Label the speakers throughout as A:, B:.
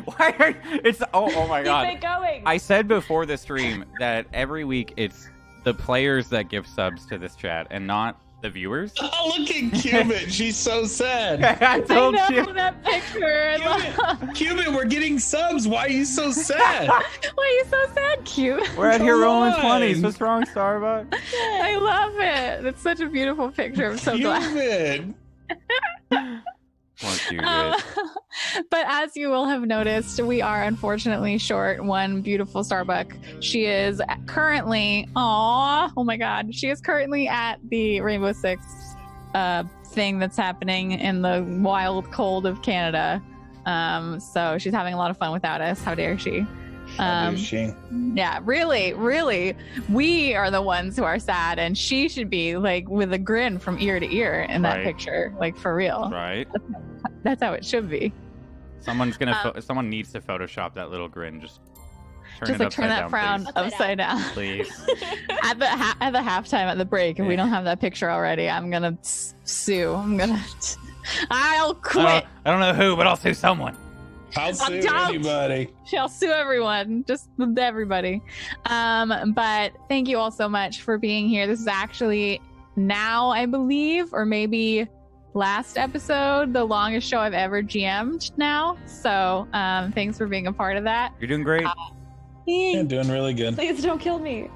A: Why are it's oh my god.
B: Keep it going.
A: I said before the stream that every week it's the players that give subs to this chat and not the viewers.
C: Oh, look at Cubit. She's so sad.
A: I told
D: I
A: you.
D: know that picture.
C: Cubit, we're getting subs. Why are you so sad?
D: Why are you so sad, cute?
A: We're out here
C: Come
A: rolling
C: on.
A: 20s. What's wrong, Starbucks?
D: I love it. It's such a beautiful picture. I'm so glad.
C: Cubit.
A: Poor Cubit.
D: But as you will have noticed, we are unfortunately short one beautiful Starbuck. She is currently, oh my god, she is currently at the Rainbow Six thing that's happening in the wild cold of Canada. So she's having a lot of fun without us. How dare she?
C: How dare she?
D: Yeah, really, we are the ones who are sad, and she should be like with a grin from ear to ear in that
A: Right.
D: picture, like for real.
A: Right?
D: That's how it should be.
A: Someone's gonna. Someone needs to Photoshop that little grin. Just turn
D: Just
A: it
D: like turn that
A: down,
D: frown
A: please.
D: upside down.
A: Please.
D: At the halftime at the break, if we don't have that picture already, I'm gonna sue. I'll quit.
A: I don't know who, but I'll sue someone.
C: I'll sue
D: don't.
C: anybody.
D: I'll sue everyone, just everybody. But thank you all so much for being here. This is actually now, I believe, or maybe last episode, the longest show I've ever GM'd now. So thanks for being a part of that.
A: You're doing great.
C: Yeah, doing really good.
B: Please don't kill me.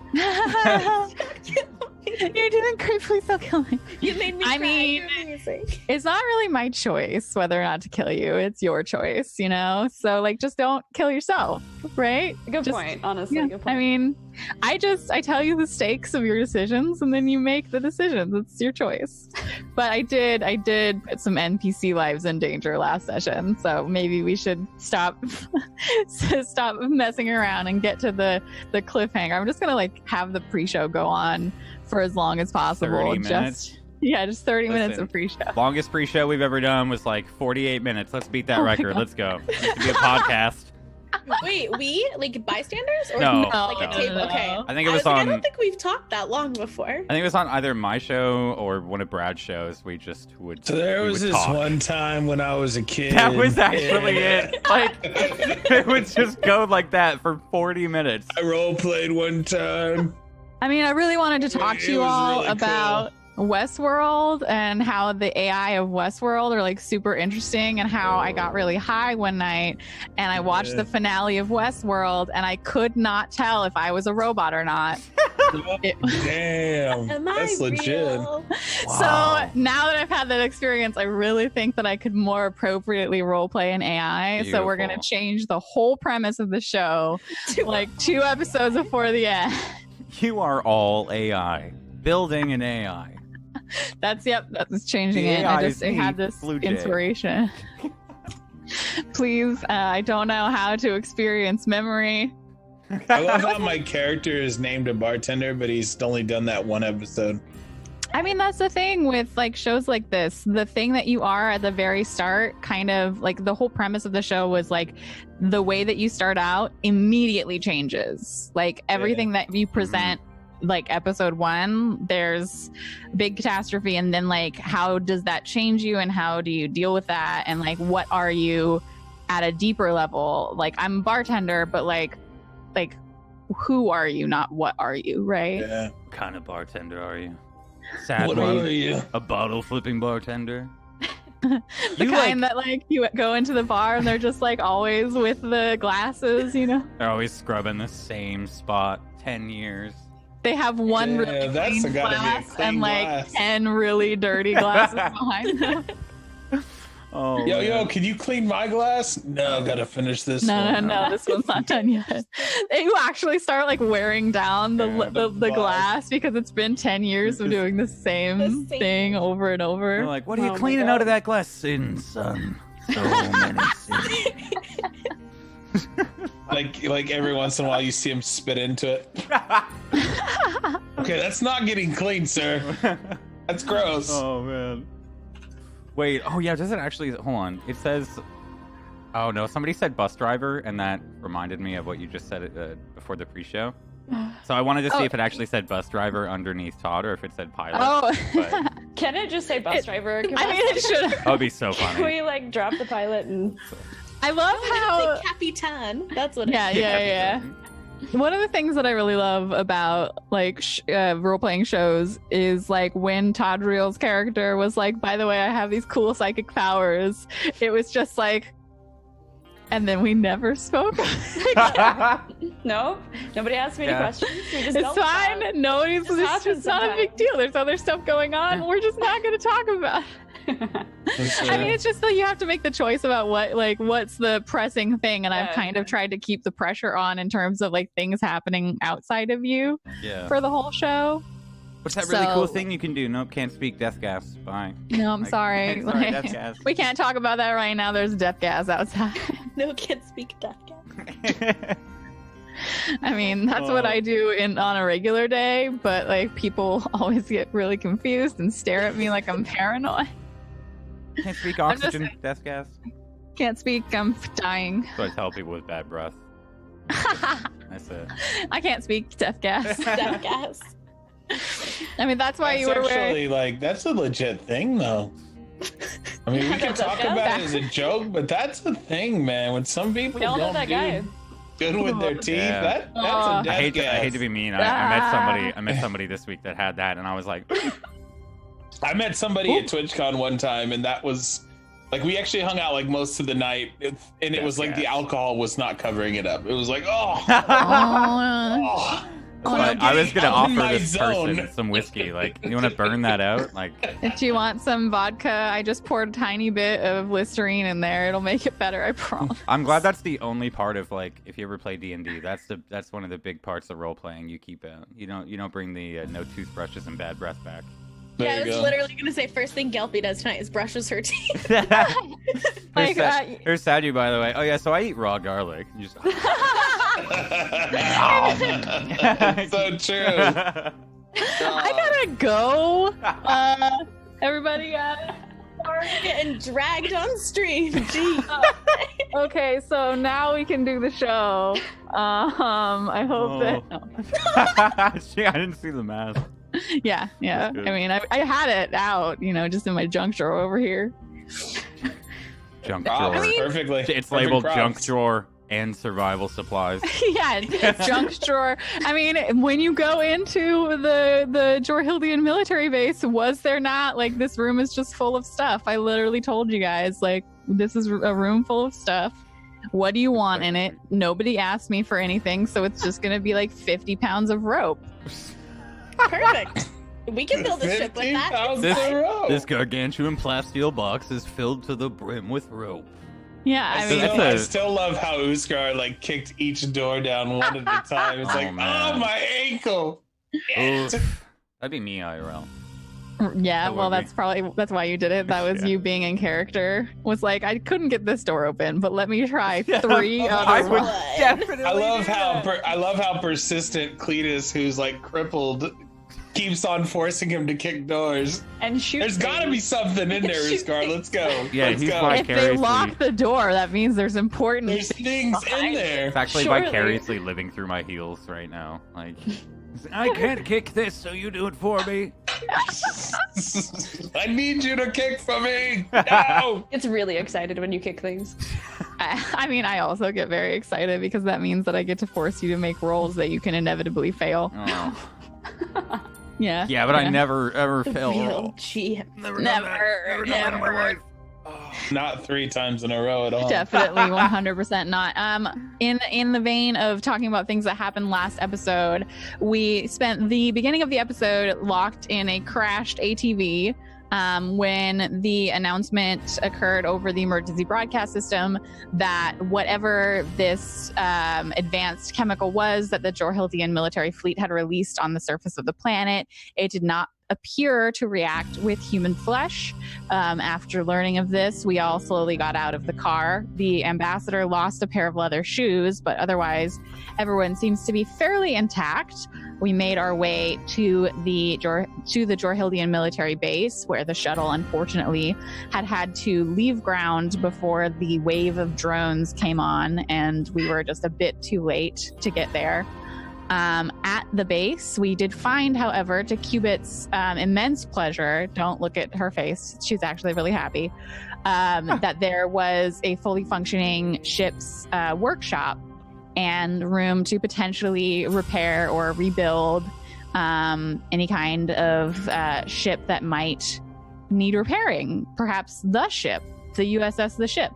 D: You're doing great. Please don't kill me.
B: You made me
D: I
B: cry.
D: mean,
B: You're amazing.
D: It's not really my choice whether or not to kill you. It's your choice, you know? So, like, just don't kill yourself, right?
B: Good
D: Just-
B: point, honestly.
D: Yeah,
B: Good point.
D: I mean, I tell you the stakes of your decisions and then you make the decisions. It's your choice. But I did put some NPC lives in danger last session. So maybe we should stop messing around and get to the cliffhanger. I'm just going to like have the pre-show go on for as long as possible.
A: 30 minutes.
D: Just 30 minutes
A: Listen,
D: of pre-show.
A: Longest pre-show we've ever done was like 48 minutes. Let's beat that
D: Oh my
A: record.
D: God.
A: Let's go. It used to be a podcast.
E: Wait, we like bystanders or
A: No,
E: like a
A: no.
E: table? Okay,
A: I think it was
E: like, I
A: on.
E: don't think we've talked that long before.
A: I think it was on either my show or one of Brad's shows. We just would.
C: So there
A: we
C: was
A: would
C: this
A: talk.
C: one time when I was a kid.
A: That was actually
C: and
A: it. Like it would just go like that for 40 minutes.
C: I role played one time.
D: I mean, I really wanted to talk
C: It
D: to you
C: was
D: all
C: really
D: about Westworld and how the AI of Westworld are like super interesting, and how I got really high one night and I watched the finale of Westworld and I could not tell if I was a robot or not.
C: Damn,
E: Am I
C: that's legit.
E: real?
A: Wow.
D: So now that I've had that experience, I really think that I could more appropriately roleplay an AI. So we're going to
A: Beautiful.
D: change the whole premise of the show like 2 episodes before the end.
A: You are all AI. Building an AI.
D: That's changing
A: The
D: it.
A: AI
D: I just
A: is
D: had
A: the
D: this
A: Blue Jay.
D: inspiration. Please, I don't know how to experience memory.
C: I love how my character is named a bartender, but he's only done that one episode.
D: I mean, that's the thing with like shows like this. The thing that you are at the very start, kind of like the whole premise of the show was like the way that you start out immediately changes. Like everything that you present, like episode 1, there's big catastrophe, and then like how does that change you, and how do you deal with that, and like what are you at a deeper level? Like I'm a bartender, but like who are you, not what are you, right?
C: Yeah.
A: What kind of bartender are you? Sad
C: What
A: one?
C: are you?
A: A bottle flipping bartender?
D: The
A: You,
D: kind
A: like-
D: that like you go into the bar and they're just like always with the glasses, you know?
A: They're always scrubbing the same spot 10 years.
D: They have one
C: Yeah,
D: really
C: that's
D: clean
C: gotta be a
D: glass
C: clean
D: and like
C: glass.
D: 10 really dirty glasses behind them.
A: Oh,
C: Yo,
A: man.
C: can you clean my glass? No, gotta finish this
D: No,
C: one.
D: this one's not done yet. They actually start like wearing down the glass because it's been 10 years of doing the same thing over and
A: They're
D: over.
A: like, what are you
B: Oh my
A: cleaning out
B: God.
A: of that glass? Sin, son. So many sins.
C: Like every once in a while you see him spit into it. Okay, that's not getting clean, sir. That's gross.
A: Oh, man. Wait, oh yeah, does it actually, hold on. It says, oh no, somebody said bus driver, and that reminded me of what you just said before the pre-show. So I wanted to see if it actually said bus driver underneath Todd, or if it said pilot.
D: Oh,
A: But
B: Can it just say bus driver? Can
D: I mean, it should.
A: that would be so
B: Can
A: funny.
B: we like drop the pilot and
D: I love how
E: It's a Capitan. That's what
D: yeah,
E: it is.
D: yeah. One of the things that I really love about like role-playing shows is like when Tadriel's character was like, by the way, I have these cool psychic powers. It was just like, and then we never spoke.
B: No, nobody asked me any questions. We just
D: It's
B: dealt with that.
D: fine. Nobody's.
B: This
D: It's
B: happens
D: just not a big
B: sometimes.
D: deal. There's other stuff going on. We're just not going to talk about. I mean, it's just that you have to make the choice about what's the pressing thing, and I've
B: Yeah.
D: kind of tried to keep the pressure on in terms of like things happening outside of you
A: Yeah.
D: for the whole show.
A: What's that really cool
D: So-
A: thing you can do? Nope, can't speak death gas. Bye.
D: No, I'm
A: Like,
D: sorry.
A: sorry,
D: Like,
A: death gas.
D: we can't talk about that right now. There's death gas outside.
E: No kids speak death gas.
D: I mean, that's what I do on a regular day, but like people always get really confused and stare at me like I'm paranoid.
A: Can't speak
D: I'm just
A: oxygen, death gas.
D: Can't speak. I'm dying.
A: So I tell people with bad breath. That's it.
D: I can't speak death gas.
E: Death gas.
D: I mean, that's why
C: That's
D: you were wearing.
C: actually like that's a legit thing though. I mean, we can
B: That's a
C: talk
B: fact.
C: about it as a joke, but that's a thing, man. When some people
B: We all know
C: don't
B: that
C: do
B: guy.
C: good with their teeth,
A: Yeah.
C: that's a
D: Aw.
C: death
A: I hate
C: gas.
A: to be mean. I met somebody this week that had that, and I was like,
C: I met somebody at TwitchCon one time, and that was like we actually hung out like most of the night, and it
A: Death
C: was like the
A: gas.
C: alcohol was not covering it up. It was like, oh,
D: Oh,
C: oh.
A: But I was gonna
C: I'm in
A: offer
C: my
A: this
C: zone.
A: person some whiskey. Like, you want to burn that out? Like,
D: if you want some vodka, I just poured a tiny bit of Listerine in there. It'll make it better, I promise.
A: I'm glad that's the only part of like if you ever play D&D. That's one of the big parts of role playing. You keep out. You don't bring the no toothbrushes and bad breath back.
C: There
E: Yeah, I
C: you
E: was
C: go.
E: literally gonna say first thing Gelpy does tonight is brushes her teeth.
D: Like,
A: Here's Sadu, by the way. Oh yeah, so I eat raw garlic. You just...
C: So true.
D: I gotta go. Everybody,
E: Getting dragged on stream. Gee.
D: okay, so now we can do the show. I hope that. No.
A: Gee, I didn't see the mask.
D: Yeah.
A: That's good.
D: I mean, I had it out, just in my junk drawer over here.
A: Junk
C: Props,
A: drawer.
C: perfectly.
A: It's
C: Perfect
A: labeled
C: props.
A: junk drawer and survival supplies.
D: Yeah, junk drawer. I mean, when you go into the Jorhildian military base, was there not like this room is just full of stuff? I literally told you guys like this is a room full of stuff. What do you want in it? Nobody asked me for anything, so it's just gonna be like 50 pounds of rope.
E: Perfect. We can build a ship with
C: 15
E: that.
C: pounds
A: This-
C: in a row.
A: This gargantuan plasteel box is filled to the brim with rope.
D: Yeah, I mean,
A: that's
C: I
A: a-
C: still love how Uskar like kicked each door down one at a time. It's
A: Oh,
C: like,
A: man.
C: oh my ankle.
A: Oof. That'd be me, IRL.
D: yeah.
A: That
D: Well,
A: would be.
D: that's why you did it. That was
A: Yeah.
D: you being in character. Was like I couldn't get this door open, but let me try
A: Yeah.
D: 3
A: I
D: other
A: would
D: ones.
A: definitely.
C: I love
A: do
C: how
A: that.
C: I love how persistent Cletus, who's like crippled, keeps on forcing him to kick doors.
B: And shoot.
C: There's got to be something in there,
B: Shoot
C: Uskar. Let's go.
A: Yeah,
C: Let's
A: he's
C: go.
A: like-
D: If they
A: Vicariously-
D: lock the door, that means there's important.
C: There's things in there.
A: It's actually
B: Surely.
A: vicariously living through my heels right now. Like, I can't kick this, so you do it for me.
C: I need you to kick for me. No.
B: It's really excited when you kick things.
D: I mean, I also get very excited because that means that I get to force you to make rolls that you can inevitably fail.
A: Oh.
D: Yeah.
A: Yeah, but I never ever fail.
E: Real G.
A: Never,
D: Never, never.
C: Not 3 times in a row at all.
D: Definitely 100% not. In the vein of talking about things that happened last episode, we spent the beginning of the episode locked in a crashed ATV when the announcement occurred over the emergency broadcast system that whatever this advanced chemical was that the Jorhildian military fleet had released on the surface of the planet, it did not appear to react with human flesh. After learning of this, we all slowly got out of the car. The ambassador lost a pair of leather shoes, but otherwise, everyone seems to be fairly intact. We made our way to the Jorhildian military base, where the shuttle, unfortunately, had to leave ground before the wave of drones came on, and we were just a bit too late to get there. At the base, we did find, however, to Cubit's immense pleasure, don't look at her face, she's actually really happy, that there was a fully functioning ship's workshop and room to potentially repair or rebuild any kind of ship that might need repairing. Perhaps the ship, the USS The Ship.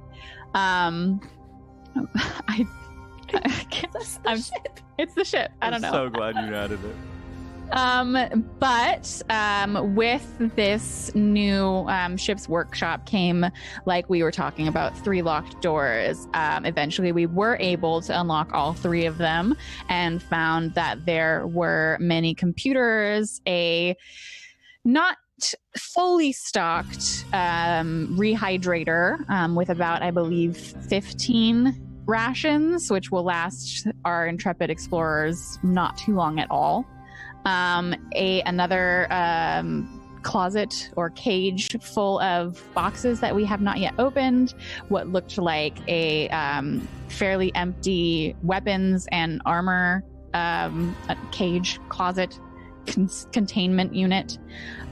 D: It's the ship. I don't know.
A: I'm so glad you added it.
D: But with this new ship's workshop came, like we were talking about, 3 locked doors. Eventually, we were able to unlock all 3 of them and found that there were many computers, a not fully stocked rehydrator with about, I believe, 15 rations, which will last our intrepid explorers not too long at all. Another closet or cage full of boxes that we have not yet opened, what looked like a fairly empty weapons and armor cage closet containment unit,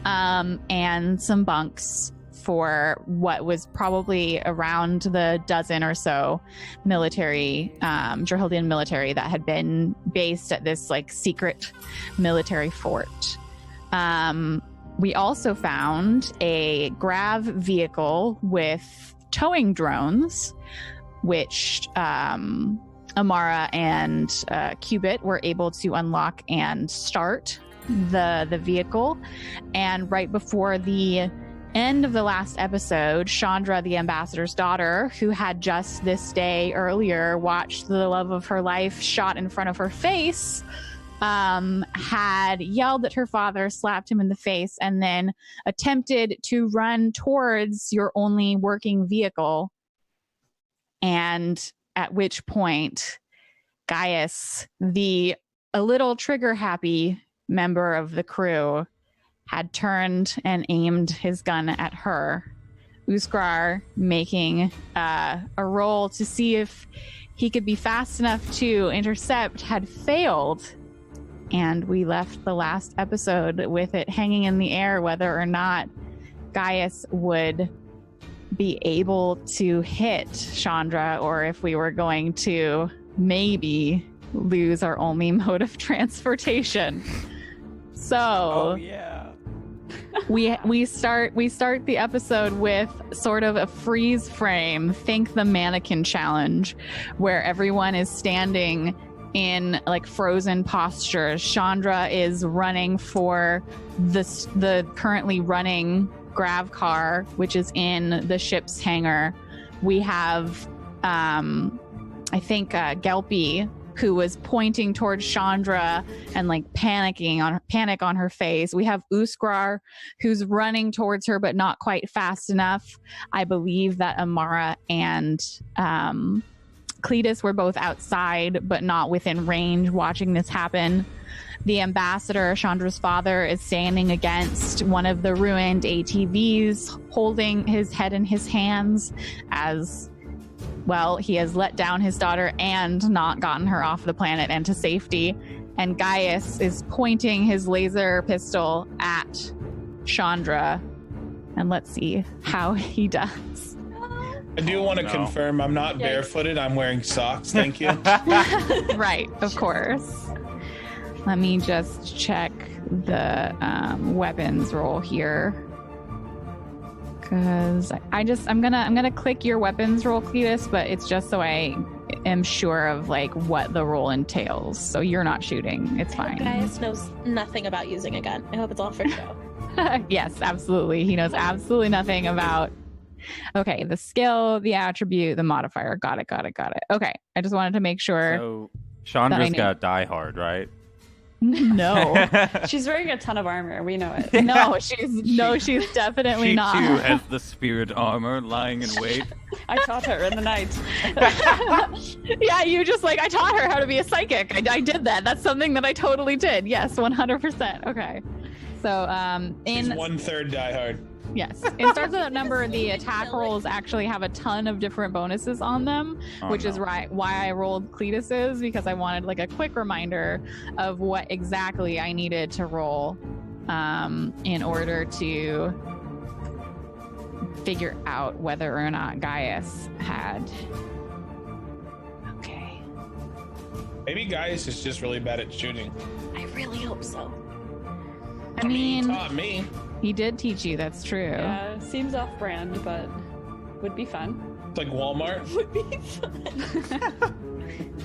D: and some bunks for what was probably around the dozen or so military, Drahildian military that had been based at this like secret military fort. We also found a grav vehicle with towing drones, which Amara and Cubit were able to unlock and start the vehicle. And right before the end of the last episode, Chandra, the ambassador's daughter, who had just this day earlier watched the love of her life shot in front of her face, had yelled at her father, slapped him in the face, and then attempted to run towards your only working vehicle. And at which point, Gaius, a little trigger-happy member of the crew, had turned and aimed his gun at her. Uskar making a roll to see if he could be fast enough to intercept had failed. And we left the last episode with it hanging in the air whether or not Gaius would be able to hit Chandra, or if we were going to maybe lose our only mode of transportation. So we start the episode with sort of a freeze frame, think the mannequin challenge, where everyone is standing in like frozen postures. Chandra is running for the currently running grav car, which is in the ship's hangar. We have I think Gelpy, who was pointing towards Chandra and like panic on her face. We have Uskar, who's running towards her but not quite fast enough. I believe that Amara and Cletus were both outside but not within range watching this happen. The ambassador, Chandra's father, is standing against one of the ruined ATVs, holding his head in his hands as, well, he has let down his daughter and not gotten her off the planet and to safety. And Gaius is pointing his laser pistol at Chandra. And let's see how he does.
C: I do want to confirm I'm not barefooted. I'm wearing socks. Thank you.
D: Right, of course. Let me just check the weapons roll here. Because I'm gonna click your weapons roll, Cletus, but it's just so I am sure of like what the roll entails. So you're not shooting. It's fine.
E: Gaius knows nothing about using a gun. I hope it's all for show.
D: Yes, absolutely. He knows absolutely nothing about. Okay, the skill, the attribute, the modifier. Got it. Okay, I just wanted to make sure.
A: So Chandra's got Die Hard, right?
D: No.
B: She's wearing a ton of armor. We know it.
D: No, she's definitely not.
A: She too has the spirit armor lying in wait.
B: I taught her in the night.
D: Yeah, you just like, I taught her how to be a psychic. I did that. That's something that I totally did. Yes, 100%. Okay. So,
C: She's 1/3 Die Hard.
D: Yes. In Stars Without Number, the attack rolls actually have a ton of different bonuses on them, which is why I rolled Cletus's, because I wanted like a quick reminder of what exactly I needed to roll in order to figure out whether or not Gaius had. Okay.
C: Maybe Gaius is just really bad at shooting.
E: I really hope so.
D: I mean,
C: he taught me.
D: he did teach you. That's true.
B: Yeah, seems off-brand, but would be fun.
C: It's like Walmart.
E: Would be fun.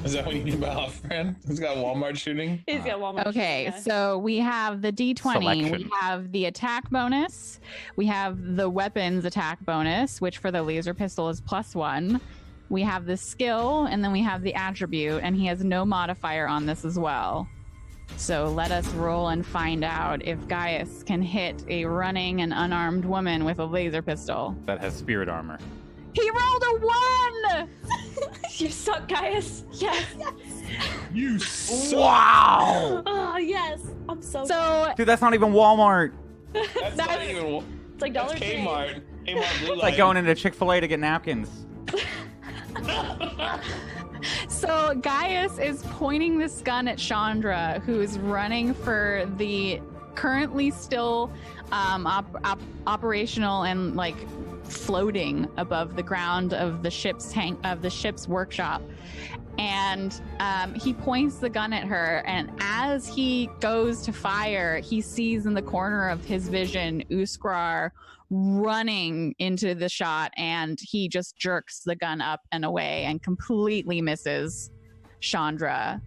C: Is that what you mean by off-brand? He's got Walmart shooting.
B: He's got Walmart.
D: Okay,
B: yeah.
D: so we have the D20, we
A: Selection.
D: have the attack bonus, we have the weapons attack bonus, which for the laser pistol is +1. We have the skill, and then we have the attribute, and he has no modifier on this as well. So let us roll and find out if Gaius can hit a running and unarmed woman with a laser pistol.
A: That has spirit armor.
D: He rolled a 1!
B: You suck, Gaius. Yes.
C: You suck.
A: Wow!
E: Oh yes, I'm so.
D: So
A: Dude, that's not even Walmart.
C: That's not even.
B: It's like
C: That's
B: Dollar Tree.
C: Kmart. Kmart Blue
A: It's like going into Chick-fil-A to get napkins.
D: So Gaius is pointing this gun at Chandra, who is running for the currently still operational and like floating above the ground of the ship's workshop. And he points the gun at her, and as he goes to fire, he sees in the corner of his vision Uskar running into the shot, and he just jerks the gun up and away and completely misses Chandra.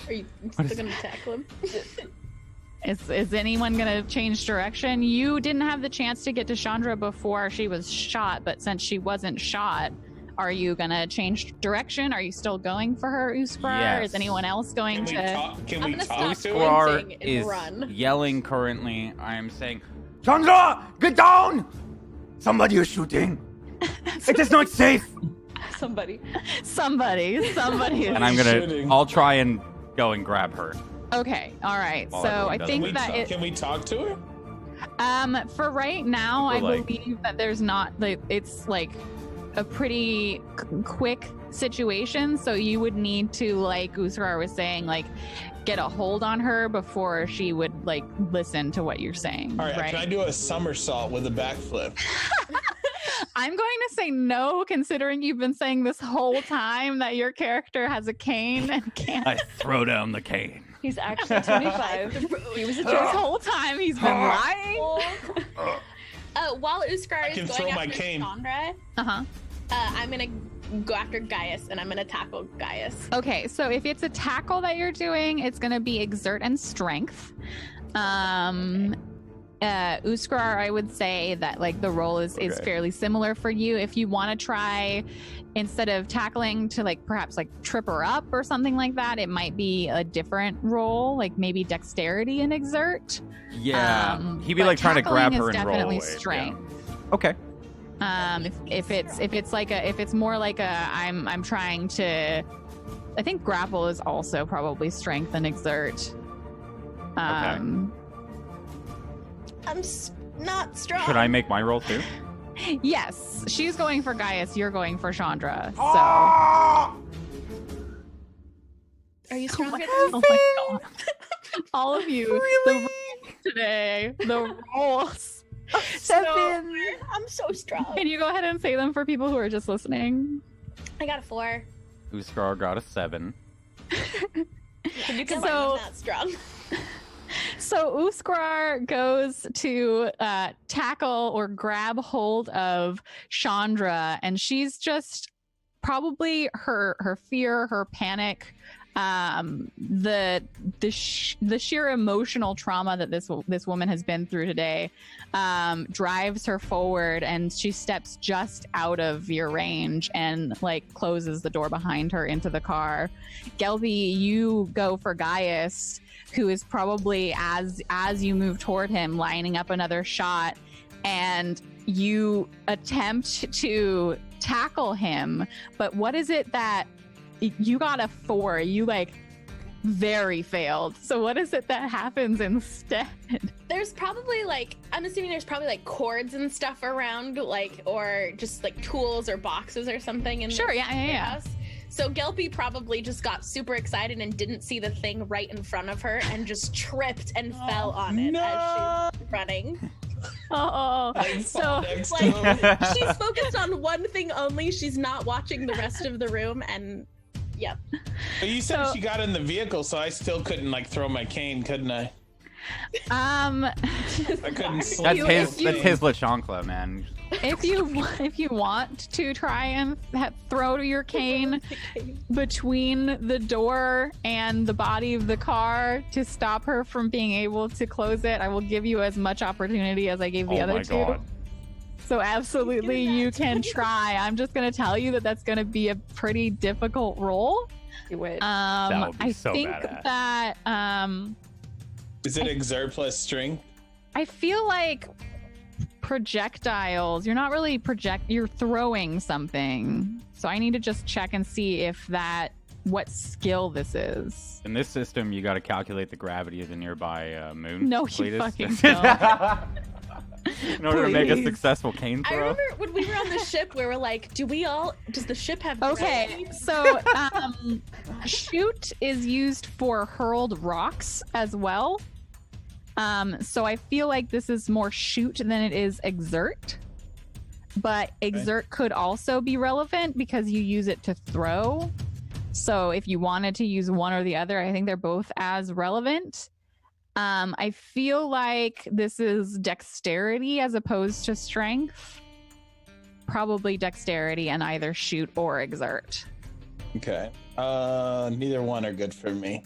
E: Are you
A: What
E: still
A: is-
E: gonna tackle him?
D: Is anyone going to change direction? You didn't have the chance to get to Chandra before she was shot, but since she wasn't shot, are you going to change direction? Are you still going for her, Uskar?
A: Yes.
D: Is anyone else going
C: Can we
D: to...
C: talk? Can
E: I'm
C: we
E: gonna
C: talk
E: stop
C: to
E: for
C: her?
A: Uskar
E: sprinting and
A: is
E: run.
A: yelling currently. I am saying, Chandra, get down! Somebody is shooting. It is not safe.
B: Somebody.
D: Somebody.
A: And I'm
C: Shooting.
A: I'll try and go and grab her.
D: Okay, all right.
A: While
D: So
A: everyone
D: I
A: does
D: think
A: it.
D: that
C: Can we talk to her?
D: for right now, I
A: Or, like-
D: believe that there's not like it's like a pretty quick situation. So you would need to, like Uskar was saying, like get a hold on her before she would like listen to what you're saying.
C: All right,
D: right?
C: can I do a somersault with a backflip?
D: I'm going to say no, considering you've been saying this whole time that your character has a cane and can't.
A: I throw down the cane.
B: He's actually 25. He was a
D: This
B: joke.
D: whole time he's been lying.
E: While Uskar
C: can
E: is
C: throw
E: going
C: my
E: after
C: cane.
E: Chandra,
D: Uh-huh.
E: I'm gonna go after Gaius and I'm gonna tackle Gaius.
D: Okay, so if it's a tackle that you're doing, it's going to be exert and strength. Uskar, I would say that like the role is
A: Okay.
D: fairly similar for you. If you want to try, instead of tackling, to like perhaps like trip her up or something like that, it might be a different role, like maybe dexterity and exert.
A: Yeah. He'd be
D: But
A: like trying to grab
D: tackling
A: her
D: is
A: and roll
D: definitely
A: away. Yeah.
D: strength.
A: Okay.
D: If it's more like a I'm trying to, I think grapple is also probably strength and exert.
E: Not strong.
A: Should I make my roll too?
D: Yes, she's going for Gaius. You're going for Chandra. So,
E: Are you stronger than
D: oh my god, all of you, the rolls today, the rolls.
E: 7? I'm so strong.
D: Can you go ahead and say them for people who are just listening?
E: I got a 4.
A: Uskar got a 7.
E: Can you
D: So-
E: I'm not strong?
D: So Uskar goes to tackle or grab hold of Chandra, and she's just probably her fear, her panic, the sheer emotional trauma that this woman has been through today drives her forward, and she steps just out of your range and like closes the door behind her into the car. Gelby, you go for Gaius, who is probably as you move toward him lining up another shot, and you attempt to tackle him. But what is it that you got a 4? You like very failed. So what is it that happens instead?
E: There's probably like, I'm assuming there's probably like cords and stuff around, like, or just like tools or boxes or something in
D: Sure,
E: this
D: yeah.
E: house. So Gelpy probably just got super excited and didn't see the thing right in front of her and just tripped and fell on it as she was running.
D: So
E: like she's focused on one thing only. She's not watching the rest of the room, and yep.
C: But you said she got in the vehicle, so I still couldn't like throw my cane, couldn't I?
A: That's
C: I couldn't.
A: his LeChancla, man.
D: if you want to try and throw your cane between the door and the body of the car to stop her from being able to close it, I will give you as much opportunity as I gave the other two. God. So absolutely, you can try. I'm just going to tell you that that's going to be a pretty difficult roll.
B: You would.
A: That would be so
D: think
A: badass.
D: that
C: Is it exert plus strength?
D: I feel like projectiles, you're not really you're throwing something. So I need to just check and see if what skill this is.
A: In this system, you got to calculate the gravity of the nearby moon.
D: No,
A: Cletus.
D: you fucking don't.
A: In order to make a
D: Please.
A: successful cane
E: I
A: throw.
E: remember when we were on the ship where we're like, does the ship have
D: Okay,
E: gravity?
D: so shoot is used for hurled rocks as well. So I feel like this is more shoot than it is exert. But exert could also be relevant because you use it to throw. So if you wanted to use one or the other, I think they're both as relevant. I feel like this is dexterity as opposed to strength. Probably dexterity and either shoot or exert.
C: Okay. Neither one are good for me.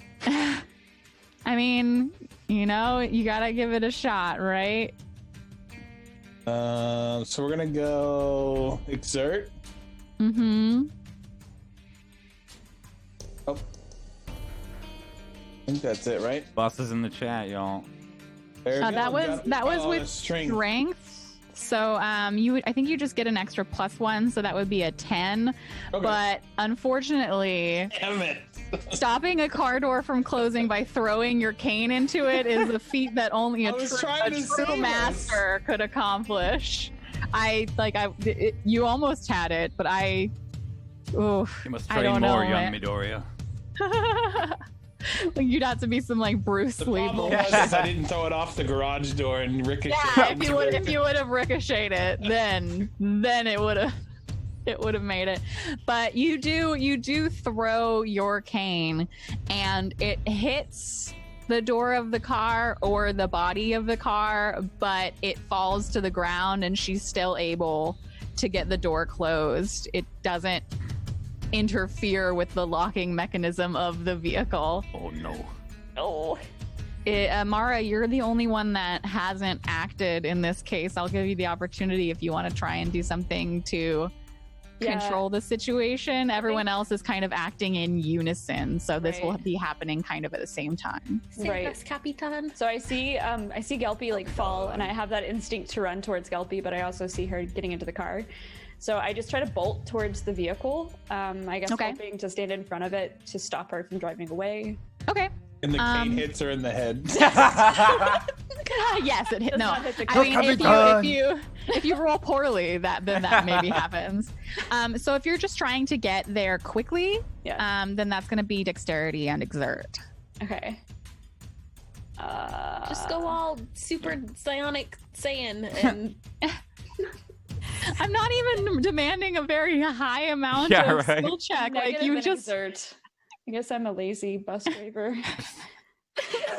D: I mean, you gotta give it a shot, right?
C: So we're gonna go exert.
D: Mm-hmm.
C: Oh. I think that's it, right?
A: Boss is in the chat, y'all.
C: There we
D: That
C: go.
D: was
C: Oh,
D: with strength. So I think you just get an extra +1, so that would be a 10.
C: Okay.
D: But unfortunately,
C: Damn it.
D: stopping a car door from closing by throwing your cane into it is a feat that only a
C: I was
D: true
C: trying to save us.
D: master could accomplish. You almost had it, but oof,
A: You must
D: I
A: train
D: don't
A: more,
D: know,
A: young
D: man.
A: Midoriya.
D: You'd have to be some like Bruce
C: The
D: Lee
C: problem
D: bullshit.
C: was I didn't throw it off the garage door and ricochet.
D: Yeah, if you would have ricocheted it, then it would have made it. But you do throw your cane and it hits the door of the car or the body of the car, but it falls to the ground and she's still able to get the door closed. It doesn't interfere with the locking mechanism of the vehicle.
A: Oh no.
E: Oh.
D: Mara, you're the only one that hasn't acted in this case. I'll give you the opportunity if you want to try and do something to control the situation. Everyone else is kind of acting in unison, so this will be happening kind of at the same time.
B: Right.
E: Yes, Capitan.
B: So I see Gelpy like fall, and I have that instinct to run towards Gelpy, but I also see her getting into the car. So I just try to bolt towards the vehiel. I guess hoping to stand in front of it to stop her from driving away.
D: Okay.
C: And the cane hits her in the head.
D: Yes, it hit.
B: Does
D: No,
B: not hit the
D: I mean,
B: car.
D: if you roll poorly, then that maybe happens. So if you're just trying to get there quickly, then that's going to be dexterity and exert.
B: Okay.
E: Just go all super psionic Saiyan and
D: I'm not even demanding a very high amount of skill check. Like you just
B: exert. I guess I'm a lazy bus driver.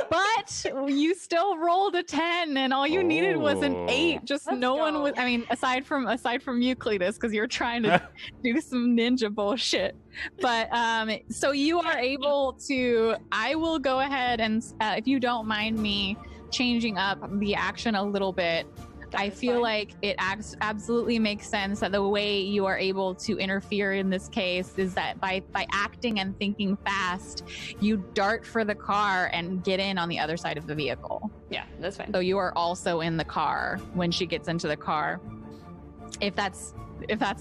D: But you still rolled a 10 and all you needed was an 8. Just
B: Let's
D: no one
B: go.
D: was, I mean, aside from you, Cletus, because you're trying to do some ninja bullshit. But so you are able to, I will go ahead and if you don't mind me changing up the action a little bit, I feel like it absolutely makes sense that the way you are able to interfere in this case is that by acting and thinking fast, you dart for the car and get in on the other side of the vehicle.
B: Yeah, that's fine.
D: So you are also in the car when she gets into the car. If that's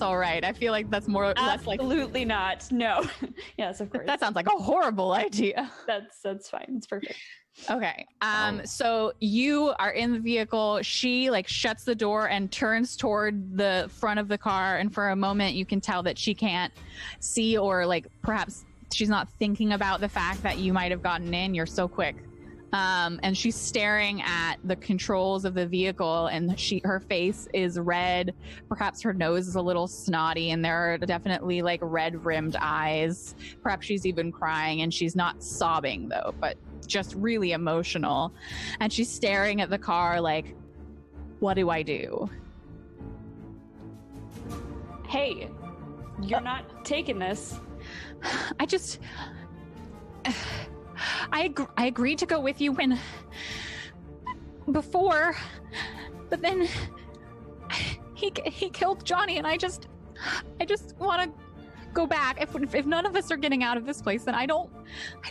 D: all right. I feel like that's more less like
B: Absolutely not. No. Yes, of course.
D: that sounds like a horrible idea.
B: That's fine. It's perfect.
D: Okay. So you are in the vehicle. She like shuts the door and turns toward the front of the car. And for a moment, you can tell that she can't see, or like perhaps she's not thinking about the fact that you might have gotten in. You're so quick. And she's staring at the controls of the vehicle, and her face is red. Perhaps her nose is a little snotty, and there are definitely like red rimmed eyes. Perhaps she's even crying, and she's not sobbing though, but just really emotional. And she's staring at the car like, what do I do?
B: Hey, you're not taking this. I agreed to go with you before, but then he killed Johnny, and I just want to go back. If none of us are getting out of this place, then I don't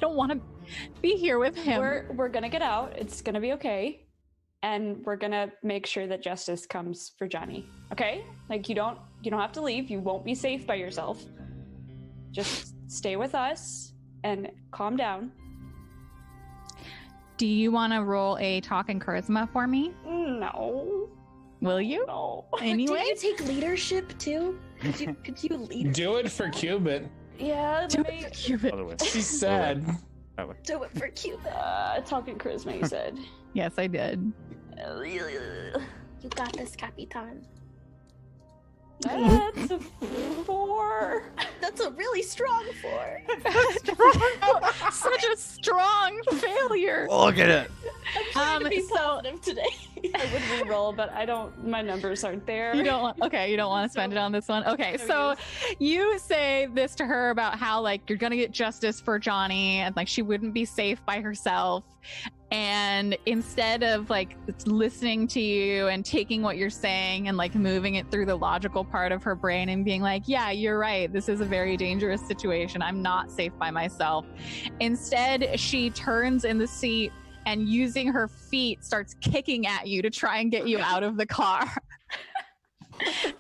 B: want to be here with him. We're gonna get out. It's gonna be okay, and we're gonna make sure that justice comes for Johnny. Okay? Like you don't have to leave. You won't be safe by yourself. Just stay with us and calm down.
D: Do you want to roll a talk and charisma for me?
B: No.
D: Will you?
B: No.
D: Anyway?
E: Did you take leadership too? Could you lead?
C: Do it for Cuban.
B: Yeah,
D: Do it for Cuban.
C: She's sad.
E: Do it for Cuban.
B: Talking charisma, you said.
D: Yes, I did.
E: You got this, Capitan.
B: That's a 4.
E: That's a really strong 4.
D: Such a strong failure.
A: Look at it.
E: I'm trying to be positive today.
B: I would re-roll, but my numbers aren't there.
D: You don't want to spend it on this one. Okay, so you say this to her about how like you're gonna get justice for Johnny, and like she wouldn't be safe by herself. And instead of like listening to you and taking what you're saying and like moving it through the logical part of her brain and being like, yeah, you're right, this is a very dangerous situation, I'm not safe by myself. Instead, she turns in the seat and using her feet starts kicking at you to try and get you out of the car.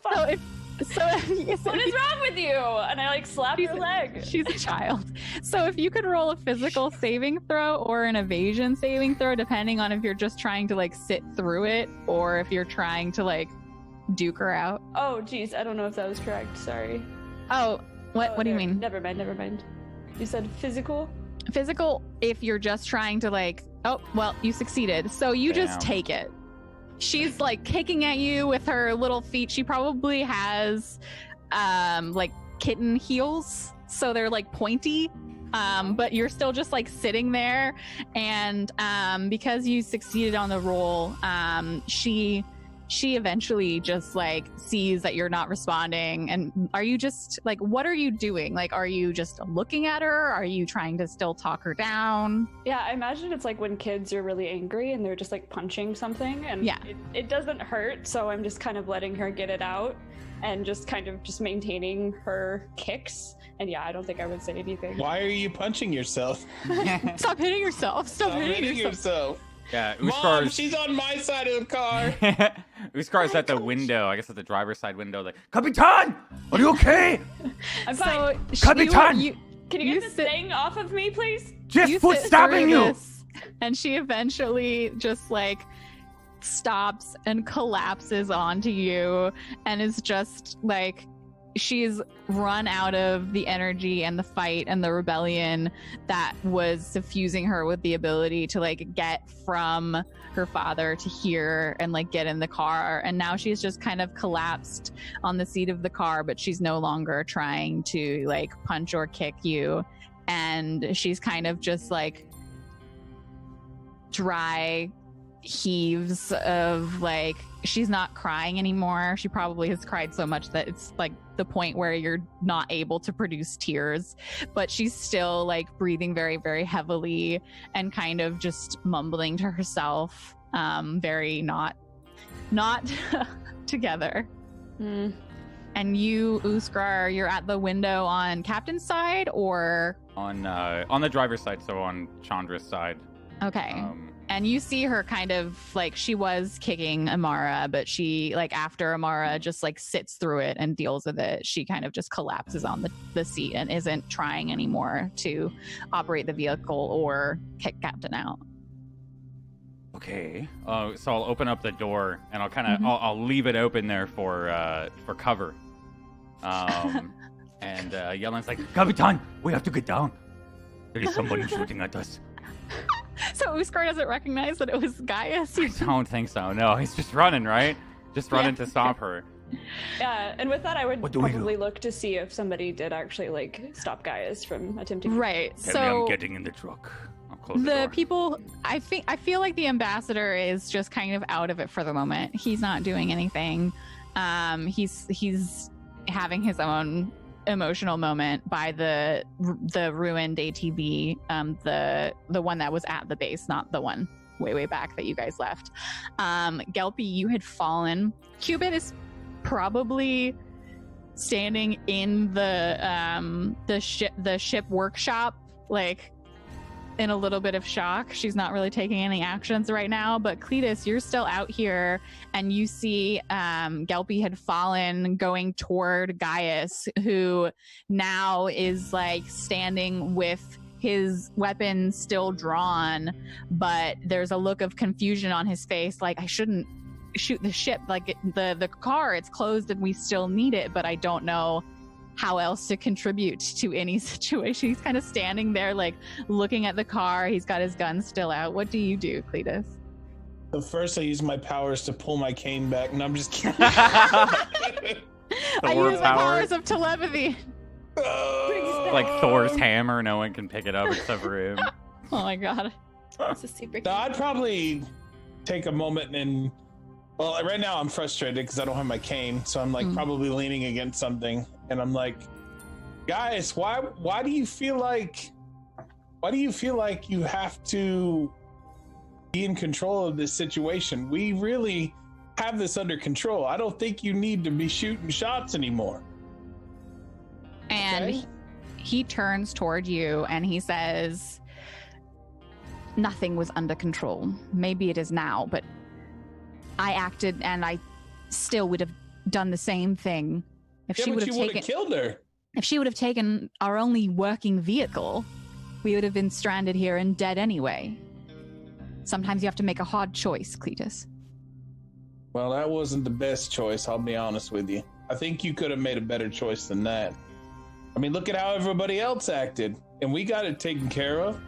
D: What is
B: wrong with you? And I like slap her leg.
D: She's a child. So if you could roll a physical saving throw or an evasion saving throw, depending on if you're just trying to like sit through it or if you're trying to like duke her out.
B: Oh, geez. I don't know if that was correct. Sorry.
D: Oh, what do you mean?
B: Never mind. You said physical?
D: Physical if you're just trying to like, oh, well, you succeeded. So you just take it. She's like kicking at you with her little feet. She probably has like kitten heels, so they're like pointy, but you're still just like sitting there. And because you succeeded on the roll, she eventually just like sees that you're not responding. And are you just like, what are you doing? Like, are you just looking at her? Are you trying to still talk her down?
B: Yeah, I imagine it's like when kids are really angry and they're just like punching something, and it doesn't hurt, so I'm just kind of letting her get it out and just kind of just maintaining her kicks. And yeah, I don't think I would say anything.
C: Why are you punching yourself?
D: Stop hitting yourself. Stop hitting yourself.
A: Yeah,
C: Mom, she's on my side of the car.
A: Uskar's at the window, I guess at the driver's side window, like, Capitan, are you okay?
B: I'm fine.
A: Capitan!
B: Can you get this thing off of me, please?
A: Just foot stabbing you!
D: And she eventually just like stops and collapses onto you and is just like, she's run out of the energy and the fight and the rebellion that was suffusing her with the ability to like get from her father to here and like get in the car. And now she's just kind of collapsed on the seat of the car, but she's no longer trying to like punch or kick you. And she's kind of just like dry heaves of like, she's not crying anymore. She probably has cried so much that it's like the point where you're not able to produce tears, but she's still like breathing very, very heavily and kind of just mumbling to herself, very not together. And you, Uskar, you're at the window on Captain's side or
A: on the driver's side, so on Chandra's side.
D: Okay. And you see her kind of like, she was kicking Amara, but she like after Amara just like sits through it and deals with it, she kind of just collapses on the seat and isn't trying anymore to operate the vehicle or kick Captain out.
A: Okay. So I'll open up the door and I'll kind of I'll leave it open there for cover. And Yelen's like, Kapitan, we have to get down. There is somebody shooting at us.
D: So Uskar doesn't recognize that it was Gaius?
A: I don't think so. No, he's just running, right? Just running to stop her.
B: Yeah, and with that, I would probably look to see if somebody did actually like stop Gaius from attempting.
D: Right.
A: Tell
D: so
A: me I'm getting in the truck. I'll close the door.
D: People, I feel like the ambassador is just kind of out of it for the moment. He's not doing anything. He's having his own emotional moment by the ruined ATV, the one that was at the base, not the one way back that you guys left. Gelpy, you had fallen. Cubit is probably standing in the ship workshop, like in a little bit of shock. She's not really taking any actions right now, but Cletus, you're still out here and you see Gelpy had fallen going toward Gaius, who now is like standing with his weapon still drawn, but there's a look of confusion on his face, like, I shouldn't shoot the ship, like the car, it's closed and we still need it, but I don't know how else to contribute to any situation. He's kind of standing there, like looking at the car. He's got his gun still out. What do you do, Cletus?
C: So first I use my powers to pull my cane back, and I'm just kidding.
D: I use my powers of telepathy.
A: Like Thor's hammer, no one can pick it up except for him.
D: Oh my god.
E: This is super
C: No, I'd probably take a moment and, well, right now I'm frustrated because I don't have my cane, so I'm like probably leaning against something, and I'm like, guys, why do you feel like you have to be in control of this situation? We really have this under control. I don't think you need to be shooting shots anymore.
D: And
C: Okay.
D: he turns toward you and he says, nothing was under control. Maybe it is now, but I acted and I still would have done the same thing if she would have
C: killed her.
D: If she would have taken our only working vehicle, we would have been stranded here and dead anyway. Sometimes you have to make a hard choice, Cletus.
C: Well, that wasn't the best choice, I'll be honest with you. I think you could have made a better choice than that. I mean, look at how everybody else acted, and we got it taken care of.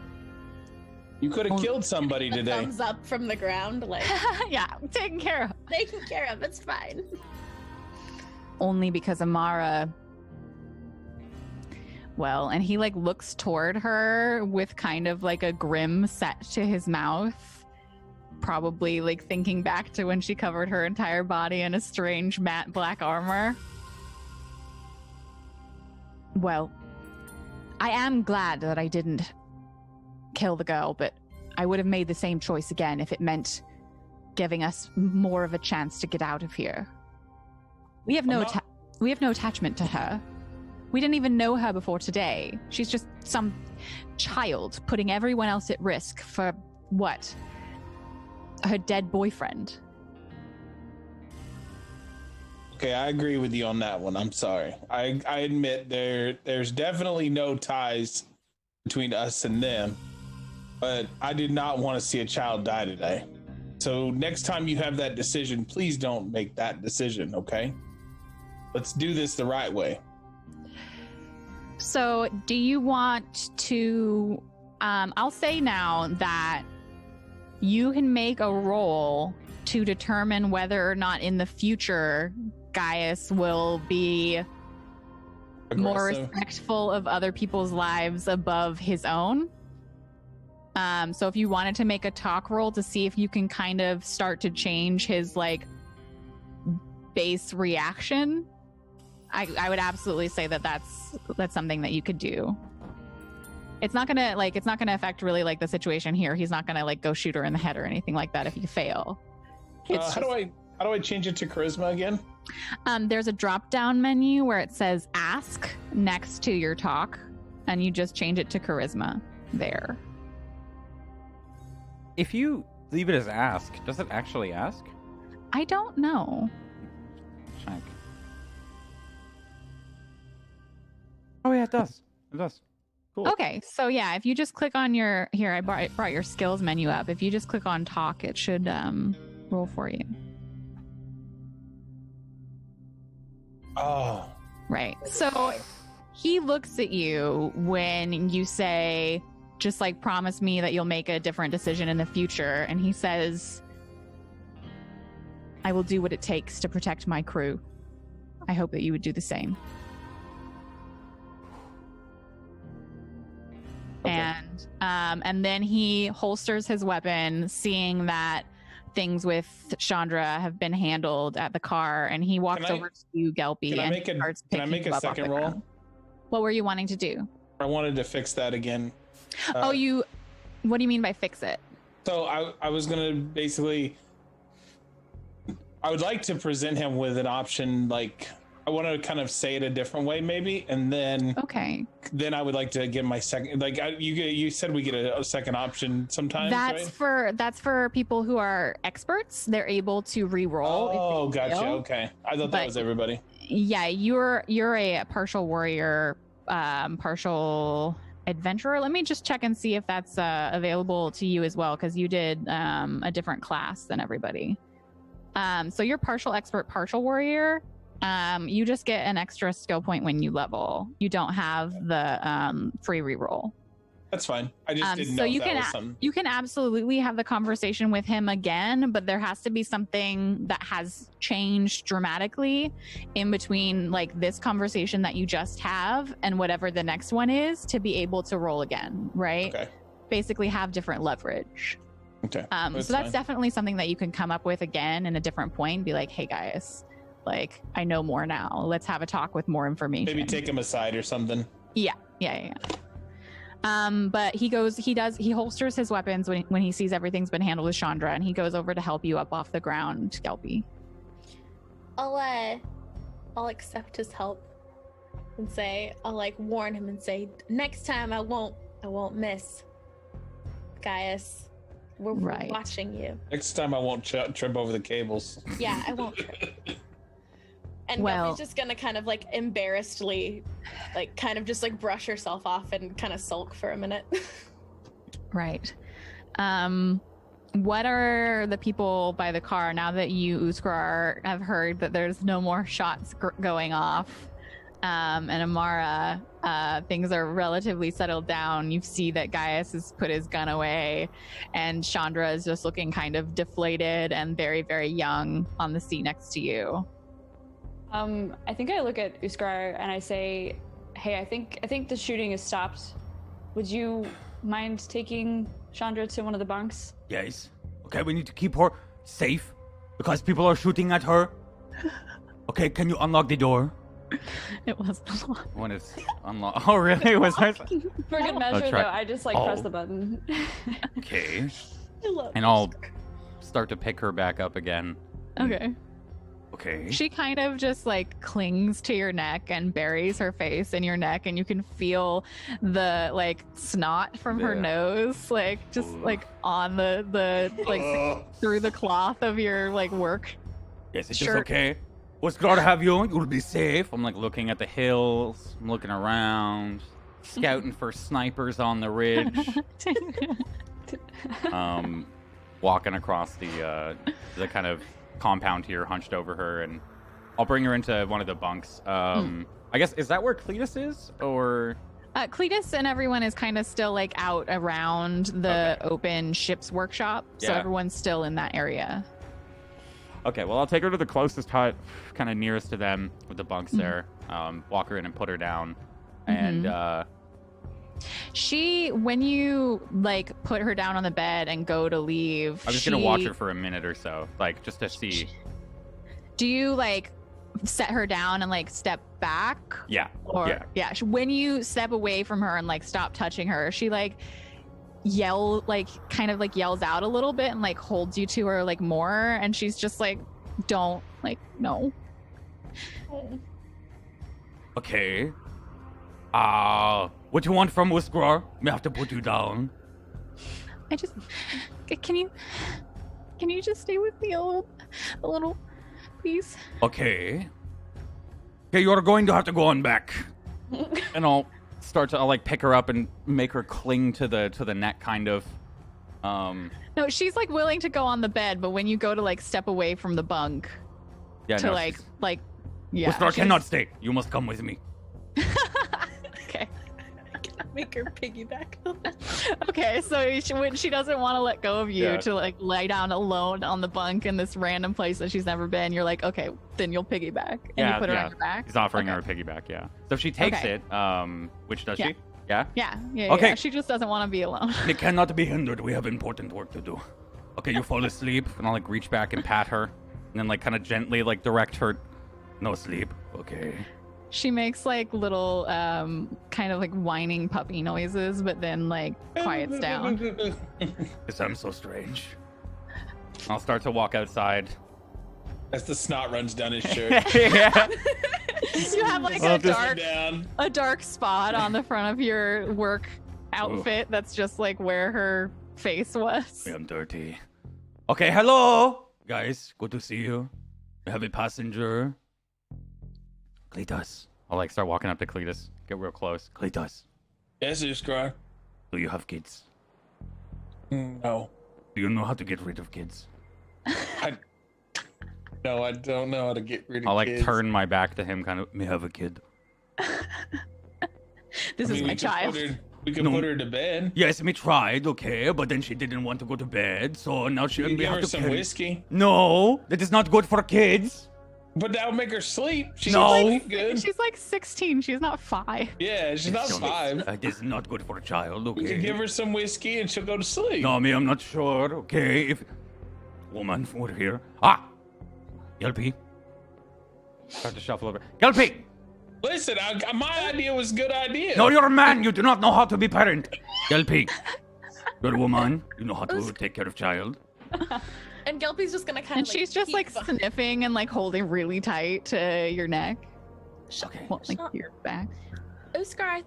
C: You could have killed somebody today.
E: Thumbs up from the ground, like
D: yeah, taken care of.
E: taken care of. It's fine.
D: Only because Amara. Well, and he like looks toward her with kind of like a grim set to his mouth, probably like thinking back to when she covered her entire body in a strange matte black armor. Well, I am glad that I didn't kill the girl, but I would have made the same choice again if it meant giving us more of a chance to get out of here. We have no attachment to her. We didn't even know her before today. She's just some child putting everyone else at risk for what? Her dead boyfriend.
C: Okay, I agree with you on that one. I'm sorry. I admit there's definitely no ties between us and them, but I did not want to see a child die today. So next time you have that decision, please don't make that decision, okay? Let's do this the right way.
D: So do you want to, I'll say now that you can make a roll to determine whether or not in the future Gaius will be more respectful of other people's lives above his own. So if you wanted to make a talk roll to see if you can kind of start to change his like base reaction, I would absolutely say that that's something that you could do. It's not gonna affect really like the situation here. He's not gonna like go shoot her in the head or anything like that if you fail.
C: How do I change it to charisma again?
D: There's a drop down menu where it says ask next to your talk, and you just change it to charisma there.
A: If you leave it as ask, does it actually ask?
D: I don't know.
A: Check. Oh yeah, it does. It does. Cool.
D: Okay, so yeah, if you just click on your I brought your skills menu up. If you just click on talk, it should roll for you.
C: Oh.
D: Right. So he looks at you when you say, just like promise me that you'll make a different decision in the future, and he says, I will do what it takes to protect my crew. I hope that you would do the same.
C: Okay.
D: And then he holsters his weapon, seeing that things with Chandra have been handled at the car, and he walks over to you, Gelpy.
C: Can I make a second roll?
D: Ground. What were you wanting to do?
C: I wanted to fix that again.
D: What do you mean by fix it?
C: So I was gonna basically, I would like to present him with an option, like I want to kind of say it a different way maybe, and then then I would like to give my second, like you said we get a second option sometimes.
D: That's for people who are experts. They're able to re-roll.
C: Oh, gotcha. Okay, I thought that was everybody.
D: Yeah, you're a partial warrior, partial adventurer. Let me just check and see if that's available to you as well, because you did a different class than everybody. So you're partial expert, partial warrior. You just get an extra skill point when you level. You don't have the free reroll.
C: That's fine. I just didn't know if that was something.
D: You can absolutely have the conversation with him again, but there has to be something that has changed dramatically in between, like this conversation that you just have and whatever the next one is, to be able to roll again, right?
C: Okay.
D: Basically have different leverage.
C: Okay.
D: So that's definitely something that you can come up with again in a different point. Be like, hey guys, like I know more now. Let's have a talk with more information.
C: Maybe take him aside or something.
D: Yeah. But he holsters his weapons when he sees everything's been handled with Chandra, and he goes over to help you up off the ground, Gelpy.
E: I'll accept his help and say, I'll like warn him and say, next time I won't miss. Gaius, we're watching you.
C: Next time I won't trip over the cables.
E: Yeah, I won't trip. And Gelpy's just gonna kind of like embarrassedly, like kind of just like brush herself off and kind of sulk for a minute.
D: Right. What are the people by the car now that you, Uskar, have heard that there's no more shots going off? And Amara, things are relatively settled down. You see that Gaius has put his gun away, and Chandra is just looking kind of deflated and very, very young on the seat next to you.
B: I think I look at Uskar and I say, hey, I think the shooting has stopped. Would you mind taking Chandra to one of the bunks?
A: Yes. Okay, we need to keep her safe because people are shooting at her. Okay, can you unlock the door?
D: It was unlocked.
A: When it's unlocked. Oh, really? Was I?
B: For good measure, though, I just press the button.
A: Okay. And I'll start to pick her back up again.
D: Okay.
A: Okay.
D: She kind of just like clings to your neck and buries her face in your neck, and you can feel the like snot from her nose, like just like on the like through the cloth of your like work.
A: Yes, it's just okay. What's glad to have you. You'll be safe. I'm like looking at the hills. I'm looking around, scouting for snipers on the ridge. Walking across the kind of compound here, hunched over her, and I'll bring her into one of the bunks. I guess, is that where Cletus is, or?
D: Cletus and everyone is kind of still like out around the open ship's workshop, so everyone's still in that area.
A: Okay, well, I'll take her to the closest hut, kind of nearest to them, with the bunks there. Walk her in and put her down, and
D: when you like put her down on the bed and go to leave,
A: I'm just gonna watch her for a minute or so, like just to see.
D: Do you like set her down and like step back?
A: Yeah.
D: When you step away from her and like stop touching her, she like yells out a little bit and like holds you to her like more, and she's just like, don't, like, no.
A: Okay. What you want from Whisperer? May have to put you down.
D: Can you just stay with me a little, please?
A: Okay, you're going to have to go on back. And I'll I'll like pick her up and make her cling to the neck, kind of.
D: No, she's like willing to go on the bed, but when you go to like step away from the bunk, yeah.
A: Whisperer cannot stay. You must come with me.
D: Okay.
E: Make her piggyback.
D: Okay, so when she doesn't want to let go of you to like lie down alone on the bunk in this random place that she's never been, you're like, okay, then you'll piggyback. And you put her on your back.
A: He's offering her a piggyback, yeah. So if she takes it, which does she? Yeah?
D: Yeah.
A: Okay.
D: Yeah. She just doesn't want to be alone.
A: It cannot be hindered. We have important work to do. Okay, you fall asleep, and I'll like reach back and pat her, and then like kind of gently like direct her. No sleep. Okay.
D: She makes like little kind of like whining puppy noises, but then like quiets down.
A: Because I'm so strange. I'll start to walk outside.
C: As the snot runs down his shirt.
A: Yeah.
D: You have like a dark spot on the front of your work outfit. That's just like where her face was.
A: I'm dirty. Okay, hello guys. Good to see you. We have a passenger. Cletus. I'll like start walking up to Cletus. Get real close. Cletus.
C: Yes, Uskar.
A: Do you have kids?
C: No.
A: Do you know how to get rid of kids?
C: No, I don't know how to get rid of kids.
A: I'll like turn my back to him, kind of. May have a kid.
D: This is my child.
C: We can put her to bed.
A: Yes, we tried, okay, but then she didn't want to go to bed, so now she
C: give her some whiskey.
A: No, that is not good for kids.
C: But that'll make her sleep. She's good.
D: She's like 16. She's not 5.
C: Yeah, she's not 5.
A: That is not good for a child, okay?
C: You can give her some whiskey and she'll go to sleep.
A: No, I'm not sure, okay? If woman, over here. Ah! Gelpy. Start to shuffle over. Gelpy!
C: Listen, my idea was a good idea.
A: No, you're a man. You do not know how to be parent. Gelpy. You're a woman. You know how to take care of child.
E: And Gelpy's just gonna kind of.
D: And she's just like sniffing and like holding really tight to your neck.
A: Okay.
D: Well, like your back.
E: Uskar,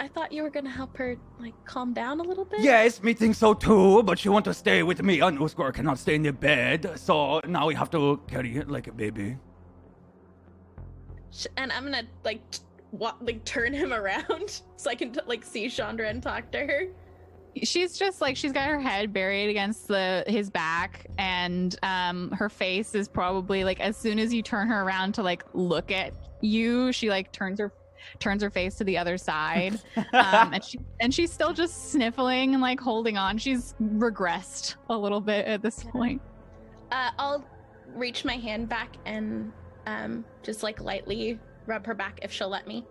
E: I thought you were gonna help her like calm down a little bit.
A: Yes, me think so too. But she want to stay with me. And Uskar cannot stay in the bed, so now we have to carry it like a baby.
E: And I'm gonna like turn him around so I can like see Chandra and talk to her.
D: She's just like, she's got her head buried against his back, and her face is probably like, as soon as you turn her around to like look at you, she like turns her face to the other side. And she's still just sniffling and like holding on. She's regressed a little bit at this point.
E: I'll reach my hand back and just like lightly rub her back if she'll let me.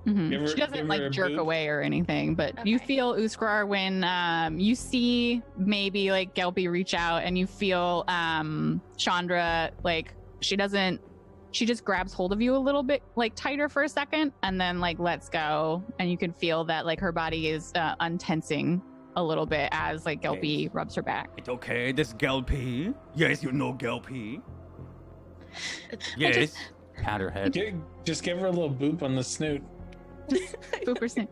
D: Mm-hmm. She doesn't like jerk away or anything, but you feel Uskar when you see maybe like Gelpy reach out, and you feel Chandra like she just grabs hold of you a little bit like tighter for a second, and then like lets go, and you can feel that like her body is untensing a little bit as like Gelpy rubs her back.
A: It's okay, this Gelpy. Yes, you know Gelpy. Yes. Pat her head.
C: Just give her a little boop on the snoot.
D: Booperson.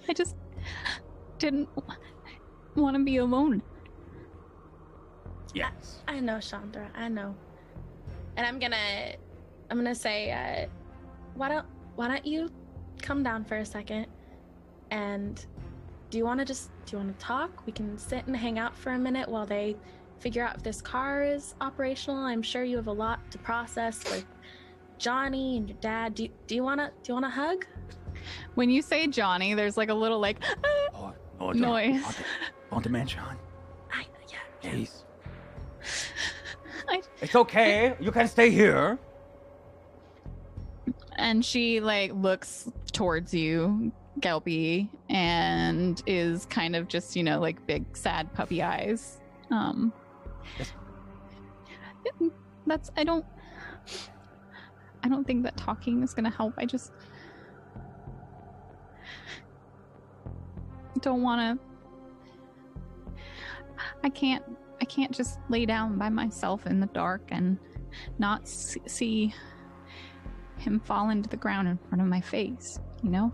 D: I just didn't want to be alone.
A: Yes.
E: I know, Chandra. I know. And I'm gonna say, why don't you come down for a second? And do you want to talk? We can sit and hang out for a minute while they figure out if this car is operational. I'm sure you have a lot to process with Johnny and your dad. Do you want a hug?
D: When you say Johnny, there's like a little like noise.
A: On the mansion.
E: Yeah.
A: Please. It's okay. You can stay here.
D: And she like looks towards you, Gelpy, and is kind of just, like big sad puppy eyes. That's I don't think that talking is gonna help. I just don't want to. I can't just lay down by myself in the dark and not see him fall into the ground in front of my face,
E: Yeah.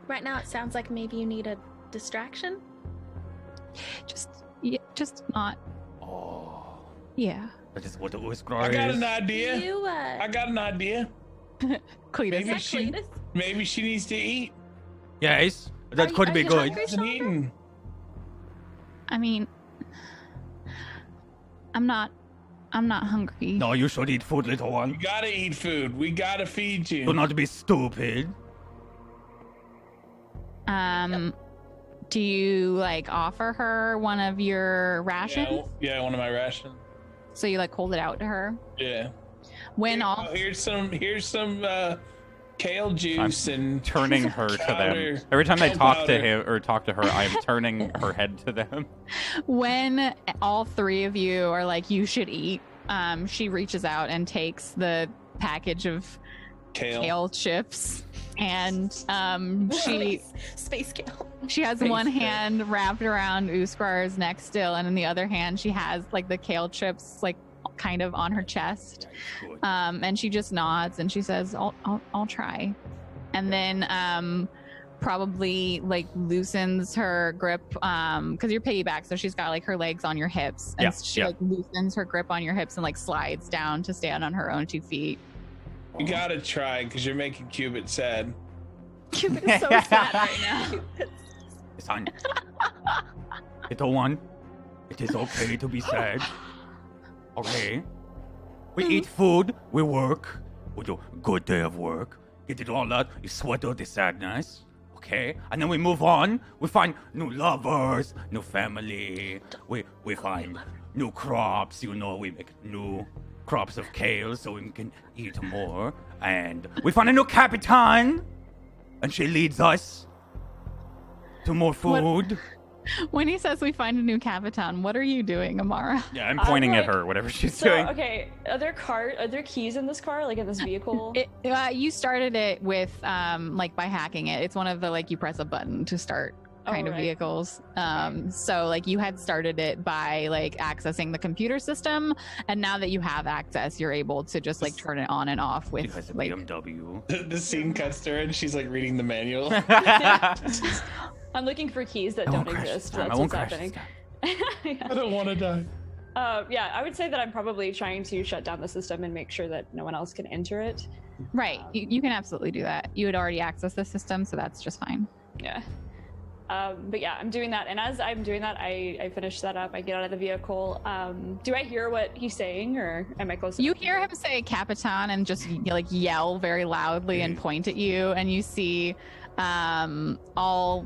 E: Right now it sounds like maybe you need a distraction.
D: Just not.
A: Oh.
D: Yeah.
A: That is what it was.
C: I got an idea. I got an idea.
D: Cletus.
C: Maybe she needs to eat.
A: Yes, that could be good.
C: Hasn't eaten.
D: I mean, I'm not hungry.
A: No, you should eat food, little one.
C: You gotta eat food. We gotta feed you.
A: Do not be stupid.
D: Do you like offer her one of your rations?
C: Yeah, one of my rations.
D: So you like hold it out to her?
C: Yeah. Here's some kale juice and
A: turning her to them. Every time I talk to him or talk to her, I am turning her head to them.
D: When all three of you are like, you should eat, she reaches out and takes the package of kale chips, and she
E: space kale.
D: She has one hand wrapped around Uskar's neck still, and in the other hand she has like the kale chips like kind of on her chest. And she just nods and she says, I'll try. And then probably like loosens her grip because you're piggyback, so she's got like her legs on your hips, and she like loosens her grip on your hips and like slides down to stand on her own 2 feet.
C: You gotta try because you're making Cubit sad.
E: Cubit is so sad right now.
A: Son, little one, it is okay to be sad. Okay, we eat food, we work, we do a good day of work, get it all out, you sweat out the sadness, okay? And then we move on, we find new lovers, new family, we find new crops, you know, we make new crops of kale so we can eat more, and we find a new Capitan, and she leads us to more food.
D: When he says we find a new Capitan, what are you doing, Amara?
A: Yeah, I'm pointing at her, whatever she's doing.
B: Okay, are there keys in this car, like in this vehicle?
D: You started it with like by hacking it. It's one of the like you press a button to start kind of vehicles. So like you had started it by like accessing the computer system, and now that you have access, you're able to just like turn it on and off with like
A: BMW.
C: The scene cuts to her and she's like reading the manual.
B: I'm looking for keys that don't exist. That's what's happening.
C: I don't want to die.
B: Yeah, I would say that I'm probably trying to shut down the system and make sure that no one else can enter it.
D: Right. You can absolutely do that. You had already accessed the system, so that's just fine.
B: Yeah. But yeah, I'm doing that. And as I'm doing that, I finish that up. I get out of the vehicle. Do I hear what he's saying, or am I close enough?
D: You hear him say Capitan and just like yell very loudly and point at you, and you see all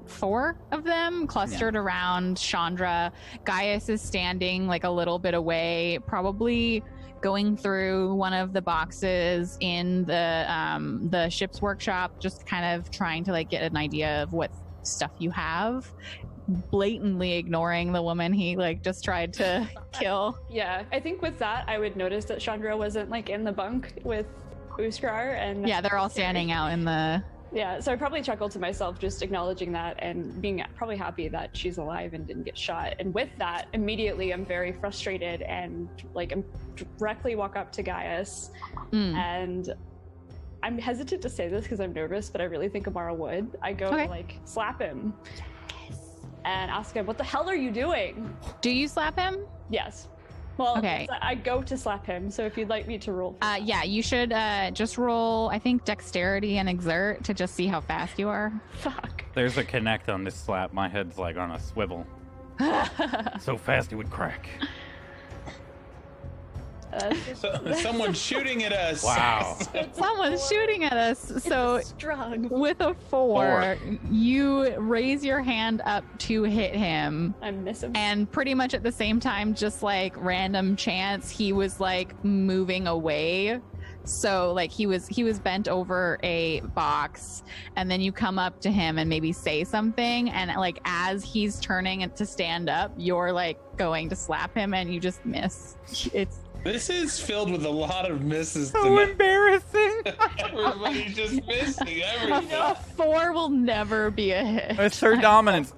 D: 4 of them clustered around Chandra. Gaius is standing like a little bit away, probably going through one of the boxes in the ship's workshop, just kind of trying to like get an idea of what stuff you have, blatantly ignoring the woman he like just tried to kill.
B: Yeah, I think with that I would notice that Chandra wasn't like in the bunk with Uskar, and
D: yeah, they're all standing out in the
B: so I probably chuckled to myself just acknowledging that and being probably happy that she's alive and didn't get shot. And with that, immediately I'm very frustrated and like I'm directly walk up to Gaius and I'm hesitant to say this because I'm nervous, but I really think Amara would. I go to like slap him and ask him, what the hell are you doing?
D: Do you slap him?
B: Yes. Well, I go to slap him, so if you'd like me to roll.
D: Yeah, you should just roll, I think, dexterity and exert to just see how fast you are.
B: Fuck.
A: There's a connect on this slap. My head's like on a swivel. So fast it would crack.
C: Someone's shooting at us.
A: Wow.
D: Someone's shooting at us. So
E: strong.
D: With a 4, you raise your hand up to hit him.
B: I miss him.
D: And pretty much at the same time, just like random chance, he was like moving away. So like he was bent over a box, and then you come up to him and maybe say something, and like as he's turning to stand up, you're like going to slap him and you just miss.
C: This is filled with a lot of misses.
A: So embarrassing.
C: Everybody's just missing everything.
D: A 4 will never be a hit.
A: Assert dominance.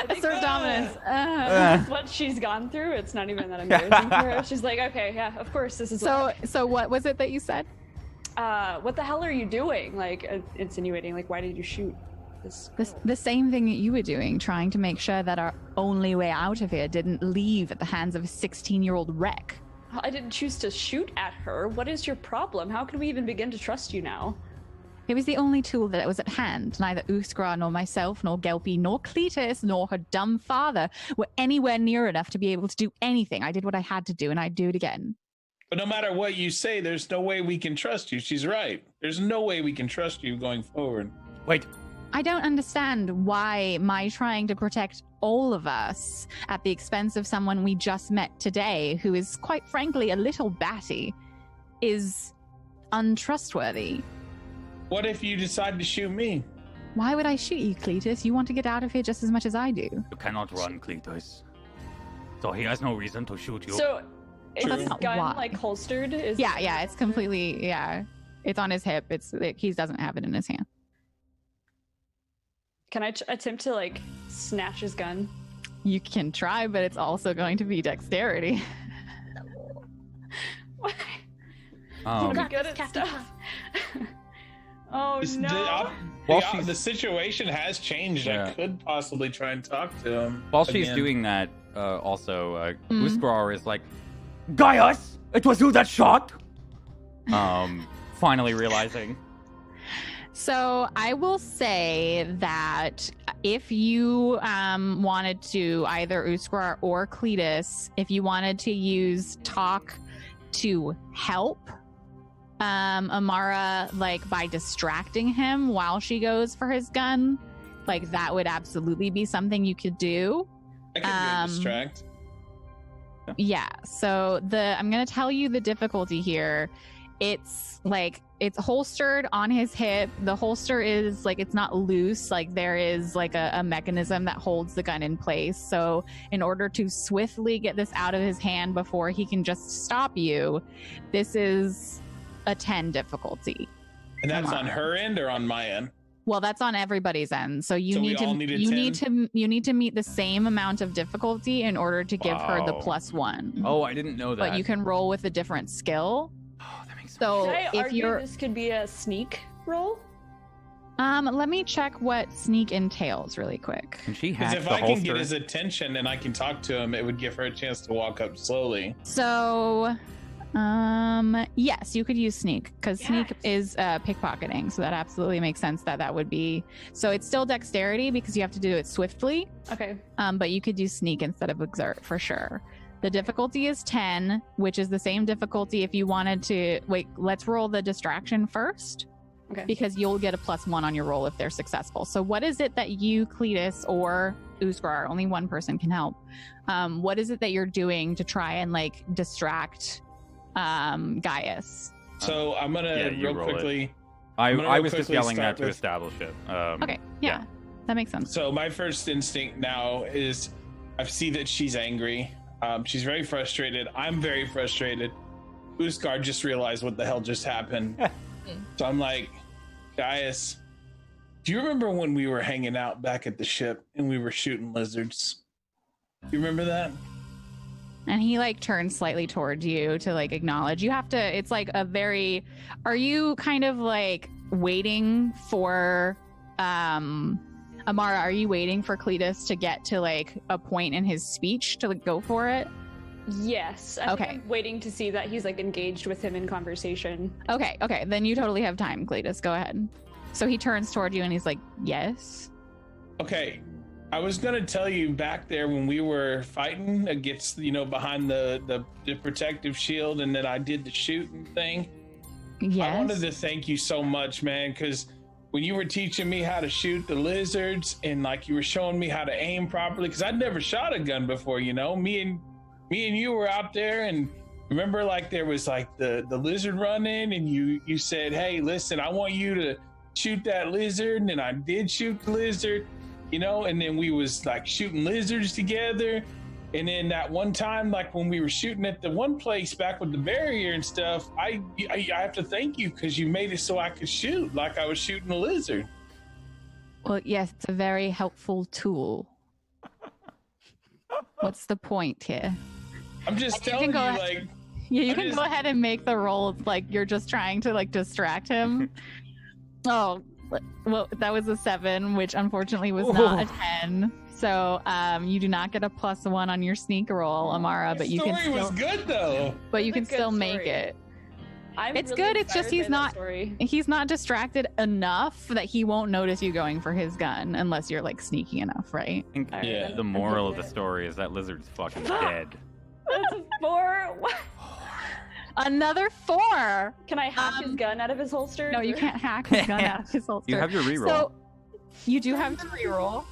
D: Assert dominance.
B: That's what she's gone through. It's not even that embarrassing for her. She's like, okay, yeah, of course, this is.
D: So what was it that you said?
B: What the hell are you doing? Like insinuating, like, why did you shoot?
D: The same thing that you were doing, trying to make sure that our only way out of here didn't leave at the hands of a 16-year-old wreck.
B: I didn't choose to shoot at her. What is your problem? How can we even begin to trust you now?
D: It was the only tool that was at hand. Neither Uskra nor myself, nor Gelpy, nor Cletus, nor her dumb father were anywhere near enough to be able to do anything. I did what I had to do, and I'd do it again.
C: But no matter what you say, there's no way we can trust you. She's right. There's no way we can trust you going forward.
A: Wait.
D: I don't understand why my trying to protect all of us at the expense of someone we just met today, who is quite frankly a little batty, is untrustworthy.
C: What if you decide to shoot me?
D: Why would I shoot you, Cletus? You want to get out of here just as much as I do.
A: You cannot run, Cletus. So he has no reason to shoot you.
B: So is
C: True.
B: his gun like holstered?
D: Yeah, it's completely, it's on his hip. He doesn't have it in his hand.
B: Can I attempt to like snatch his gun?
D: You can try, but it's also going to be dexterity.
B: What?
A: Um,
B: I'm good at stuff. Oh no.
C: The situation has changed.
A: Yeah.
C: I could possibly try and talk to him.
A: While she's
C: again.
A: doing that, Uskrar is like, Gaius, it was you that shot. Finally realizing.
D: So I will say that if you wanted to, either Uskrar or Cletus, if you wanted to use talk to help Amara, like by distracting him while she goes for his gun, like that would absolutely be something you could do.
C: I could go distract.
D: Yeah, so I'm gonna tell you the difficulty here. It's holstered on his hip. The holster is like, it's not loose, like there is like a mechanism that holds the gun in place. So in order to swiftly get this out of his hand before he can just stop you, this is a 10 difficulty.
C: And that's on her end or on my end?
D: Well, that's on everybody's end. So you
C: So
D: need
C: we all
D: to
C: need a
D: you need to meet the same amount of difficulty in order to give her the
A: Wow.
D: +1.
A: Oh, I didn't know that.
D: But you can roll with a different skill.
A: Oh, that makes sense.
D: So
B: Did I
D: if
B: argue
D: you're
B: this could be a sneak roll?
D: let me check what sneak entails really quick.
A: Can she
C: Because
A: hack
C: if
A: the
C: I can
A: holster?
C: get his attention and I can talk to him, it would give her a chance to walk up slowly.
D: So yes, you could use sneak because sneak is pickpocketing, so that absolutely makes sense that would be. So it's still dexterity because you have to do it swiftly,
B: Okay.
D: but you could use sneak instead of exert for sure. The difficulty is 10, which is the same difficulty if you wanted to wait. Let's roll the distraction first.
B: Okay.
D: Because you'll get a +1 on your roll if they're successful. So what is it that you, Cletus, or Uskrar, only one person can help, what is it that you're doing to try and like distract Gaius?
C: So I'm gonna
A: you
C: real
A: roll it.
C: quickly.
A: I was just
C: quickly
A: yelling
C: start
A: that to
C: with-
A: establish it.
D: Okay, yeah, that makes sense.
C: So my first instinct now is I see that she's angry. She's very frustrated. I'm very frustrated. Uskar just realized what the hell just happened. So I'm like, Gaius, do you remember when we were hanging out back at the ship and we were shooting lizards? You remember that?
D: And he like turns slightly towards you to like acknowledge. You have to, it's like a very, are you kind of like waiting for, Amara, are you waiting for Cletus to get to like a point in his speech to like, go for it?
B: Yes. I think
D: Okay.
B: I'm waiting to see that he's like engaged with him in conversation.
D: Okay, then you totally have time, Cletus. Go ahead. So he turns toward you and he's like, yes.
C: Okay. I was gonna tell you back there when we were fighting against, behind the protective shield, and then I did the shooting thing.
D: Yes.
C: I wanted to thank you so much, man, because when you were teaching me how to shoot the lizards and like you were showing me how to aim properly, because I'd never shot a gun before, me and you were out there, and remember like there was like the lizard running, and you said, hey, listen, I want you to shoot that lizard, and I did shoot the lizard, and then we was like shooting lizards together. And then that one time, like when we were shooting at the one place back with the barrier and stuff, I have to thank you because you made it so I could shoot like I was shooting a lizard.
D: Well, yes, it's a very helpful tool. What's the point here?
C: I'm just
D: You can
C: telling you,
D: go ahead.
C: like,
D: Yeah, you
C: I
D: can
C: just-
D: go ahead and make the roll like you're just trying to like distract him. Oh, well, that was a 7, which unfortunately was not a 10. So you do not get a +1 on your sneak roll, Amara, but you can
C: story was good though.
D: But you can still make it. It's good. It's just he's not distracted enough that he won't notice you going for his gun unless you're like sneaky enough, right?
A: I think the moral of the story is that Lizard's fucking dead.
B: That's a 4. What?
D: Another 4.
B: Can I hack his gun out of his holster?
D: No, you can't hack his gun out of his holster.
A: You have your reroll.
D: So you do have your reroll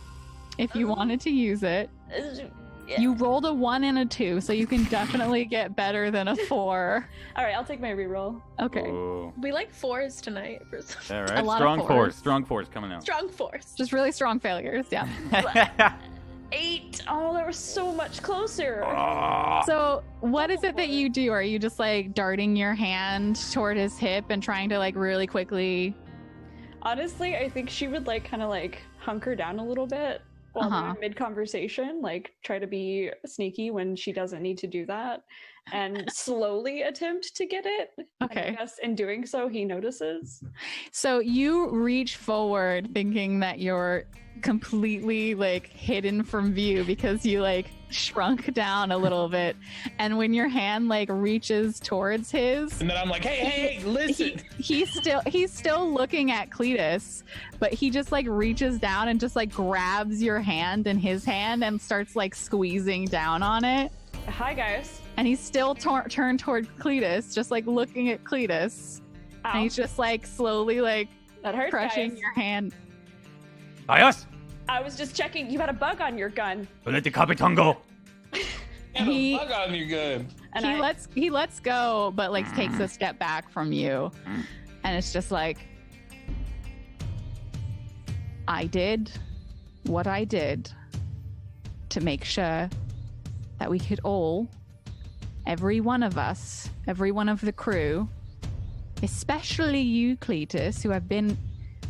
D: if you wanted to use it. You rolled a 1 and a 2, so you can definitely get better than a 4.
B: All right, I'll take my reroll.
D: Okay.
A: Ooh.
E: We like 4s tonight.
A: All right,
D: A lot
A: strong
D: of
A: 4s. Strong 4s coming out.
E: Strong 4s.
D: Just really strong failures, yeah.
B: 8. Oh, that was so much closer.
D: So what is it that you do? Are you just like darting your hand toward his hip and trying to like really quickly?
B: Honestly, I think she would like kind of like hunker down a little bit while we're mid-conversation, like try to be sneaky when she doesn't need to do that, and slowly attempt to get it.
D: Okay.
B: And I guess in doing so, he notices.
D: So you reach forward thinking that you're completely like hidden from view because you like shrunk down a little bit, and when your hand like reaches towards his,
C: And then I'm like, hey, listen.
D: he's still looking at Cletus, but he just like reaches down and just like grabs your hand in his hand and starts like squeezing down on it.
B: Hi, guys.
D: And he's still turned toward Cletus, just like looking at Cletus.
B: Ow.
D: And he's just like slowly like
B: That hurts,
D: crushing
B: guys.
D: your hand.
A: Ayas!
B: I was just checking. You had a bug on your gun.
A: Let the Capitan go.
D: He-
C: Bug on you good.
B: And
D: He lets go, but like takes a step back from you. And it's just like, I did what I did to make sure that we could all, every one of us, every one of the crew, especially you, Cletus,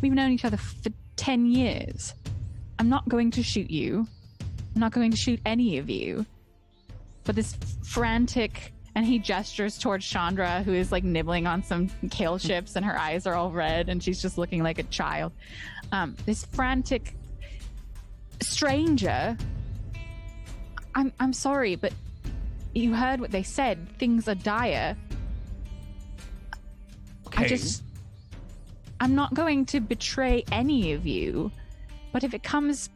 D: we've known each other for 10 years. I'm not going to shoot you. I'm not going to shoot any of you. But this frantic, and he gestures towards Chandra, who is like nibbling on some kale chips and her eyes are all red and she's just looking like a child. This frantic stranger, I'm sorry, but you heard what they said. Things are dire.
A: Okay.
D: I'm not going to betray any of you, but if it comes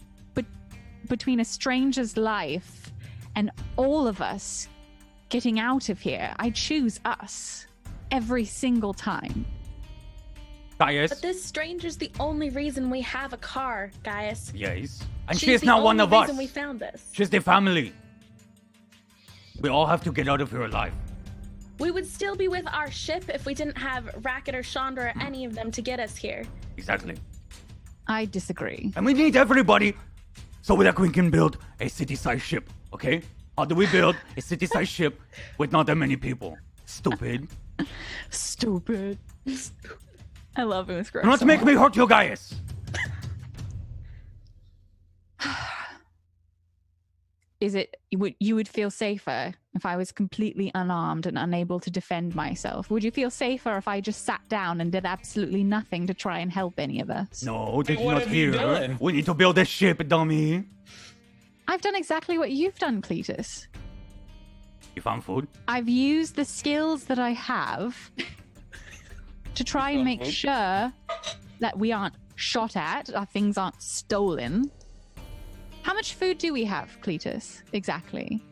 D: between a stranger's life and all of us getting out of here, I choose us every single time.
A: Gaius.
E: But this stranger's the only reason we have a car, Gaius.
A: Yes. And
E: She's
A: she is
E: the
A: not one
E: only
A: of us.
E: reason we found this.
A: She's the family. We all have to get out of here alive.
E: We would still be with our ship if we didn't have Racket or Chandra or any of them to get us here.
A: Exactly.
D: I disagree.
A: And we need everybody so that we can build a city-sized ship, okay? How do we build a city-sized ship with not that many people? Stupid.
D: Stupid. I love him.
A: Do not make me hurt you guys.
D: You would feel safer if I was completely unarmed and unable to defend myself? Would you feel safer if I just sat down and did absolutely nothing to try and help any of us?
A: No, this is
C: what
A: not
C: have you
A: here.
C: done?
A: We need to build a ship, dummy.
D: I've done exactly what you've done, Cletus.
A: You found food?
D: I've used the skills that I have to try and make sure that we aren't shot at, our things aren't stolen. How much food do we have, Cletus? Exactly.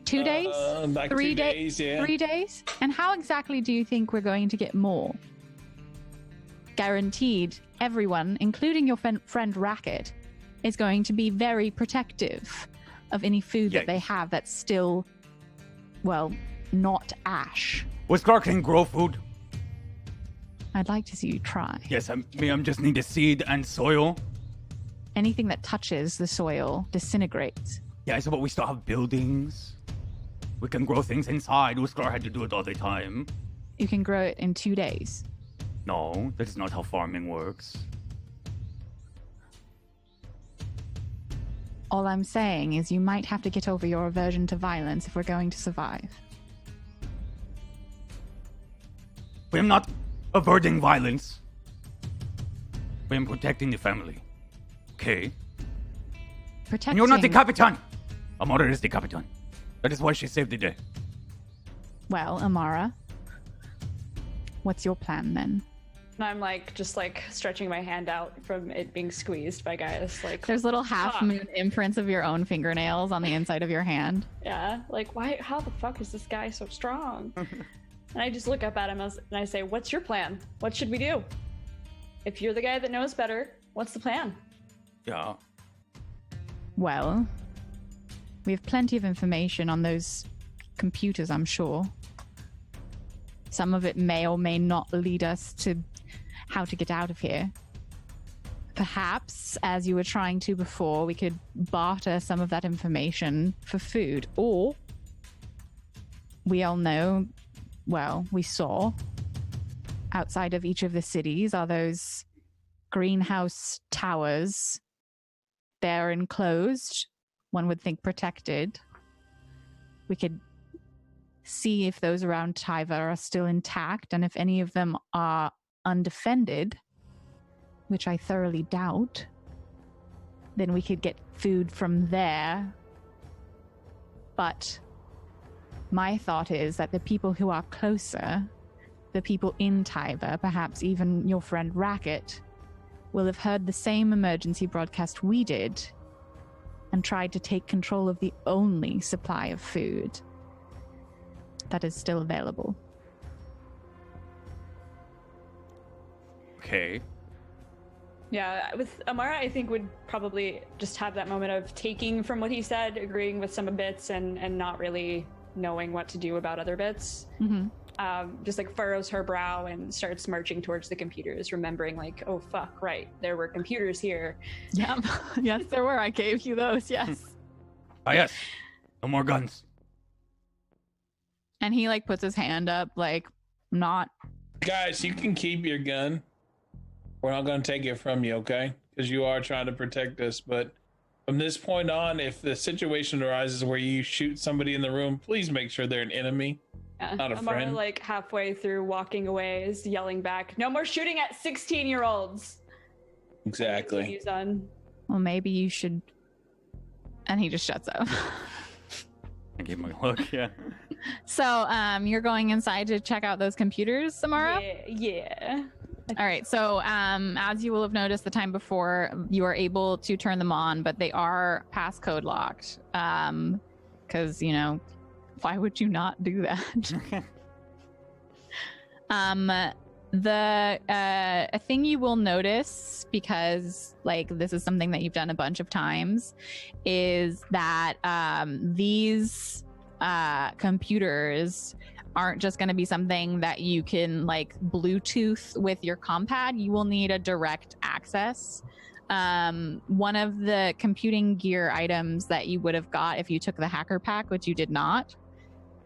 D: 2 days?
C: Like
D: 3
C: 2 days, yeah.
D: 3 days? And how exactly do you think we're going to get more? Guaranteed, everyone, including your friend Racket, is going to be very protective of any food that they have that's still, well, not ash.
A: Whisker can grow food.
D: I'd like to see you try.
A: Yes, I'm just need a seed and soil.
D: Anything that touches the soil disintegrates.
A: Yeah, so but we still have buildings. We can grow things inside. Whisker had to do it all the time.
D: You can grow it in 2 days.
A: No, that is not how farming works.
D: All I'm saying is you might have to get over your aversion to violence if we're going to survive.
A: We are not averting violence. We are protecting the family. Okay?
D: protecting...
A: And you're not the Capitan! Amara is the Capitan. That is why she saved the day.
D: Well, Amara, what's your plan then?
B: And I'm like, just like stretching my hand out from it being squeezed by Gaius. Like,
D: There's little half moon imprints of your own fingernails on the inside of your hand.
B: Yeah, like how the fuck is this guy so strong? And I just look up at him and I say, what's your plan? What should we do? If you're the guy that knows better, what's the plan?
A: Yeah.
D: Well, we have plenty of information on those computers, I'm sure. Some of it may or may not lead us to how to get out of here. Perhaps, as you were trying to before, we could barter some of that information for food. Or, we all know, well, we saw, outside of each of the cities are those greenhouse towers. They're enclosed, one would think protected. We could see if those around Tyva are still intact, and if any of them are undefended, which I thoroughly doubt, then we could get food from there. But my thought is that the people who are closer, the people in Tyva, perhaps even your friend Racket, will have heard the same emergency broadcast we did and tried to take control of the only supply of food that is still available.
A: Okay.
B: Yeah, with Amara, I think would probably just have that moment of taking from what he said, agreeing with some bits, and not really knowing what to do about other bits.
D: Mm-hmm.
B: Just like furrows her brow and starts marching towards the computers, remembering like, oh fuck, right, there were computers here.
D: Yep. Yes, there were. I gave you those. Yes.
A: Ah, yes. No more guns.
D: And he like puts his hand up, like, not.
C: Guys, you can keep your gun. We're not going to take it from you, okay? Because you are trying to protect us. But from this point on, if the situation arises where you shoot somebody in the room, please make sure they're an enemy, not a
B: Amara,
C: friend.
B: like halfway through walking away, is yelling back, "No more shooting at 16-year-olds."
C: Exactly.
D: Well, maybe you should. And he just shuts up.
A: I gave him a look, yeah.
D: So, you're going inside to check out those computers, Samara?
B: Yeah.
D: All right. So, as you will have noticed the time before, you are able to turn them on, but they are passcode locked. Because, you know, why would you not do that? A thing you will notice, because like this is something that you've done a bunch of times, is that these computers aren't just going to be something that you can like Bluetooth with your compad. You will need a direct access. One of the computing gear items that you would have got if you took the hacker pack, which you did not,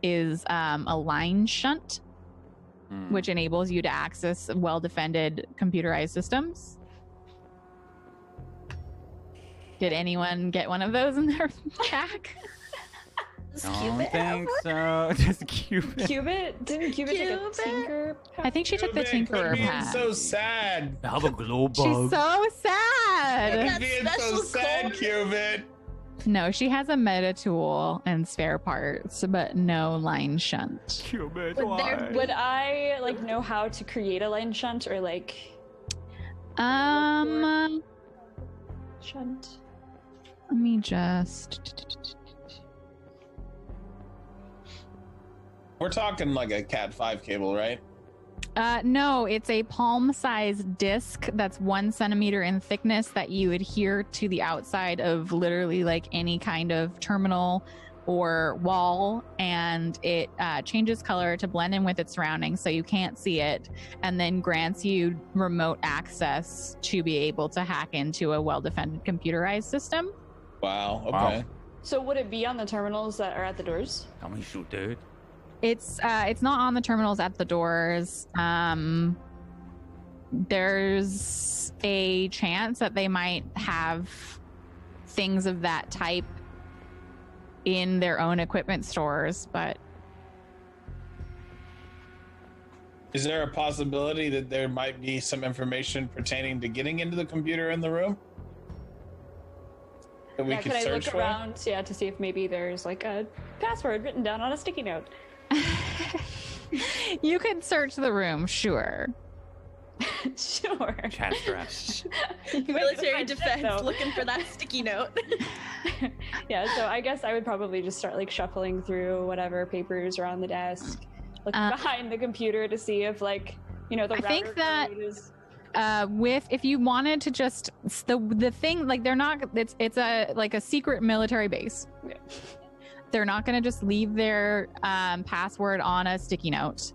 D: is a line shunt, which enables you to access well-defended computerized systems. Did anyone get one of those in their pack?
A: Don't think so. Just Cubit.
B: Cubit? Didn't Cubit take a tinker pack?
D: I think she took the Tinkerer pack.
C: So sad.
A: I have a glow bug.
D: She's so sad.
C: Being so sad, Cubit.
D: No, she has a meta tool and spare parts, but no line shunt.
A: Cubit,
B: Would I like know how to create a line shunt or like shunt?
D: Let me just.
C: We're talking like a Cat 5 cable, right?
D: No, it's a palm-sized disc that's 1 centimeter in thickness that you adhere to the outside of literally like any kind of terminal or wall, and it changes color to blend in with its surroundings so you can't see it, and then grants you remote access to be able to hack into a well-defended computerized system.
C: Wow, okay.
A: Wow.
B: So would it be on the terminals that are at the doors?
A: Tell me shoot, dude.
D: It's not on the terminals at the doors. There's a chance that they might have things of that type in their own equipment stores, but
C: Is there a possibility that there might be some information pertaining to getting into the computer in the room? that we
B: Yeah,
C: could
B: can I
C: search
B: look
C: for?
B: around, to see if maybe there's like a password written down on a sticky note?
D: You can search the room, sure.
B: Sure.
A: Chat stress.
E: Military defense, looking for that sticky note.
B: Yeah, so I guess I would probably just start like shuffling through whatever papers are on the desk, looking behind the computer to see if like, the
D: I
B: router
D: think that
B: code is...
D: if you wanted to just the thing, like they're not, it's a like a secret military base.
B: Yeah.
D: They're not going to just leave their password on a sticky note.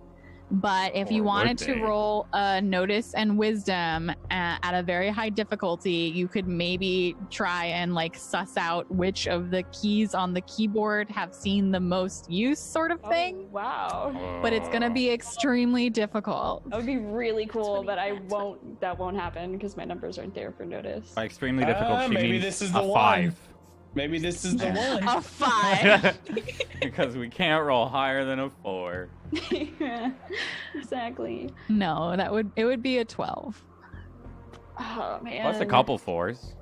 D: But if you wanted to roll a notice and wisdom at a very high difficulty, you could maybe try and like suss out which of the keys on the keyboard have seen the most use, sort of thing.
B: Oh, wow.
D: But it's going to be extremely difficult.
B: That would be really cool, but that won't happen because my numbers aren't there for notice.
A: By extremely difficult, she
C: maybe
A: means
C: this is the
A: a
C: one.
A: 5.
C: Maybe this is the one.
D: A 5.
A: Because we can't roll higher than a 4.
B: Yeah, exactly.
D: No, it would be a 12.
B: Oh man.
A: Plus a couple 4s.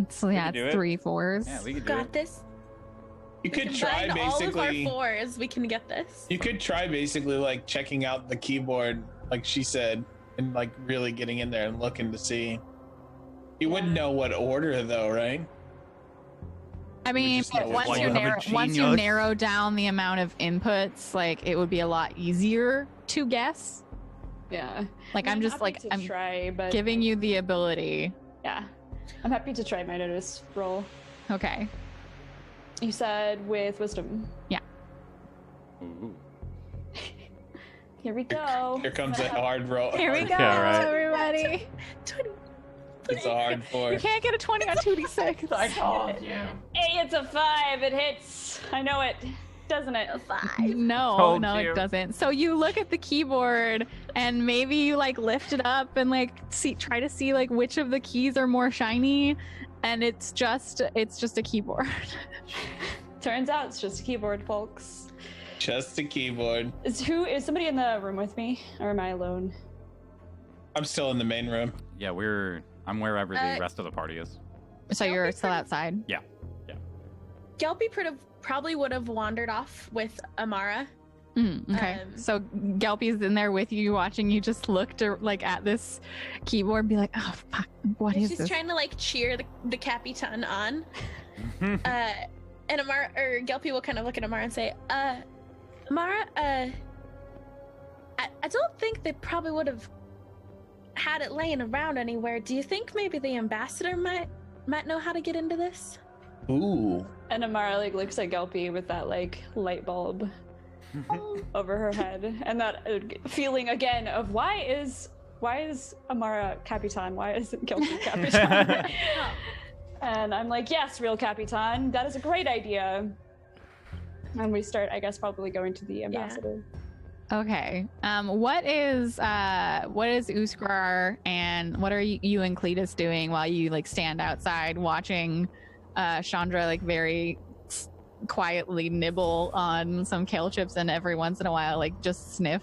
D: So yeah,
A: do
D: it's
A: it.
D: 3 4s.
A: Yeah, we could do
E: Got
A: it.
E: this.
C: You could try
E: Combine all of our
C: basically.
E: 4s, we can get this.
C: You could try basically like checking out the keyboard, like she said, and like really getting in there and looking to see. You wouldn't know what order though, right?
D: I mean,
C: just know
D: once
C: which
D: you,
C: one.
D: once you
A: Genius.
D: narrow down the amount of inputs, like it would be a lot easier to guess.
B: Yeah.
D: Like I'm just like I'm
B: try, but
D: giving you the ability.
B: Yeah. I'm happy to try my notice roll.
D: Okay.
B: You said with wisdom.
A: Ooh.
B: Here we go.
C: Here comes a hard roll.
D: Here we go,
A: Yeah, right.
D: everybody.
E: 20.
C: It's a hard
D: You
C: four.
D: can't get a 20 on 2d6.
B: I told you. Hey, it's a 5. It hits. I know it, doesn't it?
E: A 5.
D: No,
A: Told
D: no,
A: you.
D: it doesn't. So you look at the keyboard and maybe you like lift it up and like try to see like which of the keys are more shiny, and it's just a keyboard.
B: Turns out it's just a keyboard, folks.
C: Just a keyboard.
B: Is somebody in the room with me, or am I alone?
C: I'm still in the main room.
A: Yeah, I'm wherever the rest of the party is.
D: So you're still outside.
A: Yeah.
E: Gelpy probably would have wandered off with Amara.
D: Okay. So Gelpy's in there with you, watching you just look like at this keyboard and be like, oh fuck, what is
E: She's
D: this?
E: trying to like cheer the Capitan on. And Amara or Gelpy will kind of look at Amara and say, Amara, I don't think they probably would have had it laying around anywhere. Do you think maybe the ambassador might know how to get into this?
C: Ooh.
B: And Amara like looks at Gelpy with that like light bulb over her head, and that feeling again of why is Amara Capitan? Why isn't Gelpy Capitan? And I'm like, yes, real Capitan, that is a great idea. And we start, I guess, probably going to the ambassador.
D: Okay. What is Uskar and what are you and Cletus doing while you like stand outside watching Chandra like very quietly nibble on some kale chips and every once in a while like just sniff?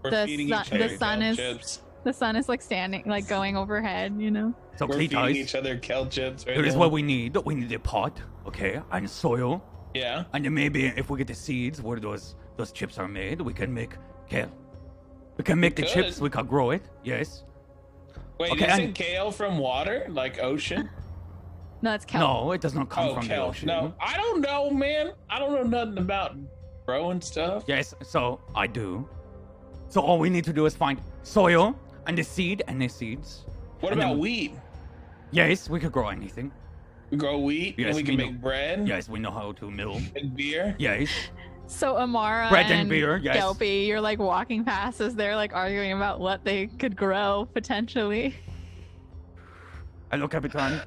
C: We're feeding each other
D: the sun
C: kale
D: is
C: chips.
D: the sun is like standing like going overhead, you know.
A: So
C: We're feeding
A: Cletus,
C: each other kale chips right
A: here is
C: now.
A: what we need. We need a pot, okay, and soil,
C: Yeah.
A: and then maybe if we get the seeds where those chips are made, we can make kale. We can make the
C: could.
A: chips. We can grow it. Yes.
C: Wait,
A: Okay,
C: isn't
A: and-
C: kale from water, like ocean?
D: No, it's kelp.
A: No, it does not come
C: Oh,
A: from the
C: kale.
A: ocean.
C: No, I don't know, man. I don't know nothing about growing stuff.
A: Yes, so I do. So all we need to do is find soil and the seed and the seeds.
C: What
A: And
C: about
A: then-
C: wheat?
A: Yes, we could grow anything.
C: We grow wheat,
A: Yes,
C: and we
A: we
C: can
A: know.
C: make bread
A: Yes, we know how to mill.
C: and beer.
A: Yes.
D: So Amara
A: Bread and beer, yes.
D: Gelpy, you're like walking past as they're like arguing about what they could grow potentially.
A: Hello, Capitan.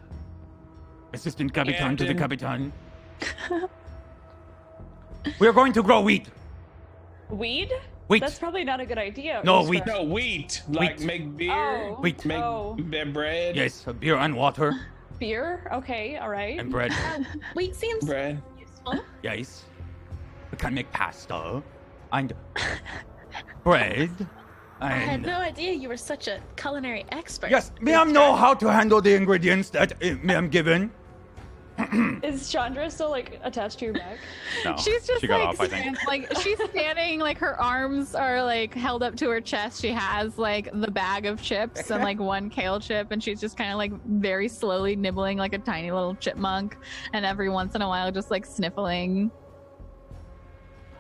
A: Assistant Capitan to the Capitan. We are going to grow wheat.
B: Weed?
A: Wheat.
B: That's probably not a good idea.
A: No,
B: Uskar.
A: wheat.
C: No, wheat. Like
A: Wheat.
C: make beer,
B: Oh.
A: Wheat.
C: make
B: Oh.
C: bread.
A: Yes, beer and water
B: Beer? Okay, all right.
A: and bread.
E: Wheat seems
C: Bread.
E: useful.
A: Yes. We can make pasta and bread.
E: I had
A: And
E: no idea you were such a culinary expert.
A: yes, ma'am know how to handle the ingredients that ma'am given.
B: Is Chandra still like attached to your back?
A: No,
D: She's just
A: she got
D: like,
A: off, I think.
D: like she's standing, like her arms are like held up to her chest. She has like the bag of chips and like one kale chip, and she's just kind of like very slowly nibbling like a tiny little chipmunk, and every once in a while just like sniffling.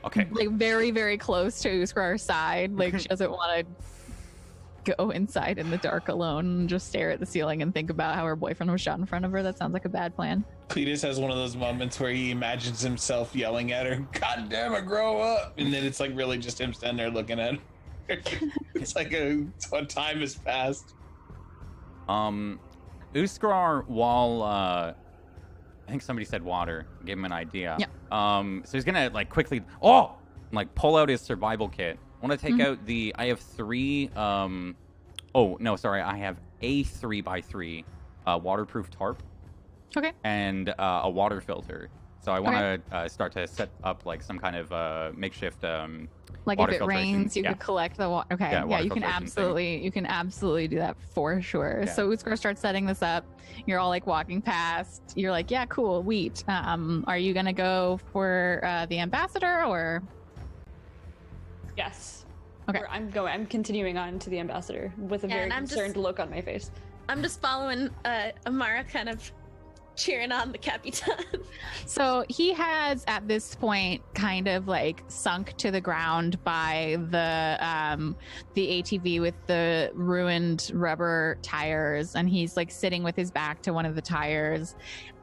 A: Okay.
D: Like very, very close to Uskar's side. Like she doesn't want to go inside in the dark alone and just stare at the ceiling and think about how her boyfriend was shot in front of her. That sounds like a bad plan.
C: Cletus has one of those moments where he imagines himself yelling at her, "God damn it, grow up!" And then it's like really just him standing there looking at her. It's like a time has passed.
A: Uskar, while I think somebody said water, gave him an idea.
D: Yeah.
A: So he's gonna like quickly like pull out his survival kit. I want to take out I have 3 oh no, sorry, I have a 3x3 waterproof tarp.
D: Okay.
A: And a water filter. So I want to start to set up like some kind of makeshift
D: like
A: water
D: if it rains, you could collect the water. Okay, yeah, you can absolutely do that for sure.
A: Yeah.
D: So Uskar starts setting this up. You're all like walking past. You're like, yeah, cool, wheat. Are you gonna go for the ambassador or?
B: Yes.
D: Okay.
B: I'm continuing on to the ambassador with a very concerned look on my face.
E: I'm just following Amara, kind of cheering on the Capitan.
D: So he has at this point kind of like sunk to the ground by the ATV with the ruined rubber tires, and he's like sitting with his back to one of the tires,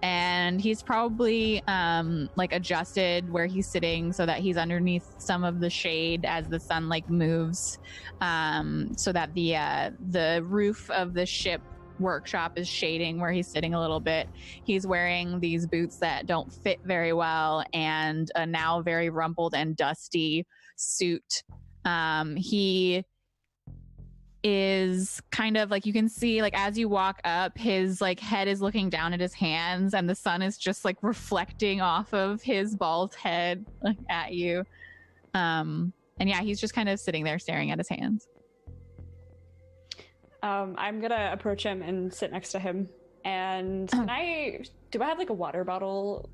D: and he's probably like adjusted where he's sitting so that he's underneath some of the shade as the sun like moves, so that the roof of the ship workshop is shading where he's sitting a little bit. He's wearing these boots that don't fit very well and a now very rumpled and dusty suit. He is kind of like, you can see like as you walk up, his like head is looking down at his hands and the sun is just like reflecting off of his bald head like, at you. And yeah, he's just kind of sitting there staring at his hands.
B: I'm gonna approach him and sit next to him. And do I have like a water bottle?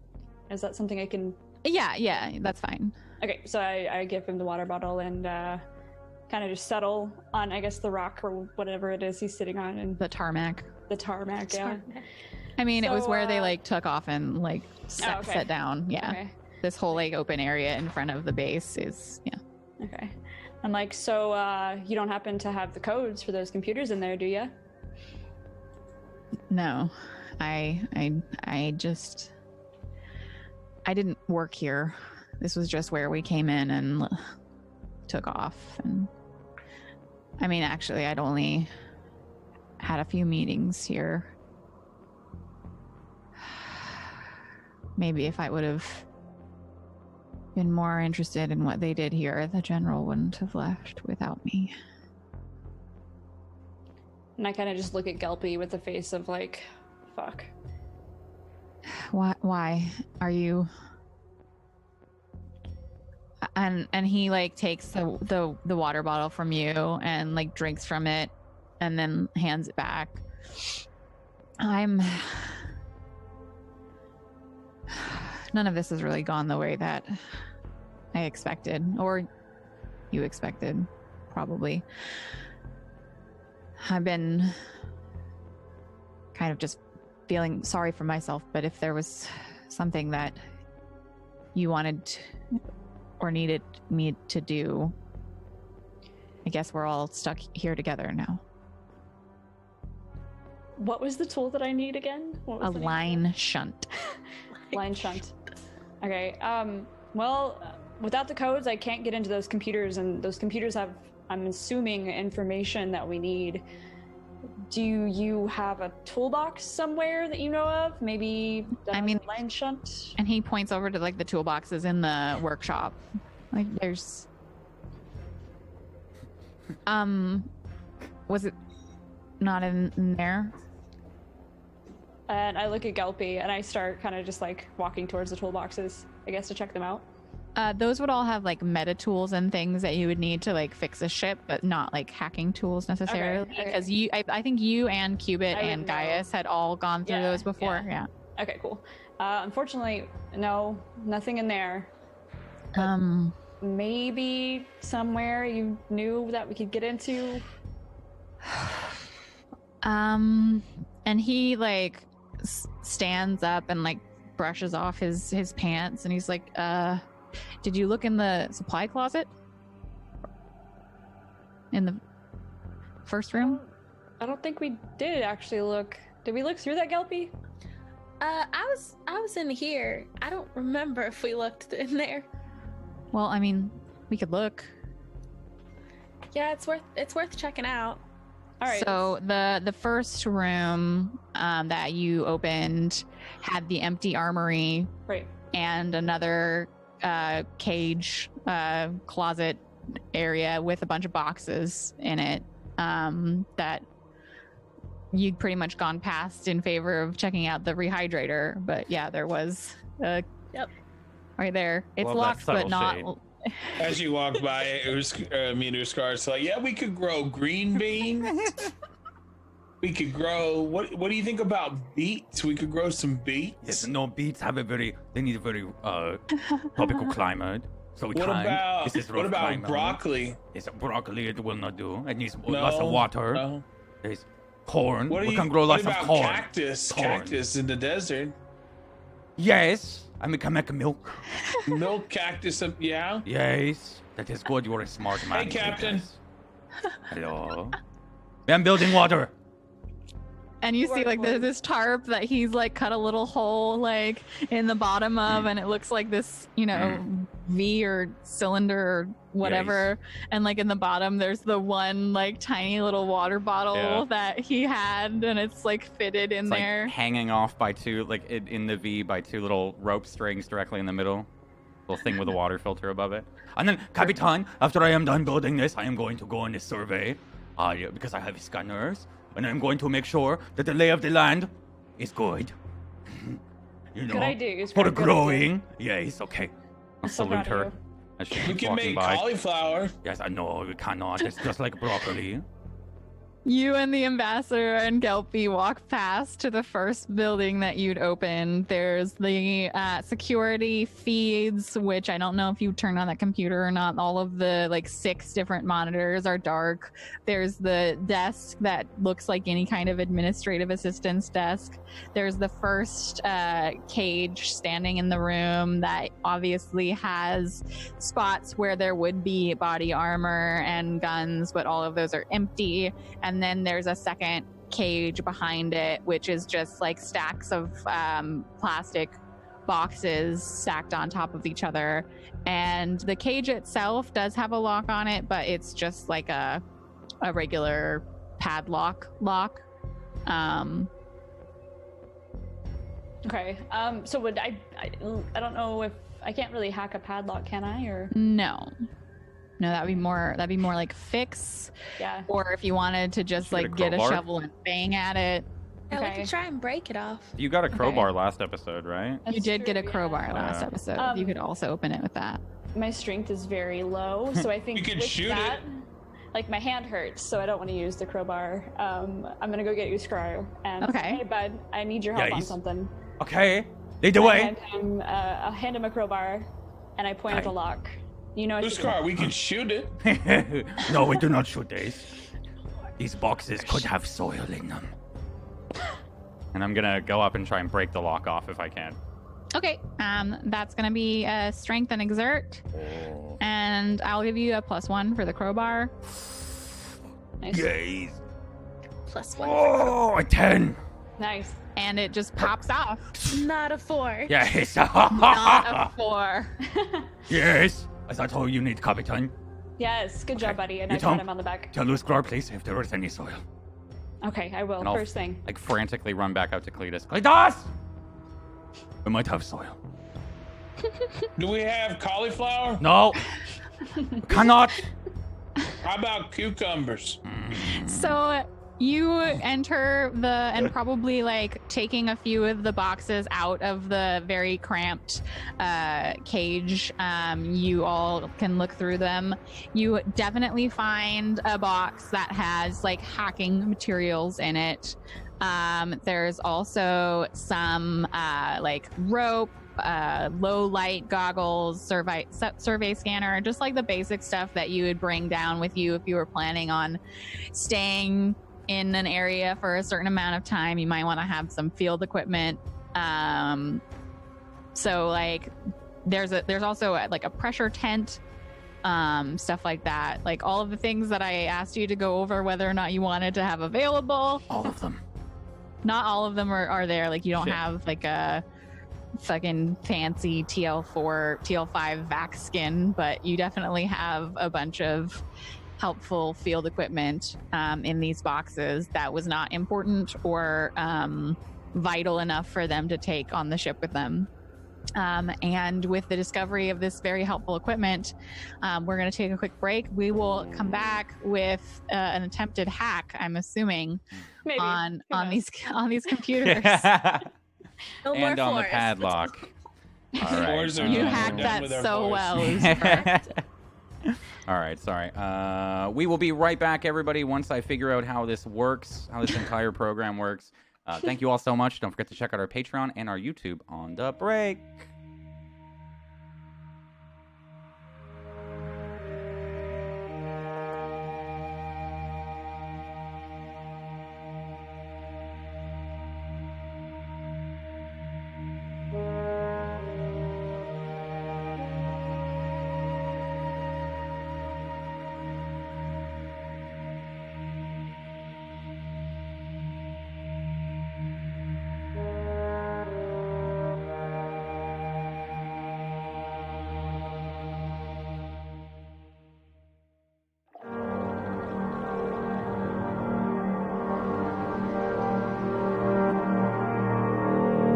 B: Is that something I can?
D: Yeah, that's fine.
B: Okay, so I give him the water bottle and kind of just settle on, I guess, the rock or whatever it is he's sitting on, and
D: the tarmac.
B: Yeah.
D: I mean, it was where they like took off and like set down. Yeah.
B: Okay.
D: This whole like open area in front of the base is
B: Okay. I'm like, so you don't happen to have the codes for those computers in there, do you?
D: No, I didn't work here. This was just where we came in and took off. And I mean, actually, I'd only had a few meetings here. Maybe if I would have been more interested in what they did here, the general wouldn't have left without me.
B: And I kind of just look at Gelpy with the face of like, fuck.
D: Why are you? And he like takes the water bottle from you and like drinks from it and then hands it back. None of this has really gone the way that I expected, or you expected, probably. I've been kind of just feeling sorry for myself, but if there was something that you wanted or needed me to do, I guess we're all stuck here together now.
B: What was the tool that I need again? What was
D: a line shunt.
B: Line shunt. Okay. Well, without the codes, I can't get into those computers, and those computers have, I'm assuming, information that we need. Do you have a toolbox somewhere that you know of? Maybe line shunt?
D: And he points over to like the toolboxes in the workshop. Like there's was it not in there?
B: And I look at Gelpy and I start kind of just like walking towards the toolboxes, I guess, to check them out.
D: Those would all have like meta tools and things that you would need to like fix a ship, but not like hacking tools necessarily. Because I think you and Cubit and Gaius had all gone through those before. Yeah.
B: Okay, cool. Unfortunately, no, nothing in there. Maybe somewhere you knew that we could get into.
D: And he like stands up and like brushes off his pants, and he's like, did you look in the supply closet? In the first room?
B: I don't think we did actually look. Did we look through that, Gelpy?
E: I was in here. I don't remember if we looked in there.
D: Well, I mean, we could look.
E: Yeah, it's worth checking out.
B: All right.
D: So the first room that you opened had the empty armory,
B: right,
D: and another cage closet area with a bunch of boxes in it that you'd pretty much gone past in favor of checking out the rehydrator. But yeah, there was
E: Yep.
D: right there. It's
A: Love
D: locked,
A: that
D: but
A: subtle
D: not.
A: shade.
C: As you walk by, Scar's like, yeah, we could grow green beans. We could grow. What do you think about beets? We could grow some beets.
A: Yes, no, beets have they need a very tropical climate. So
C: What about
A: climate.
C: broccoli?
A: Yes, broccoli it will not do. It needs lots of water.
C: No.
A: There's corn.
C: What
A: We can grow lots of
C: about
A: corn.
C: cactus?
A: Corn.
C: Cactus in the desert.
A: Yes, I can make milk.
C: Milk cactus. Yeah.
A: Yes, that is good. You're a smart man.
C: Hey, Captain.
A: Yes. Hello. I'm building water.
D: And you see like this tarp that he's like cut a little hole like in the bottom of, and it looks like this, V or cylinder or whatever.
A: Yes.
D: And like in the bottom, there's the one like tiny little water bottle that he had, and it's like fitted in
A: It's
D: there.
A: like hanging off by two, like in the V by two little rope strings directly in the middle. Little thing with a water filter above it. And then, Capitan, after I am done building this, I am going to go on this survey because I have scanners. And I'm going to make sure that the lay of the land is good.
B: Good idea.
A: For growing. Yes, okay. I'll
B: so
A: salute
B: proud of
A: her
B: you.
A: as she
C: We
A: keeps
C: can
A: walking
C: make
A: by.
C: cauliflower.
A: Yes, I know we cannot. It's just like broccoli.
D: You and the ambassador and Gelpy walk past to the first building that you'd opened. There's the security feeds, which I don't know if you turned on that computer or not. All of the like 6 different monitors are dark. There's the desk that looks like any kind of administrative assistance desk. There's the first cage standing in the room that obviously has spots where there would be body armor and guns, but all of those are empty. And then there's a second cage behind it, which is just like stacks of plastic boxes stacked on top of each other. And the cage itself does have a lock on it, but it's just like a regular padlock lock.
B: Okay. So would I don't know if I can't really hack a padlock, can I? Or
D: No, that'd be more like fix.
B: yeah.
D: Or if you wanted to just
A: Should we
D: like
A: get a
D: get a
A: crowbar?
D: shovel and bang at it.
E: Yeah, we
B: Okay.
E: could try and break it off.
A: You got a crowbar last episode, right?
D: You did get a crowbar
A: yeah.
D: last episode. You could also open it with that.
B: My strength is very low, so I think
C: You could
B: with
C: shoot
B: that, like my hand hurts, so I don't want to use the crowbar. I'm gonna go get you, Scryo. And
D: Okay.
B: hey, bud, I need your help on
A: Yes.
B: something.
A: Okay. Lead the way.
B: I'll hand him a crowbar, and I point at the lock. You know,
C: Scar, we can shoot it.
A: No, we do not shoot these. These boxes could have soil in them. And I'm gonna go up and try and break the lock off if I can.
D: Okay. That's gonna be strength and exert, and I'll give you a +1 for the crowbar.
B: Nice.
A: Yes.
E: +1.
A: Oh, a 10.
B: Nice.
D: And it just pops off.
E: Not a 4.
A: Yes.
D: Not a 4.
A: Yes. As I told you, need Capitan.
B: Yes, good job, buddy. And I
A: Tom,
B: pat him on the back.
A: Tell Luscar, please, if there is any soil.
B: Okay, I will.
A: And I'll,
B: First thing.
A: like, frantically run back out to Cletus. Cletus! We might have soil.
C: Do we have cauliflower?
A: No. Cannot.
C: How about cucumbers?
D: So You enter and probably like taking a few of the boxes out of the very cramped cage. You all can look through them. You definitely find a box that has like hacking materials in it. There's also some like rope, low light goggles, survey scanner, just like the basic stuff that you would bring down with you if you were planning on staying in an area for a certain amount of time. You might want to have some field equipment. So like there's also like a pressure tent, stuff like that. Like all of the things that I asked you to go over whether or not you wanted to have available.
A: All of them.
D: Not all of them are there. Like you don't have like a fucking fancy TL4, TL5 vac skin, but you definitely have a bunch of helpful field equipment in these boxes that was not important or vital enough for them to take on the ship with them. And with the discovery of this very helpful equipment, we're going to take a quick break. We will come back with an attempted hack, I'm assuming,
B: Maybe.
D: on these computers.
E: No
A: And
E: more
A: on the
E: floors.
A: padlock. All right.
C: Floors are
D: You
C: done.
D: hacked
C: We're done
D: that
C: with our
D: so
C: floors.
D: well. It was perfect.
A: All right, sorry. We will be right back, everybody, once I figure out how this works, how this entire program works. Thank you all so much. Don't forget to check out our Patreon and our YouTube on the break.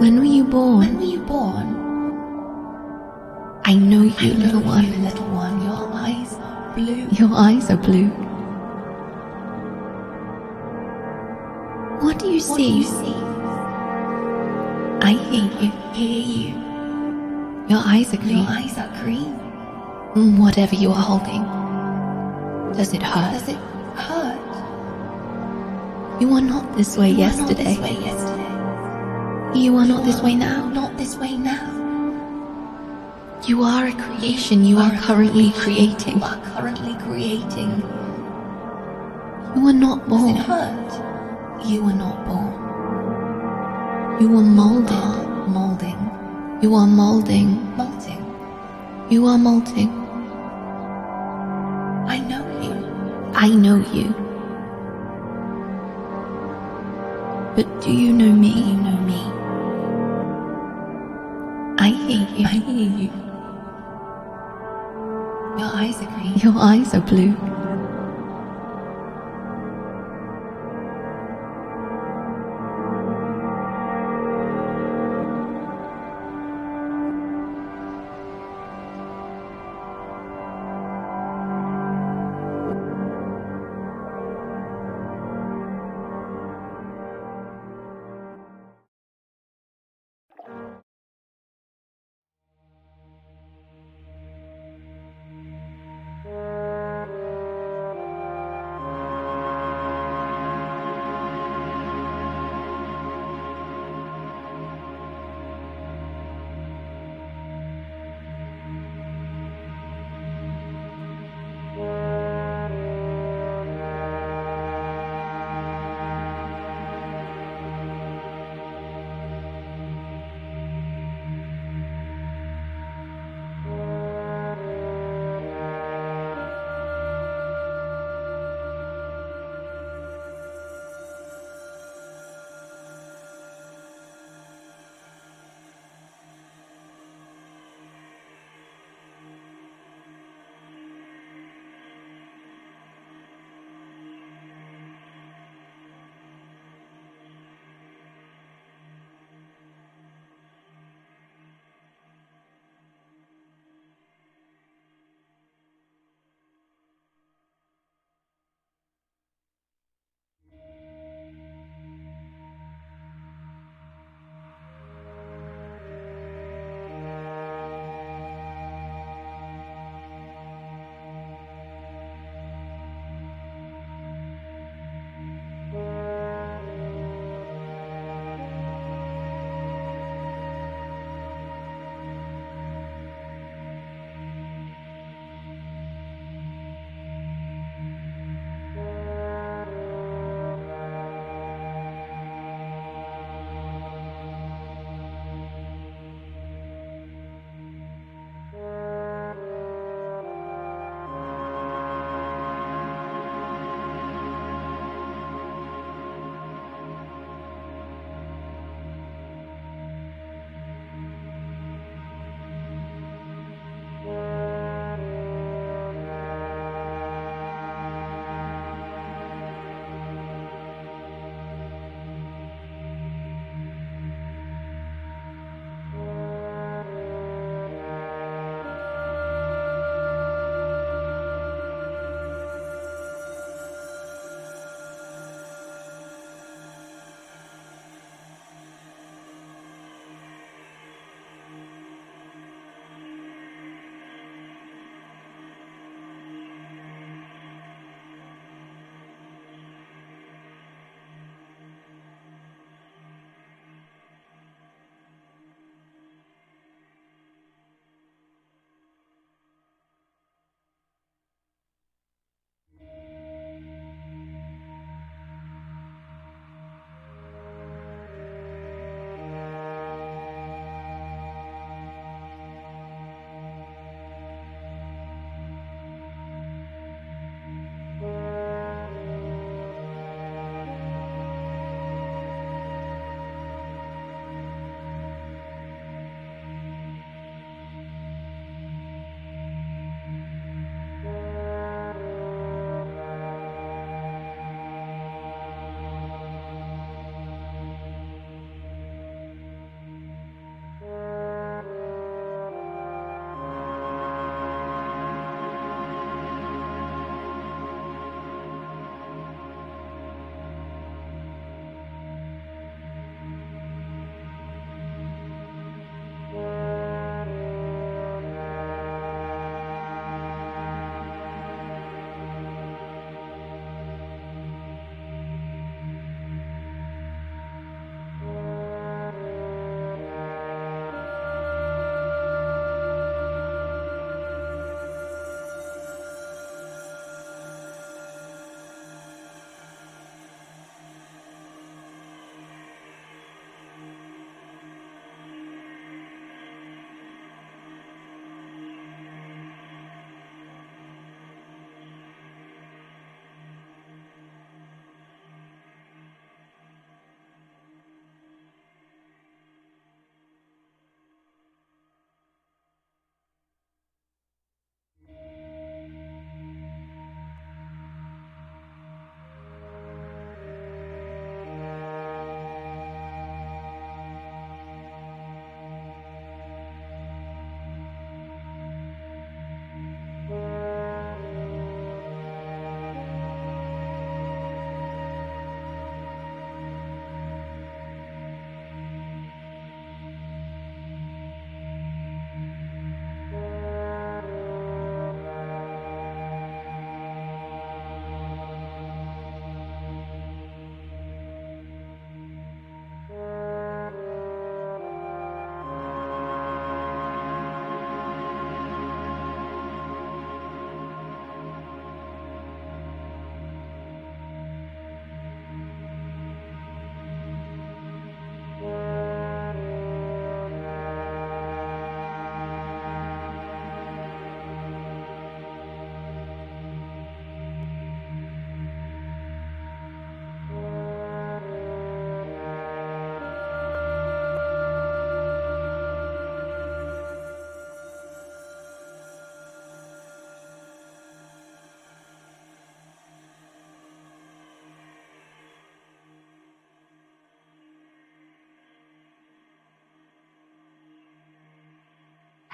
F: When were you born? I know you, little one. Your eyes are blue. Your eyes are blue. What do you see? I hear you. Your eyes are green. Whatever you are holding. Does it hurt? You were not this way yesterday. You are not this way now. You are a creation. You are currently creating. You are not born. You are not born. You are molding. You are molding. You are molting. I know you. But do you know me? I hear you. Your eyes are green. Your eyes are blue.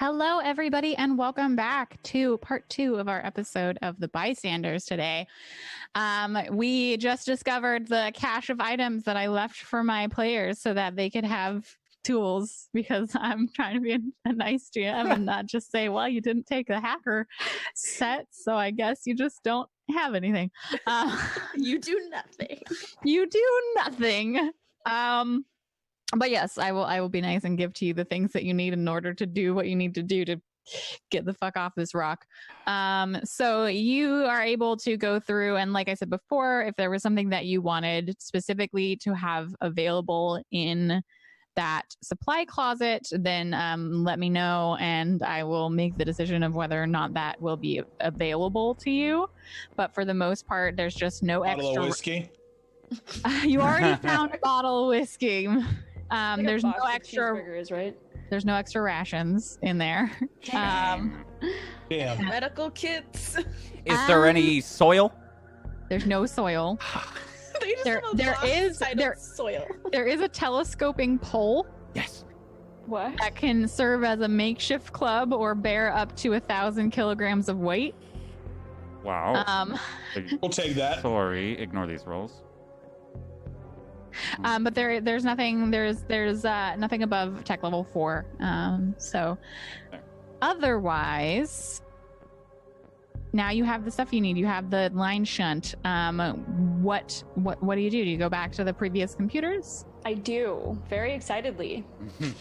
D: Hello, everybody, and welcome back to part 2 of our episode of the Bystanders today. We just discovered the cache of items that I left for my players so that they could have tools, because I'm trying to be a nice GM and not just say, well, you didn't take the hacker set, so I guess you just don't have anything.
E: You do nothing.
D: You do nothing. But yes, I will be nice and give to you the things that you need in order to do what you need to do to get the fuck off this rock. So you are able to go through, and like I said before, if there was something that you wanted specifically to have available in that supply closet, then let me know, and I will make the decision of whether or not that will be available to you. But for the most part, there's just no
C: Bottle
D: extra
C: of whiskey.
D: You already found a bottle of whiskey. There's no extra
B: cheeseburgers, right?
D: There's no extra rations in there.
C: Damn.
E: Medical kits.
A: Is there any soil?
D: There's no soil.
E: They just
D: There-
E: have a
D: there
E: box
D: is-
E: titled
D: there-
E: soil.
D: There is a telescoping pole
A: Yes.
B: What?
D: that can serve as a makeshift club or bear up to 1,000 kilograms of weight.
A: Wow.
C: We'll take that.
A: Sorry, ignore these rolls.
D: But there's nothing nothing above tech level 4. So
A: Okay.
D: otherwise, now you have the stuff you need. You have the line shunt. What do you do? Do you go back to the previous computers?
B: I do, very excitedly. I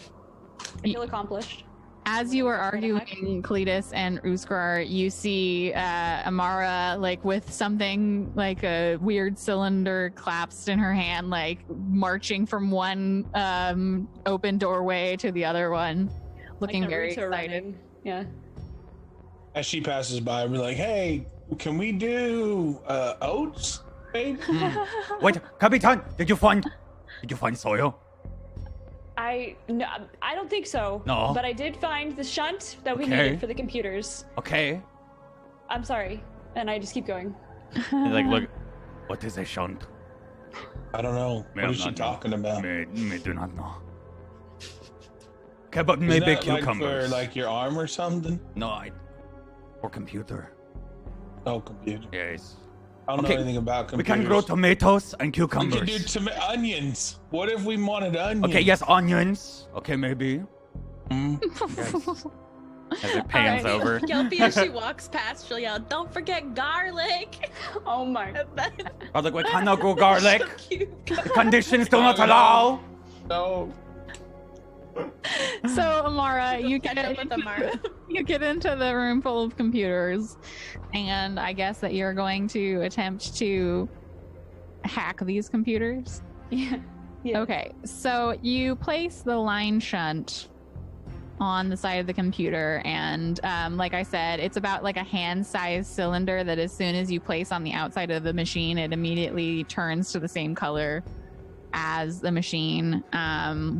B: feel accomplished.
D: As you are
B: What the heck?
D: arguing, Cletus and Uskar, you see Amara, like, with something like a weird cylinder clasped in her hand, like marching from one open doorway to the other one, looking
B: Like
D: very
B: Naruto
D: excited.
B: running. Yeah.
C: As she passes by, we're like, "Hey, can we do oats, babe?"
A: Wait, Capitan, did you find soil?
B: No, I don't think so.
A: No.
B: But I did find the shunt that we
A: Okay.
B: needed for the computers.
A: Okay.
B: I'm sorry. And I just keep going.
A: He's like, look, what is a shunt?
C: I don't know.
A: May
C: What
A: I
C: is she
A: not know.
C: talking about?
A: May do not know. Okay, but
C: Is
A: maybe
C: that
A: cucumbers.
C: for like your arm or something?
A: No, or computer.
C: Oh, computer.
A: Yes.
C: I don't
A: Okay,
C: know anything about
A: We
C: computers.
A: can grow tomatoes and
C: We
A: cucumbers.
C: could do onions. What if we wanted onions?
A: Okay, yes, onions. Okay, maybe.
C: Mm.
A: Yes. As it pans
D: Alright.
A: over.
E: Kelpie, as she walks past, she'll yell, "Don't forget garlic!"
B: Oh my.
E: And then
A: I was like, we cannot grow garlic.
E: she'll keep
A: The
E: going.
A: conditions do not allow.
C: No.
D: So Amara, you get
E: Catch up with Amara.
D: you get into the room full of computers, and I guess that you're going to attempt to hack these computers.
B: Yeah. Yeah.
D: Okay, so you place the line shunt on the side of the computer, and like I said, it's about like a hand-sized cylinder that as soon as you place on the outside of the machine, it immediately turns to the same color as the machine.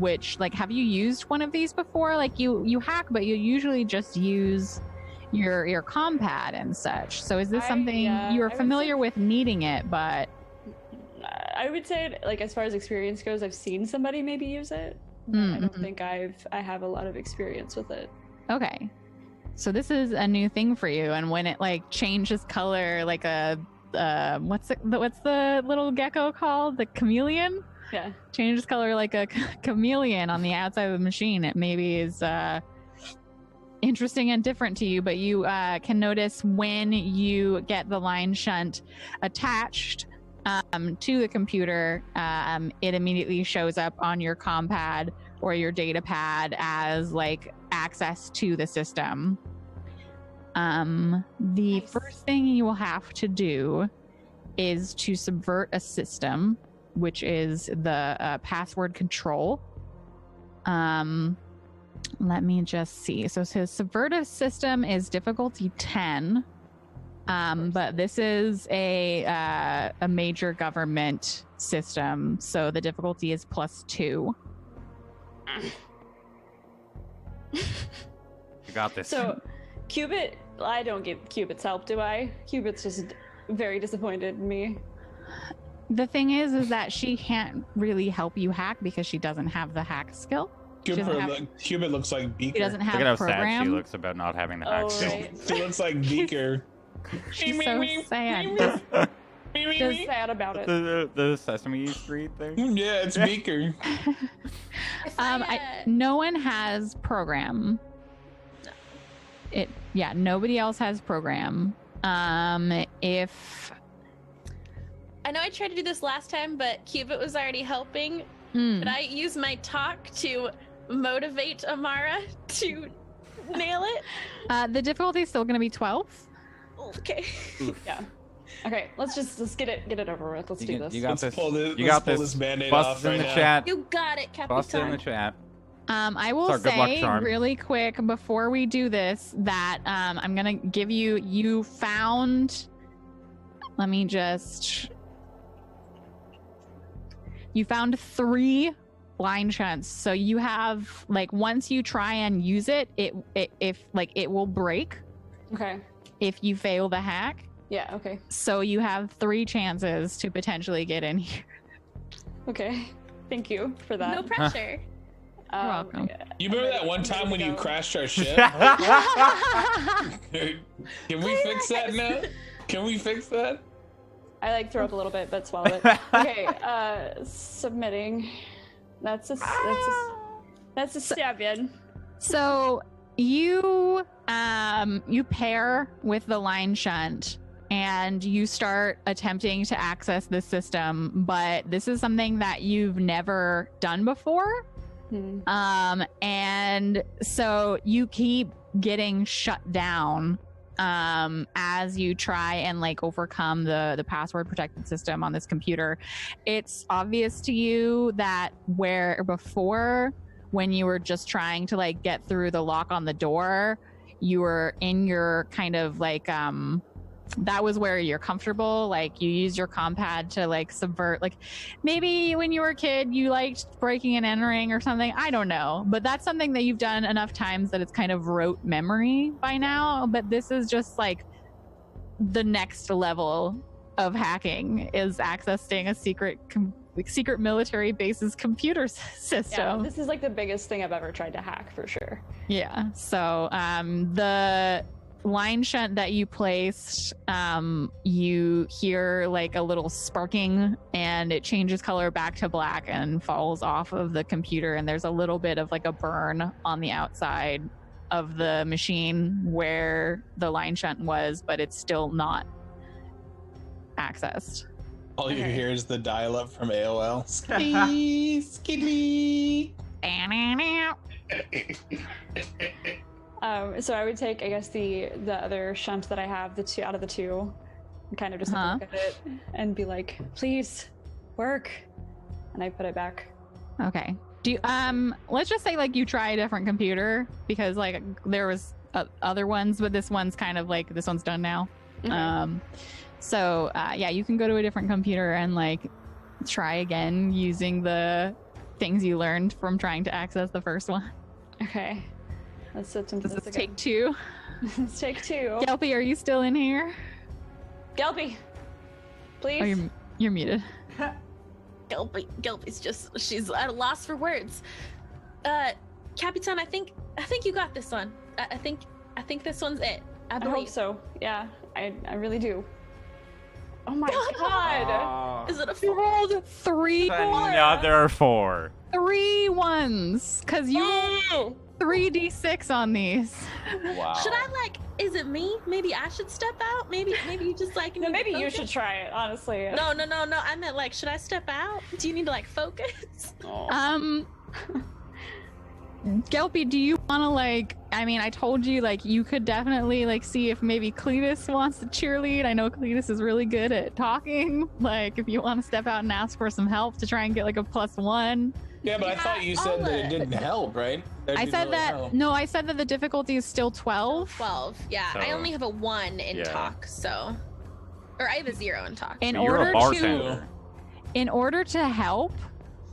D: Which, like, have you used one of these before? Like, you hack, but you usually just use your compad and such. So is this something you are
B: I would
D: familiar
B: say-
D: with needing it, but
B: I would say, like, as far as experience goes, I've seen somebody maybe use it. But I don't
D: Mhm.
B: think I have a lot of experience with it.
D: okay. So this is a new thing for you, and when it like changes color, like a what's the little gecko called? The chameleon?
B: Yeah.
D: Changes color like a chameleon on the outside of the machine. It maybe is interesting and different to you, but you can notice when you get the line shunt attached to the computer, it immediately shows up on your compad or your data pad as like access to the system. The
B: Nice.
D: first thing you will have to do is to subvert a system, which is the password control. Let me just see. So his subvert a system is difficulty 10. But this is a major government system, so the difficulty is +2.
A: You got this.
B: So, Cubit, I don't give Cubit's help, do I? Cubit's just very disappointed in me.
D: The thing is that she can't really help you hack because she doesn't have the hack skill.
C: Cupid looks like Beaker.
D: He doesn't
A: Look
D: have
A: at how
D: program.
A: sad she looks about not having the hack
B: Oh,
A: skill.
B: right.
C: She looks like Beaker.
D: She's so sad.
B: Just sad about it.
A: The Sesame Street thing.
C: Yeah, it's Beaker.
D: No one has program. Nobody else has program. If
E: I know I tried to do this last time, but Cupid was already helping. But I use my talk to motivate Amara to nail it.
D: The difficulty is still going to be 12.
E: Okay.
B: Yeah. Okay, let's get it over with. Let's do this.
A: You got
C: Let's
A: this.
C: pull this.
A: You
C: let's
A: got
C: pull
A: this.
C: this Band-Aid
A: Bust
C: off
A: in
C: right
A: the
C: now.
A: chat.
E: You got it,
A: Bust in the
E: Capitan.
A: chat.
D: I will
A: Sorry, good luck,
D: say
A: Charm.
D: really quick before we do this that I'm gonna give you found. Let me just. You found 3 line shunts, so you have once you try and use it, it will break
B: Okay.
D: if you fail the hack.
B: Yeah. Okay.
D: So you have 3 chances to potentially get in here.
B: Okay. Thank you for that.
E: No pressure.
D: You're welcome.
C: You remember that one time when you crashed our ship? Can we fix that now? Can we fix that?
B: I threw up a little bit, but swallowed it. Okay. Submitting. That's a stab in.
D: So you pair with the line shunt and you start attempting to access the system, but this is something that you've never done before. And so you keep getting shut down as you try and overcome the password protected system on this computer. It's obvious to you that where before, when you were just trying to get through the lock on the door, you were in your kind of that was where you're comfortable. You use your compad to subvert. Maybe when you were a kid, you liked breaking and entering or something. I don't know. But that's something that you've done enough times that it's kind of rote memory by now. But this is just the next level of hacking is accessing a secret military base's computer system.
B: Yeah, this is the biggest thing I've ever tried to hack for sure.
D: Yeah. So the line shunt that you placed, you hear a little sparking and it changes color back to black and falls off of the computer, and there's a little bit of a burn on the outside of the machine where the line shunt was, but it's still not accessed.
C: All you hear is the dial-up from AOL. Skitty, skitty.
B: So I would take, I guess, the other shunt that I have, the 2 out of the 2, and kind of just look at it and be like, please work, and I put it back.
D: Okay. Do you, let's just say you try a different computer because there was other ones, but this one's kind of this one's done now.
B: Okay.
D: So you can go to a different computer and try again using the things you learned from trying to access the first one.
B: Okay. Let's attempt
D: This
B: this
D: is
B: again.
D: take 2.
B: Let's take 2.
D: Gelpy, are you still in here?
B: Gelpy, please.
D: Oh, you're muted.
E: Gelpy's she's at a loss for words. Capitan, I think you got this one. I think this one's it. I
B: I
E: believe.
B: hope so. Yeah, I really do. Oh my god!
E: Is it a
D: You
E: 4?
D: rolled 3
A: Another 4.
D: 3 ones because you rolled 3d6 on these.
A: Wow.
E: Should I is it me? Maybe I should step out? Maybe you just
B: No, maybe you should try it, honestly.
E: No. I meant should I step out? Do you need to focus?
D: Gelpy, do you want to I told you you could definitely see if maybe Cletus wants to cheerlead. I know Cletus is really good at talking. If you want to step out and ask for some help to try and get a +1.
C: Yeah, but I thought you said that it didn't help, right?
D: I said that no, I said that the difficulty is still 12.
E: 12. Yeah,
A: So-
E: I only have a 1 in
A: Yeah.
E: talk, so or I have a 0 in talk.
D: In
A: You're
D: order
A: a bartender.
D: in order to help,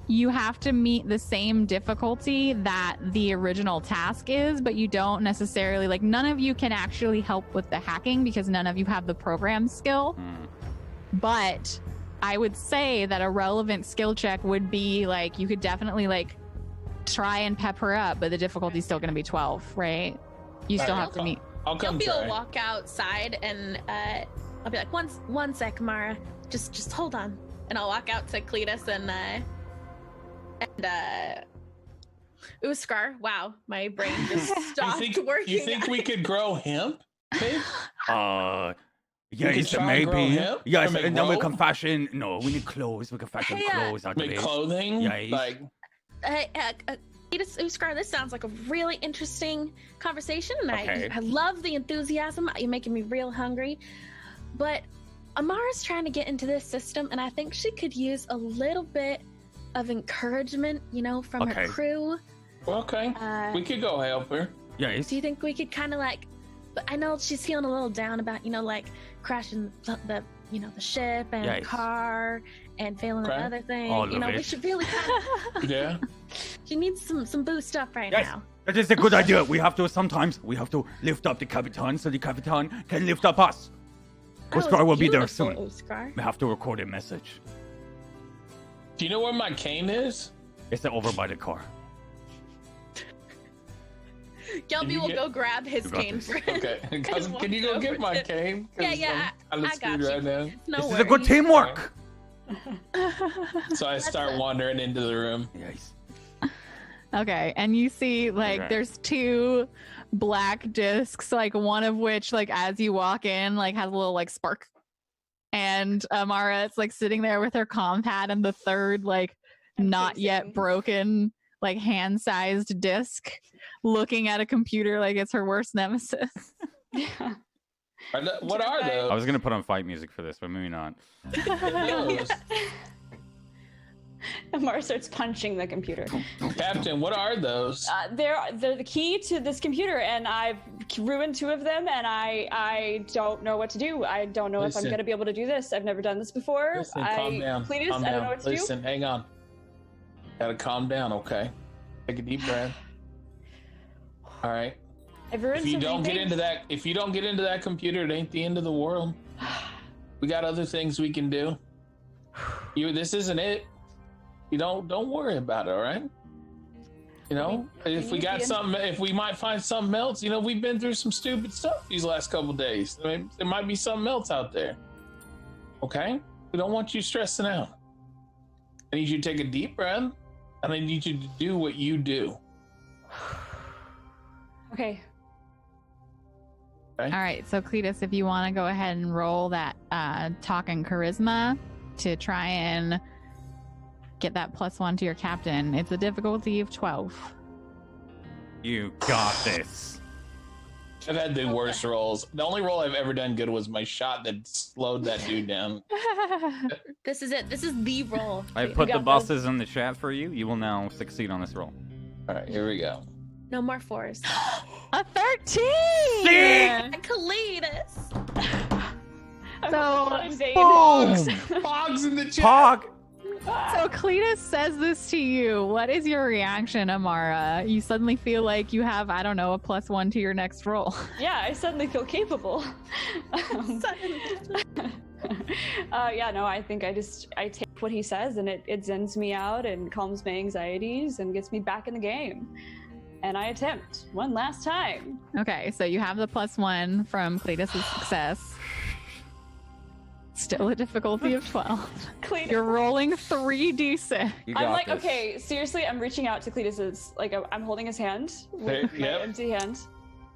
D: you have to meet the same difficulty that the original task is, but you don't necessarily none of you can actually help with the hacking because none of you have the program skill. But I would say that a relevant skill check would be you could definitely try and pep her up, but the difficulty's still going to be 12, right? You still have to meet.
C: I'll come
E: Gilby will
C: try.
E: walk outside and I'll be like, one sec, Mara. Just hold on. And I'll walk out to Cletus and ooh, Scar. Wow, my brain just stopped working.
C: You think we could grow hemp? Babe?
A: Yes,
C: try and grow
A: maybe.
C: hemp?
A: Yes,
C: Or make
A: and then we
C: rope?
A: can fashion. No, we need clothes. We can fashion
E: Hey,
A: clothes out of
C: Make
A: it.
C: clothing?
A: Yes.
C: Like,
E: Cletus, ooh, Scar, this sounds like a really interesting conversation, and
A: Okay.
E: I love the enthusiasm. You're making me real hungry. But Amara's trying to get into this system, and I think she could use a little bit of encouragement, from her
A: Okay.
E: crew.
C: okay, we could go help her.
A: Yes.
E: Do you think we could kind of but I know she's feeling a little down about, crashing the ship and
A: Yes.
E: the car and failing
C: Okay.
E: the other thing.
A: All of
E: We
A: it.
E: should really kind
C: Yeah.
E: she needs some boost up right
A: Yes.
E: now.
A: That is a good idea. Sometimes we have to lift up the Capitan so the Capitan can lift up us.
E: That
A: Oscar
E: was
A: will be there
E: beautiful,
A: soon.
E: Oscar.
A: We have to record a message.
C: Do you know where my cane is?
A: It's over by the car.
E: Gelby
C: you
E: will
C: get-
E: go grab his
A: You got
E: cane
A: this.
E: for him.
C: Okay.
E: And
C: Can
E: walk
C: you go
E: over
C: get my
E: to-
C: cane? 'Cause
E: Yeah,
C: I'm
E: I
C: kinda
E: got
C: screwed
E: you.
C: right now.
E: No
A: This
E: worries.
A: is a good teamwork.
C: So I start wandering into the room.
A: Yes.
D: Okay, and you see
A: Okay.
D: there's two black discs, one of which as you walk in has a little spark, and Amara is sitting there with her comm pad, and the third not yet
B: fixing.
D: broken hand-sized disc, looking at a computer like it's her worst nemesis.
B: Yeah.
C: What are
A: I
C: those?
A: was gonna put on fight music for this, but maybe not.
C: Those?
B: Amara starts punching the computer.
C: Captain, what are those?
B: They're the key to this computer, and I've ruined 2 of them, and I don't know what to do. I don't know if I'm
C: Listen.
B: gonna be able to do this. I've never done this before.
C: Listen, calm down.
B: Cletus,
C: Calm
B: I don't
C: down.
B: know what to
C: Listen, hang on. Gotta calm down, okay? Take a deep breath. All right.
B: do. I've ruined
C: If you
B: so
C: don't
B: many
C: get into
B: things.
C: that, if you don't get into that computer, it ain't the end of the world. We got other things we can do. This isn't it. You don't worry about it, all right? If we got something, if we might find something else, we've been through some stupid stuff these last couple days. I mean, there might be something else out there. Okay? We don't want you stressing out. I need you to take a deep breath, and I need you to do what you do.
B: Okay.
D: All right, so Cletus, if you want to go ahead and roll that talking charisma to try and get that +1 to your captain. It's a difficulty of 12.
A: You got this.
C: I've had the worst rolls. The only roll I've ever done good was my shot that slowed that dude down.
E: This is it. This is the roll.
A: I
B: We
A: put the
B: got
A: bosses in the chat for you. You will now succeed on this roll.
C: All right, here we go.
E: No more 4s.
D: A 13!
E: Cletus.
D: So,
A: Boom!
C: Fogs in the chat.
A: Pog!
D: So Cletus says this to you. What is your reaction, Amara? You suddenly feel like you have, I don't know, a +1 to your next roll.
B: Yeah, I suddenly feel capable. Yeah, no, I think I take what he says, and it zens me out and calms my anxieties and gets me back in the game. And I attempt one last time.
D: Okay, so you have the +1 from Cletus's success. Still a difficulty of 12.
B: Cletus.
D: You're rolling 3d6.
A: You
B: I'm
A: got
B: like,
A: this.
B: okay, seriously, I'm reaching out to Cletus's, I'm holding his hand with my
C: Yep.
B: empty hand.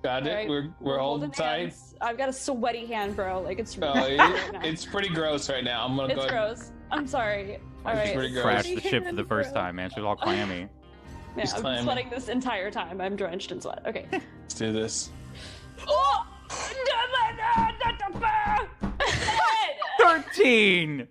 C: Got it.
B: Alright,
C: We're holding tight.
B: hands. I've got a sweaty hand, bro. It's
C: Oh,
B: right now.
C: it's pretty gross right now. I'm gonna
B: It's
C: go.
B: gross. I'm sorry. All
C: It's
B: right.
C: pretty gross.
A: Crashed the ship for the first time, man. She's all clammy.
B: Yeah,
C: Just
B: I've
C: clammy.
B: been sweating this entire time. I'm drenched in sweat. Okay.
C: Let's do this.
B: Oh!
A: 13!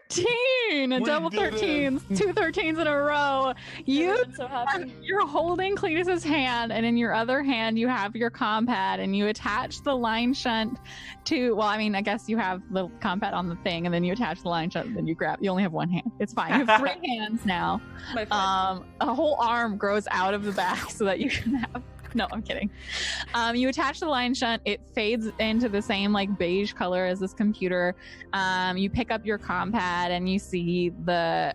D: 13! A
C: We
D: double
C: did it.
D: 13s. 2 13s in a row.
B: I'm so happy.
D: You're holding Cletus's hand, and in your other hand, you have your compad, and you attach the line shunt to. Well, I mean, I guess you have the compad on the thing, and then you attach the line shunt, and then you grab. You only have one hand. It's fine. You have 3 hands now.
B: My friend.
D: A whole arm grows out of the back so that you can have. No, I'm kidding. You attach the line shunt. It fades into the same beige color as this computer. You pick up your compad and you see the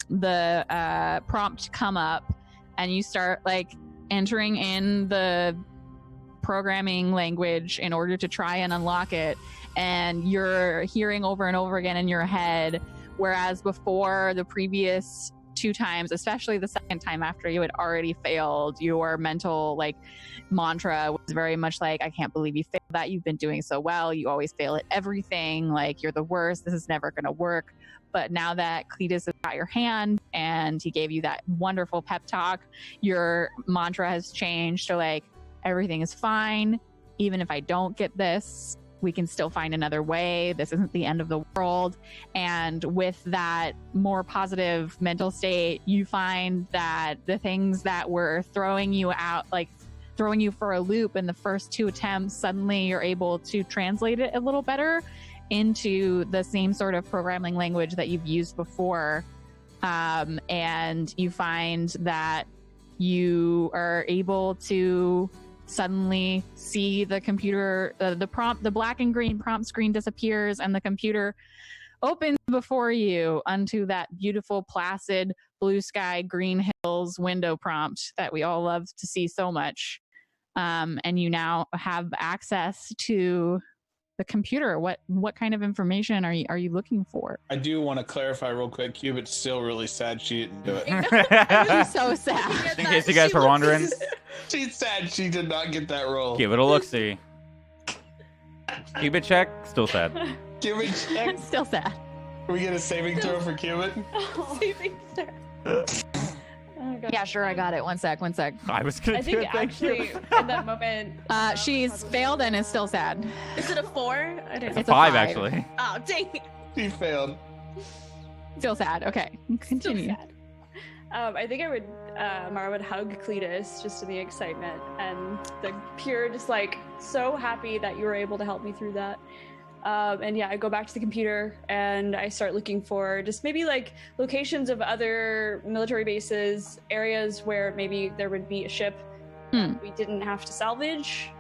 D: the prompt come up, and you start like entering in the programming language in order to try and unlock it, and you're hearing over and over again in your head, whereas before, the previous 2 times, especially the second time after you had already failed, your mental like mantra was very much like, I can't believe you failed that, you've been doing so well, you always fail at everything, like you're the worst, this is never gonna work. But now that Cletus has got your hand and he gave you that wonderful pep talk, your mantra has changed to like, everything is fine. Even if I don't get this, we can still find another way. This isn't the end of the world. And with that more positive mental state, you find that the things that were throwing you out, like throwing you for a loop in the first 2 attempts, suddenly you're able to translate it a little better into the same sort of programming language that you've used before. And you find that you are able to suddenly see the computer, the prompt, the black and green prompt screen disappears, and the computer opens before you onto that beautiful, placid, blue sky, green hills window prompt that we all love to see so much. And you now have access to the computer. What kind of information are you looking for?
C: I do want to clarify real quick. Cubit's still really sad she didn't do it.
D: She's so sad.
A: In case you guys were wondering,
C: She's sad she did not get that role.
A: give it a look-see. Cubit check, still sad.
C: Cubit check.
D: Still sad.
C: Can we get a saving throw for Cubit?
B: Saving throw. Oh, God.
D: Yeah, sure, I got it. One sec.
A: I was gonna
B: I
A: do
B: think
A: it. Thank
B: actually
A: you.
B: in that moment,
D: She's failed and is still sad.
E: Is it a 4? I didn't.
D: It's a
A: 5
D: 5.
A: actually.
E: Oh, dang it.
C: She failed.
D: Still sad. Okay, continue.
B: I think Mara would hug Cletus just in the excitement and the pure, just like so happy that you were able to help me through that. And yeah, I go back to the computer and I start looking for just maybe like locations of other military bases, areas where maybe there would be a ship that we didn't have to salvage,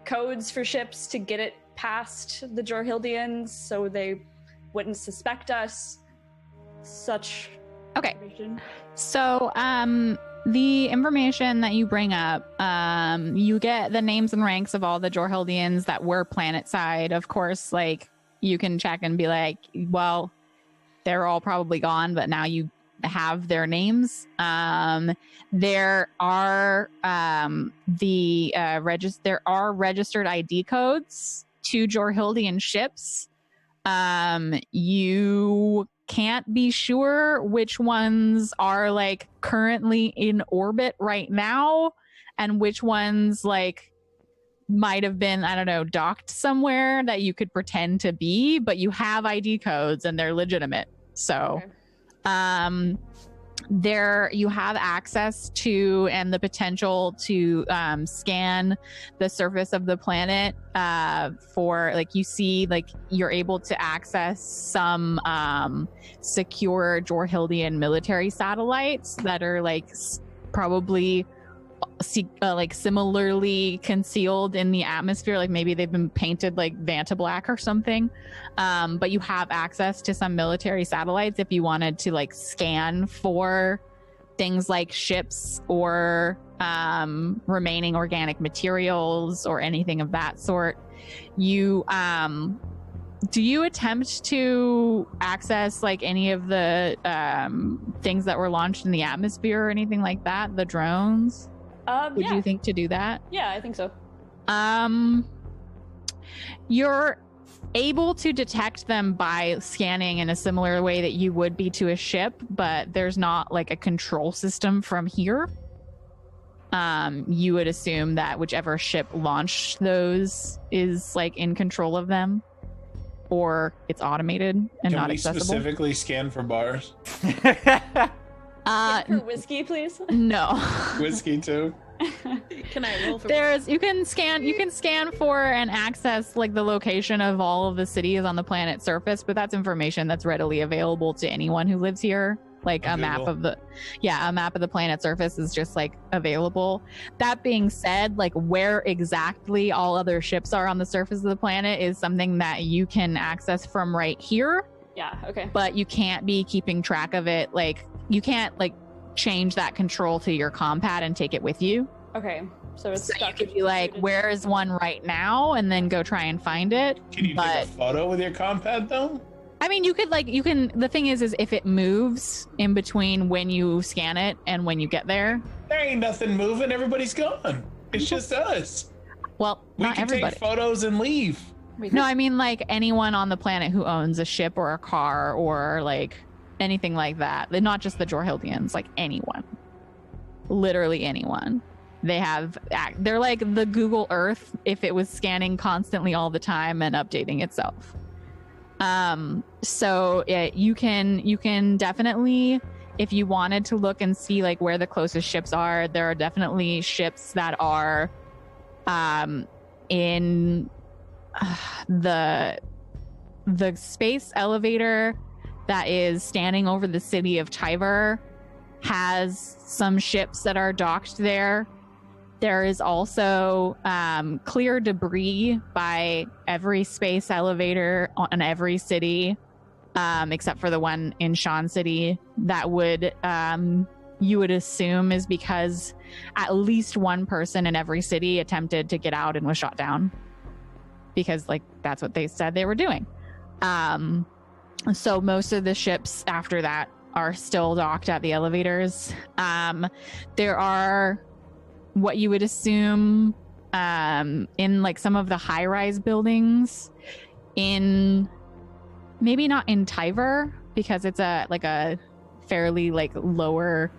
B: codes for ships to get it past the Jorhildians so they wouldn't suspect us. Such
D: Okay.
B: information.
D: So, the information that you bring up, you get the names and ranks of all the Jorhildians that were planet side. Of course, like you can check and be like, well, they're all probably gone, but now you have their names. There are there are registered ID codes to Jorhildian ships. You can't be sure which ones are like currently in orbit right now and which ones like might have been, I don't know, docked somewhere that you could pretend to be, but you have ID codes and they're legitimate. So,
B: Okay.
D: there you have access to and the potential to scan the surface of the planet for like you see like you're able to access some secure Jorhildian military satellites that are like probably like similarly concealed in the atmosphere, like maybe they've been painted like Vanta black or something, but you have access to some military satellites if you wanted to like scan for things like ships or remaining organic materials or anything of that sort. You do you attempt to access like any of the things that were launched in the atmosphere or anything like that, the drones? Would
B: Yeah.
D: you think to do that?
B: Yeah, I think so.
D: You're able to detect them by scanning in a similar way that you would be to a ship, but there's not like a control system from here. You would assume that whichever ship launched those is like in control of them, or it's automated and
C: Can
D: not
C: we
D: accessible.
C: specifically scan for bars?
B: For whiskey, please.
D: No.
C: Whiskey too?
E: Can I roll for
D: You can scan for and access like the location of all of the cities on the planet's surface, but that's information that's readily available to anyone who lives here. Like a map of the planet's surface is just like available. That being said, like where exactly all other ships are on the surface of the planet is something that you can access from right here.
B: Yeah, okay.
D: But you can't be keeping track of it. Like, you can't like change that control to your compad and take it with you.
B: Okay. So it's
D: So you could be like, where is one right now? And then go try and find it.
C: Can you take a photo with your compad though?
D: I mean, you can, the thing is if it moves in between when you scan it and when you get there.
C: There ain't nothing moving. Everybody's gone. It's just us.
D: Well,
C: we
D: not
C: can
D: everybody.
C: take photos and leave.
D: No, I mean like anyone on the planet who owns a ship or a car or like anything like that. Not just the Jorhildians, like anyone. Literally anyone. They're like the Google Earth if it was scanning constantly all the time and updating itself. So you can definitely, if you wanted to look and see like where the closest ships are, there are definitely ships that are in the space elevator that is standing over the city of Tyver has some ships that are docked there. There is also clear debris by every space elevator on every city, except for the one in Sean City. That would, you would assume, is because at least one person in every city attempted to get out and was shot down. Because, like, that's what they said they were doing. So most of the ships after that are still docked at the elevators. There are what you would assume in like some of the high-rise buildings in, maybe not in Tyver because it's a fairly like lower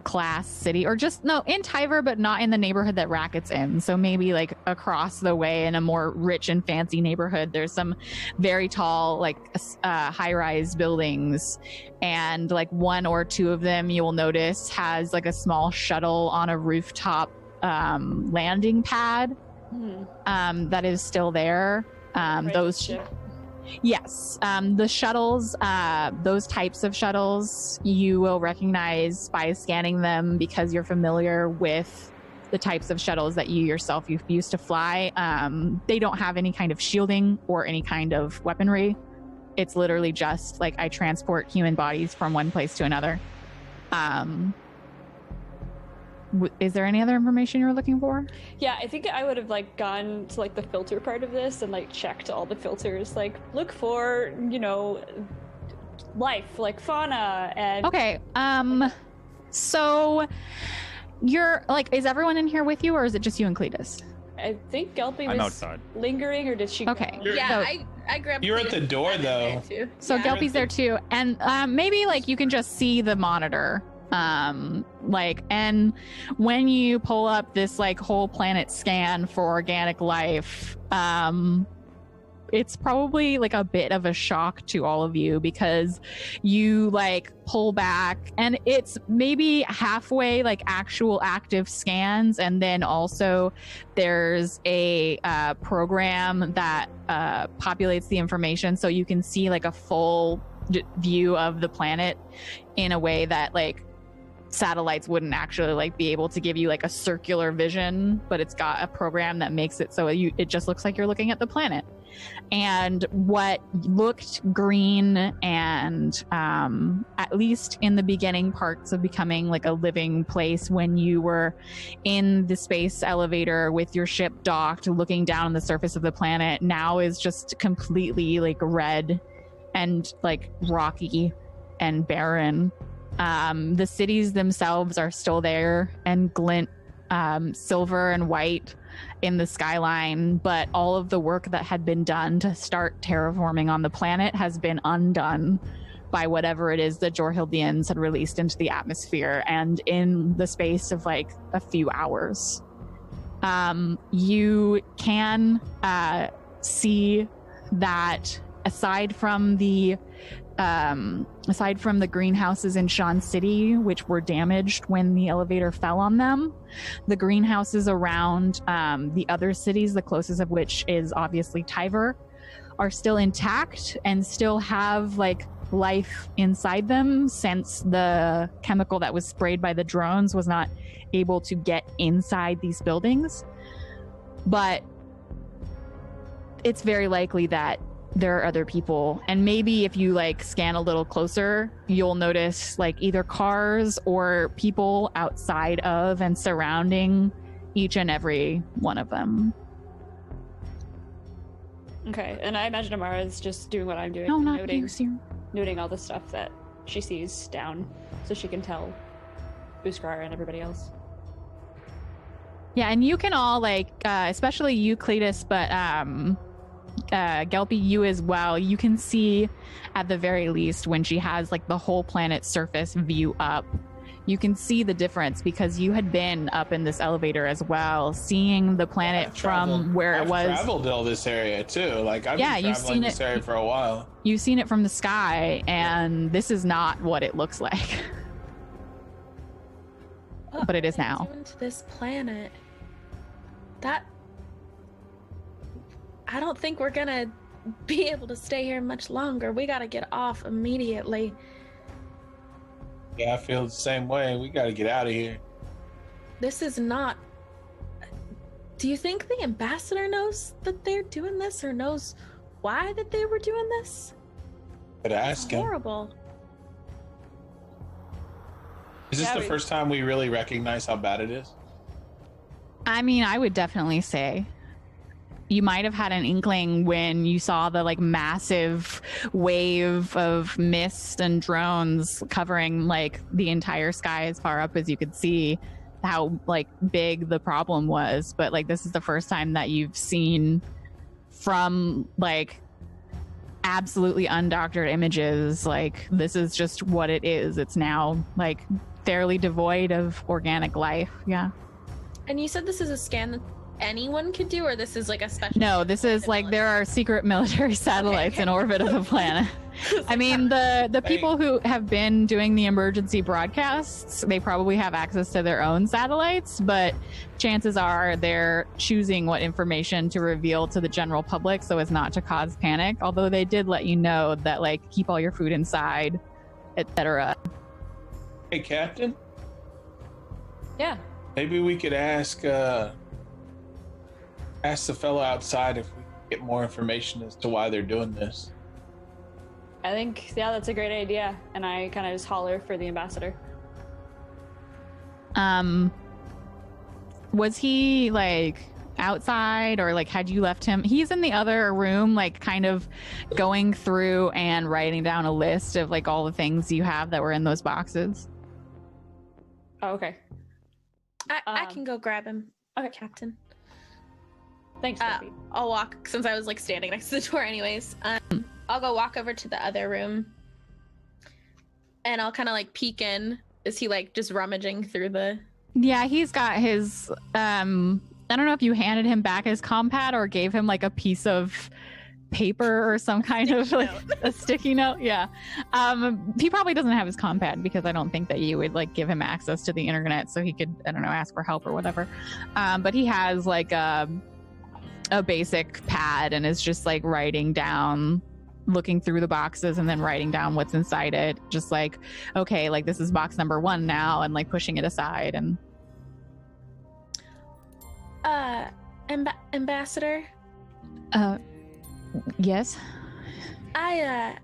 D: class city, or just in Tyver but not in the neighborhood that Racket's in. So maybe like across the way in a more rich and fancy neighborhood, there's some very tall like high-rise buildings, and like one or two of them you will notice has like a small shuttle on a rooftop landing pad that is still there. Yes, the shuttles, those types of shuttles, you will recognize by scanning them because you're familiar with the types of shuttles that you yourself used to fly. They don't have any kind of shielding or any kind of weaponry. It's literally just like I transport human bodies from one place to another. Is there any other information you're looking for?
B: Yeah, I think I would have like gone to like the filter part of this and like checked all the filters, like look for, life, like fauna and
D: okay. So you're like, is everyone in here with you, or is it just you and Cletus?
B: I think Gelpy was
A: outside.
B: lingering, or did she?
D: Okay.
E: I grabbed.
C: You're at the door though.
D: So yeah. Gelpy's there too, and maybe like you can just see the monitor. And when you pull up this like whole planet scan for organic life, it's probably like a bit of a shock to all of you because you like pull back and it's maybe halfway like actual active scans, and then also there's a program that populates the information so you can see like a full view of the planet in a way that like satellites wouldn't actually like be able to give you like a circular vision, but it's got a program that makes it so it just looks like you're looking at the planet. And what looked green and at least in the beginning parts of becoming like a living place when you were in the space elevator with your ship docked looking down on the surface of the planet now is just completely like red and like rocky and barren. The cities themselves are still there and glint silver and white in the skyline, but all of the work that had been done to start terraforming on the planet has been undone by whatever it is the Jorhildians had released into the atmosphere, and in the space of like a few hours. You can see that aside from the greenhouses in Sean City, which were damaged when the elevator fell on them, the greenhouses around the other cities, the closest of which is obviously Tyver, are still intact and still have like life inside them, since the chemical that was sprayed by the drones was not able to get inside these buildings. But it's very likely that there are other people. And maybe if you like scan a little closer, you'll notice like either cars or people outside of and surrounding each and every one of them.
B: Okay, and I imagine Amara is just doing what I'm doing.
D: No, not
B: noting,
D: you, Sir.
B: noting all the stuff that she sees down so she can tell Buskar and everybody else.
D: Yeah, and you can all like, especially you, Cletus, but Gelpy, you as well. You can see at the very least when she has like the whole planet's surface view up. You can see the difference because you had been up in this elevator as well, seeing the planet from where it was.
C: I've traveled all this area too. Like I've been traveling this area for a while.
D: You've seen it from the sky, and this is not what it looks like. But it is now.
E: To this planet, that I don't think we're gonna be able to stay here much longer. We gotta get off immediately.
C: Yeah, I feel the same way. We gotta get out of here.
E: This is not. Do you think the ambassador knows that they're doing this, or knows why that they were doing this?
C: Could ask him.
E: Horrible.
C: Is this the first time we really recognize how bad it is?
D: I mean, I would definitely say you might have had an inkling when you saw the like massive wave of mist and drones covering like the entire sky as far up as you could see, how like big the problem was. But like this is the first time that you've seen from like absolutely undoctored images. Like this is just what it is. It's now like fairly devoid of organic life. Yeah.
E: And you said this is a scan that anyone could do, or this is like a special?
D: No, this is like there are secret military satellites in orbit of the planet. I mean, the people who have been doing the emergency broadcasts, they probably have access to their own satellites, but chances are they're choosing what information to reveal to the general public so as not to cause panic. Although they did let you know that like keep all your food inside, etc.
C: Hey, Captain.
B: Yeah.
C: Maybe we could ask the fellow outside if we can get more information as to why they're doing this.
B: I think, yeah, that's a great idea. And I kind of just holler for the ambassador.
D: Was he like outside, or like had you left him? He's in the other room, like kind of going through and writing down a list of like all the things you have that were in those boxes.
B: Oh, okay.
E: I can go grab him.
B: Okay,
E: Captain.
B: Thanks, Sophie.
E: I'll walk, since I was like standing next to the door anyways. I'll go walk over to the other room, and I'll kind of like peek in. Is he like just rummaging through the?
D: Yeah, he's got his. I don't know if you handed him back his compad or gave him like a piece of paper or some kind of like a sticky note. Yeah. He probably doesn't have his compad because I don't think that you would like give him access to the internet so he could, I don't know, ask for help or whatever. But he has like a basic pad and is just like writing down, looking through the boxes and then writing down what's inside it. Just like, okay, like this is box number 1 now, and like pushing it aside. And
E: Ambassador?
D: Yes?
E: I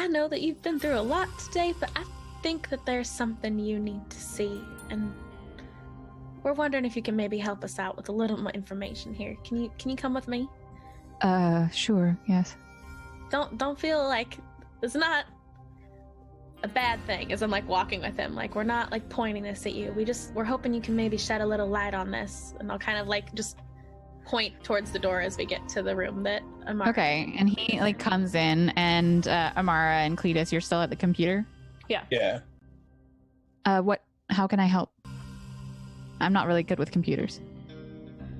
E: know that you've been through a lot today, but I think that there's something you need to see, and we're wondering if you can maybe help us out with a little more information here. Can you come with me?
D: Sure, yes.
E: Don't feel like it's not a bad thing as I'm like walking with him. Like we're not like pointing this at you. We're hoping you can maybe shed a little light on this, and I'll kind of like just point towards the door as we get to the room that Amara.
D: Okay, and he like comes in, and Amara and Cletus, you're still at the computer?
C: Yeah.
D: How can I help? I'm not really good with computers.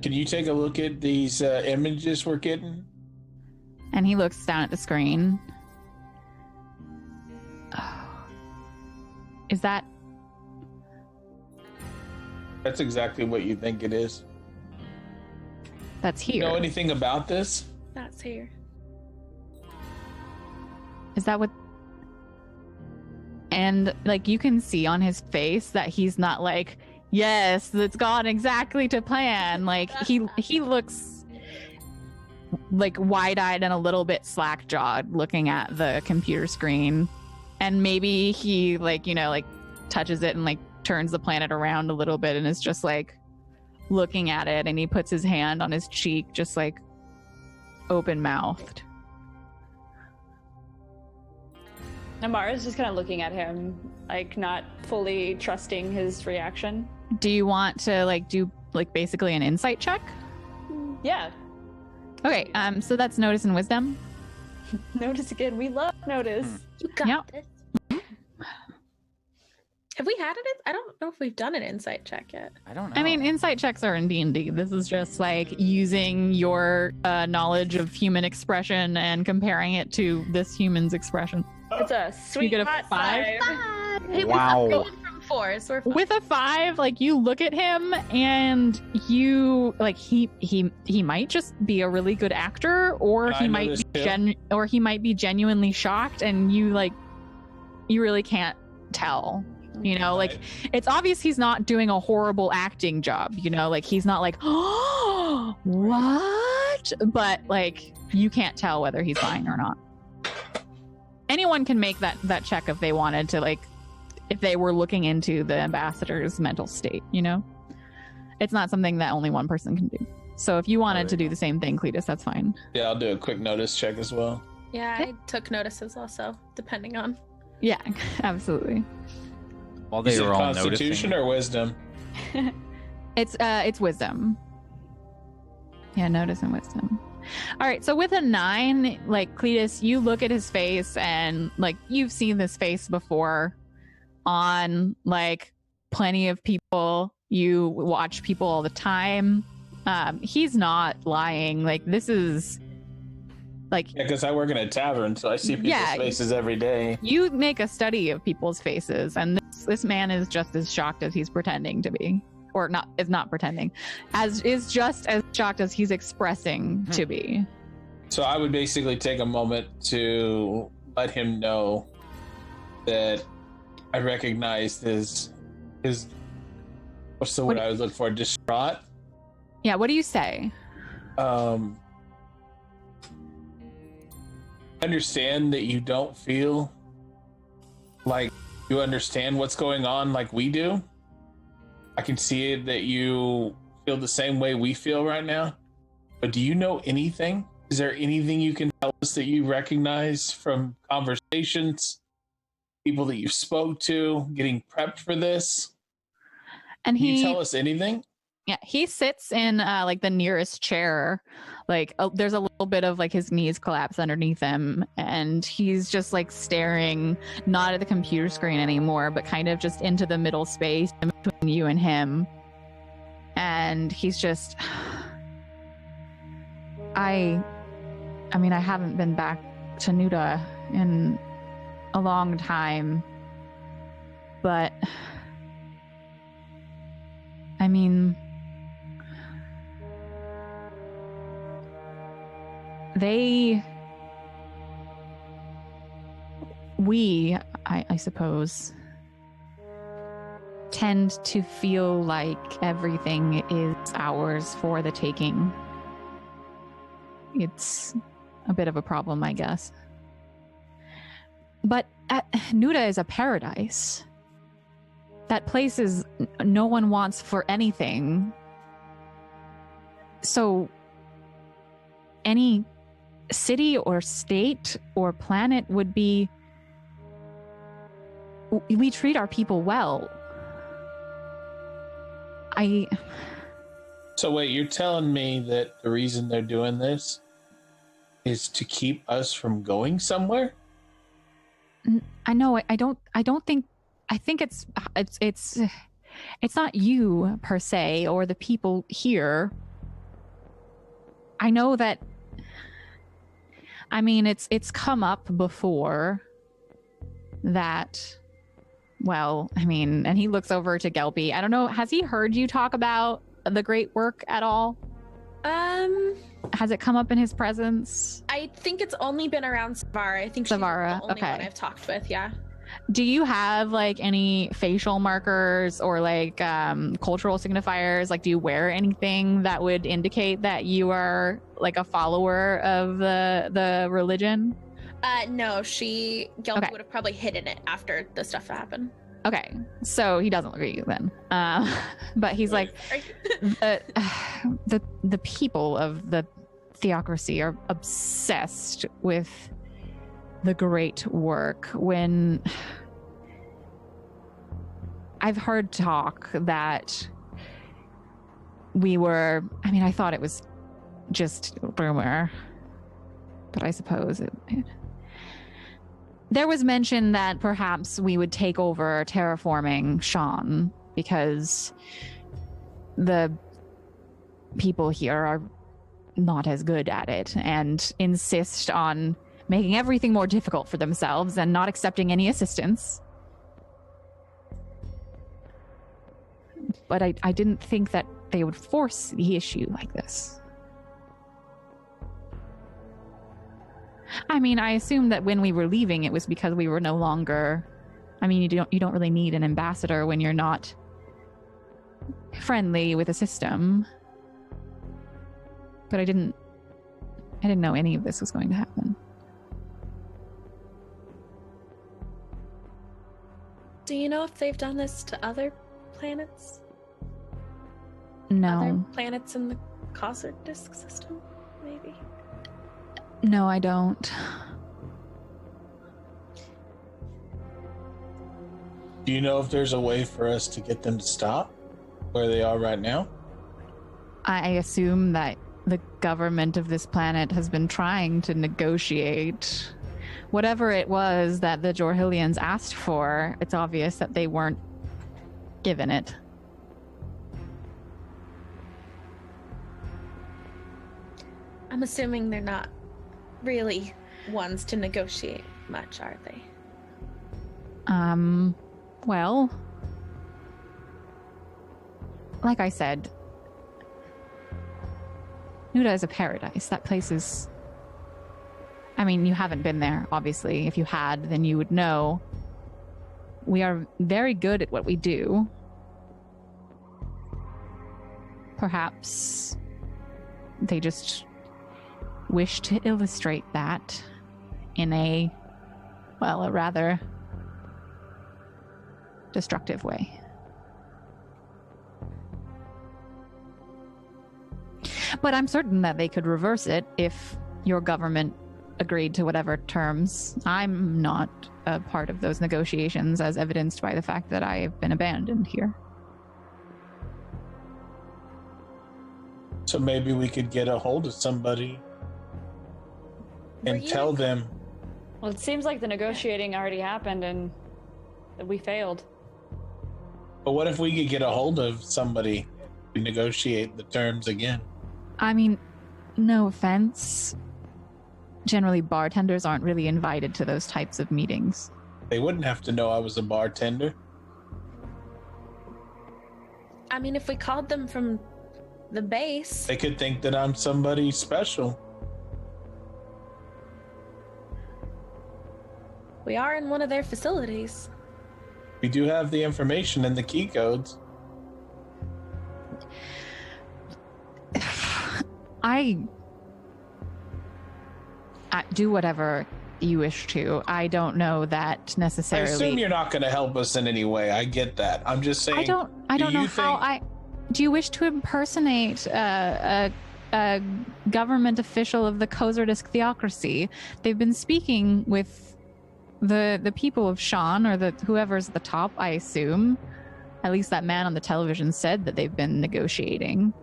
C: Can you take a look at these images we're getting?
D: And he looks down at the screen. Is that?
C: That's exactly what you think it is.
D: That's here.
C: You know anything about this?
E: That's here.
D: Is that what? And like you can see on his face that he's not like, yes, it's gone exactly to plan. Like he looks like wide-eyed and a little bit slack-jawed looking at the computer screen. And maybe he like, you know, like touches it and like turns the planet around a little bit and is just like looking at it, and he puts his hand on his cheek, just like open-mouthed.
B: Amara's just kind of looking at him, like not fully trusting his reaction.
D: Do you want to like do like basically an insight check?
B: Yeah.
D: Okay, so that's notice and wisdom.
B: Notice again. We love notice.
E: You got
D: Yep.
E: this. Have we had it? I don't know if we've done an insight check yet.
A: I don't know.
D: I mean, insight checks are in D&D. This is just like using your knowledge of human expression and comparing it to this human's expression.
B: It's a sweet
D: get a
B: hot
D: 5?
E: Hey,
A: Wow.
E: We're going from 4, so we're fine.
D: With a 5, like you look at him and you like he might just be a really good actor, or
C: I
D: he might
C: noticed
D: be
C: too.
D: or he might be genuinely shocked, and you really can't tell. You know, like it's obvious he's not doing a horrible acting job, you know, like he's not like, oh, what? But like you can't tell whether he's lying or not. Anyone can make that check if they wanted to, like if they were looking into the ambassador's mental state, you know? It's not something that only one person can do. So if you wanted to do the same thing, Cletus, that's fine.
C: Yeah, I'll do a quick notice check as well.
E: Yeah, I took notices also, depending on.
D: Yeah, absolutely.
A: While
C: Is
A: they
C: it
A: were all
C: Constitution
A: noticing.
C: or Wisdom?
D: It's wisdom. Yeah, notice and wisdom. All right, so with a 9, like Cletus, you look at his face and like you've seen this face before on like plenty of people. You watch people all the time. He's not lying. Like this is like
C: Yeah, because I work in a tavern, so I see people's
D: Yeah.
C: faces every day.
D: you make a study of people's faces, and this man is just as shocked as he's pretending to be, or not is not pretending, as is just as shocked as he's expressing to be.
C: So I would basically take a moment to let him know that I recognized his what's the word
D: What-
C: I was looking for? Distraught.
D: Yeah, what do you say?
C: Understand that you don't feel like you understand what's going on like we do. I can see it that you feel the same way we feel right now. But do you know anything? Is there anything you can tell us that you recognize from conversations, people that you spoke to, getting prepped for this?
D: And
C: Can you
D: he
C: tell us anything?
D: Yeah, he sits in like the nearest chair. Like there's a little bit of like his knees collapse underneath him, and he's just like staring not at the computer screen anymore, but kind of just into the middle space in between you and him. And he's just I mean, I haven't been back to Nuda in a long time, but I mean, I suppose, tend to feel like everything is ours for the taking. It's a bit of a problem, I guess. But Nuda is a paradise. That place is no one wants for anything. So any city or state or planet would be, we treat our people well.
C: So wait, you're telling me that the reason they're doing this is to keep us from going somewhere?
D: I know. I don't think. I think it's not you per se or the people here. I know that. I mean, it's come up before that. Well, I mean, and he looks over to Gelpy. I don't know. Has he heard you talk about the great work at all? Has it come up in his presence?
E: I think it's only been around Savara. I think she's
D: Savara,
E: the only
D: okay.
E: one I've talked with. Yeah.
D: Do you have like any facial markers or like cultural signifiers? Like, do you wear anything that would indicate that you are like a follower of the religion?
E: No, Gelby would have probably hidden it after the stuff happened.
D: Okay, so he doesn't look at you then. But he's like, the people of the theocracy are obsessed with the great work. When I've heard talk that I thought it was just rumor, but I suppose there was mention that perhaps we would take over terraforming Sean because the people here are not as good at it and insist on making everything more difficult for themselves and not accepting any assistance. But I didn't think that they would force the issue like this. I mean, I assumed that when we were leaving, it was because we were no longer... I mean, you don't really need an ambassador when you're not friendly with a system. But I didn't know any of this was going to happen.
E: Do you know if they've done this to other planets?
D: No.
E: Other planets in the Cossack disk system, maybe?
D: No, I don't.
C: Do you know if there's a way for us to get them to stop where they are right now?
D: I assume that the government of this planet has been trying to negotiate whatever it was that the Jorhillians asked for. It's obvious that they weren't given it.
E: I'm assuming they're not really ones to negotiate much, are they?
D: Well, like I said, Nuda is a paradise. That place is... I mean, you haven't been there, obviously. If you had, then you would know. We are very good at what we do. Perhaps they just wish to illustrate that in a rather destructive way. But I'm certain that they could reverse it if your government agreed to whatever terms. I'm not a part of those negotiations, as evidenced by the fact that I have been abandoned here.
C: So maybe we could get a hold of somebody and tell them.
B: Well, it seems like the negotiating already happened and that we failed.
C: But what if we could get a hold of somebody to negotiate the terms again?
D: I mean, no offense. Generally, bartenders aren't really invited to those types of meetings.
C: They wouldn't have to know I was a bartender.
E: I mean, if we called them from the base...
C: They could think that I'm somebody special.
E: We are in one of their facilities.
C: We do have the information and the key codes.
D: I do whatever you wish to. I don't know that necessarily.
C: I assume you're not going to help us in any way. I get that. I'm just saying.
D: I don't know how. Do you wish to impersonate a government official of the Kozardisk theocracy? They've been speaking with the people of Sean, or whoever's at the top, I assume. At least that man on the television said that they've been negotiating.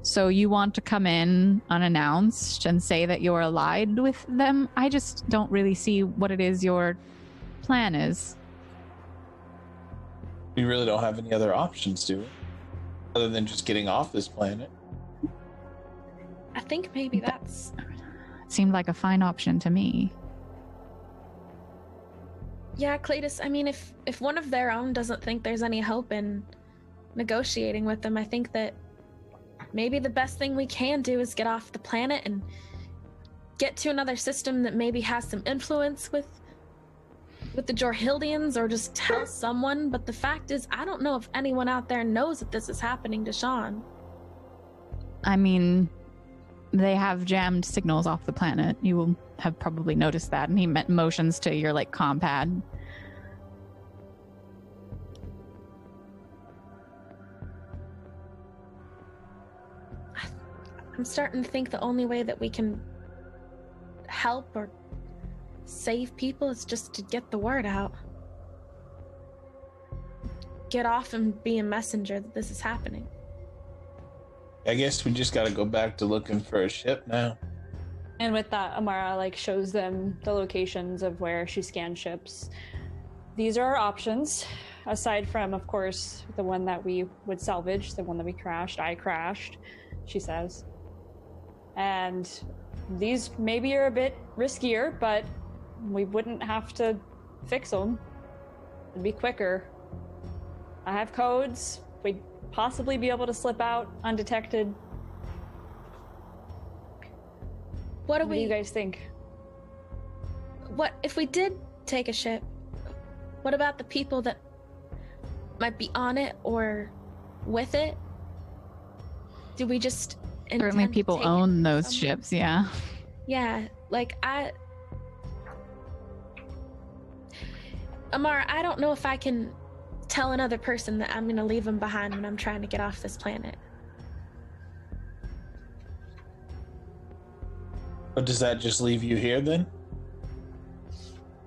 D: So you want to come in unannounced and say that you're allied with them? I just don't really see what it is your plan is.
C: We really don't have any other options, do we? Other than just getting off this planet.
E: I think maybe that's...
D: It seemed like a fine option to me.
E: Yeah, Cletus, I mean, if one of their own doesn't think there's any hope in negotiating with them, I think that maybe the best thing we can do is get off the planet and get to another system that maybe has some influence with with the Jorhildians or just tell someone, but the fact is, I don't know if anyone out there knows that this is happening to Sean.
D: I mean, they have jammed signals off the planet. You will have probably noticed that. And he motions to your, like, comm pad.
E: I'm starting to think the only way that we can help or save people is just to get the word out. Get off and be a messenger that this is happening.
C: I guess we just gotta go back to looking for a ship now.
B: And with that, Amara like shows them the locations of where she scanned ships. These are our options, aside from, of course, the one that we would salvage, the one that we crashed. I crashed, she says. And these maybe are a bit riskier, but we wouldn't have to fix them. It'd be quicker. I have codes. We'd possibly be able to slip out undetected.
E: What do
B: do you guys think?
E: What if we did take a ship? What about the people that might be on it or with it? Do we just
D: certainly people own those ships, yeah.
E: Yeah, like Amara, I don't know if I can tell another person that I'm gonna leave them behind when I'm trying to get off this planet.
C: But does that just leave you here then?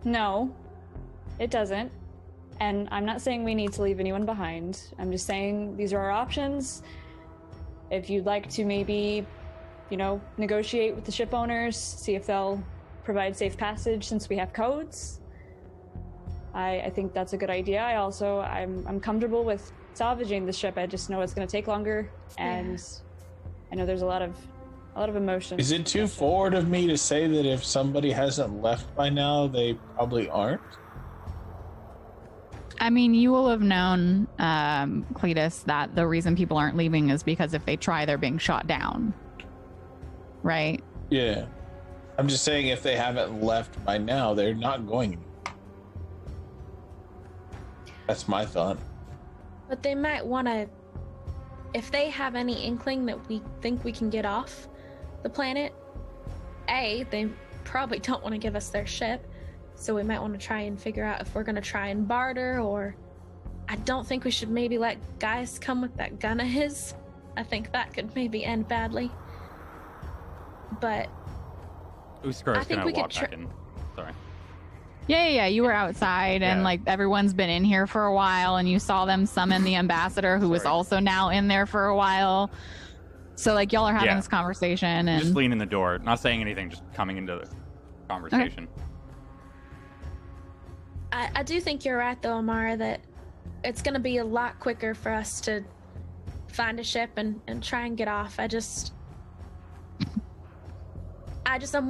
B: No, it doesn't. And I'm not saying we need to leave anyone behind. I'm just saying these are our options. If you'd like to maybe, negotiate with the ship owners, see if they'll provide safe passage since we have codes. I think that's a good idea. I'm comfortable with salvaging the ship. I just know it's going to take longer, and I know there's a lot of emotion.
C: Is it too forward of me to say that if somebody hasn't left by now, they probably aren't?
D: I mean, you will have known, Cletus, that the reason people aren't leaving is because if they try, they're being shot down. Right?
C: Yeah. I'm just saying if they haven't left by now, they're not going anywhere. That's my thought.
E: But they might want to, if they have any inkling that we think we can get off the planet, they probably don't want to give us their ship. So we might want to try and figure out if we're going to try and barter, or I don't think we should maybe let guys come with that gun of his. I think that could maybe end badly. But
A: Uskar's going to walk back in. Sorry.
D: Yeah. You were outside, and like everyone's been in here for a while, and you saw them summon the ambassador, who was also now in there for a while. So like y'all are having this conversation, and
A: just lean in the door, not saying anything, just coming into the conversation.
D: Okay.
E: I do think you're right, though, Amara, that it's going to be a lot quicker for us to find a ship and try and get off. I'm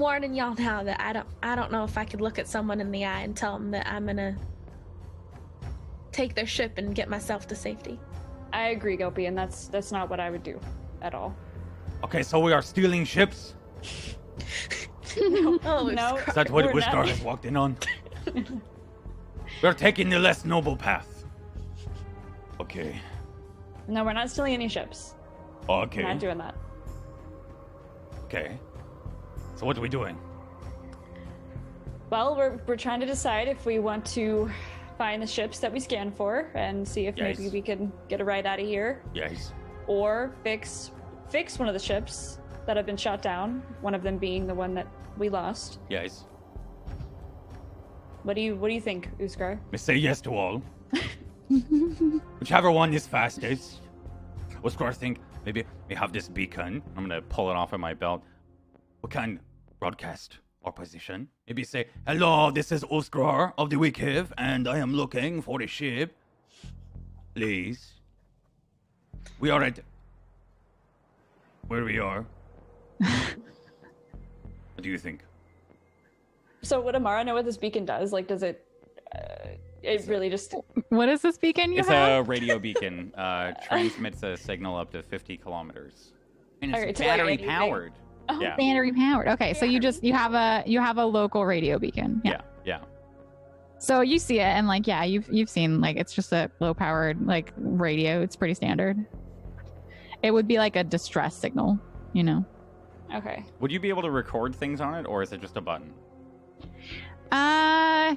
E: warning y'all now that I don't know if I could look at someone in the eye and tell them that I'm going to take their ship and get myself to safety.
B: I agree, Gopy, and that's not what I would do at all.
A: Okay, so we are stealing ships?
B: No.
A: Is that what Wistar has walked in on? We're taking the less noble path. Okay.
B: No, we're not stealing any ships.
A: Okay.
B: We're not doing that.
A: Okay. So what are we doing?
B: Well, we're trying to decide if we want to find the ships that we scanned for and see if maybe we can get a ride out of here.
A: Yes.
B: Or fix one of the ships that have been shot down, one of them being the one that we lost.
A: Yes.
B: What do you think, Uskar?
A: I say yes to all. Whichever one is fastest. Uskar, think maybe we have this beacon. I'm gonna pull it off of my belt. We can broadcast our position. Maybe say, "Hello, this is Uskar of the Wikiv, and I am looking for a ship. Please. We are at where we are." What do you think?
B: So would Amara know what this beacon does? Like, does it... it really just...
D: What is this beacon you
A: have? It's a radio beacon. Transmits a signal up to 50 kilometers. And it's battery powered.
D: Oh, yeah. Battery powered. Okay, so you have a local radio beacon.
A: Yeah.
D: So you see it, and like, yeah, you've seen like it's just a low powered like radio. It's pretty standard. It would be like a distress signal, you know.
B: Okay.
A: Would you be able to record things on it, or is it just a button?
D: I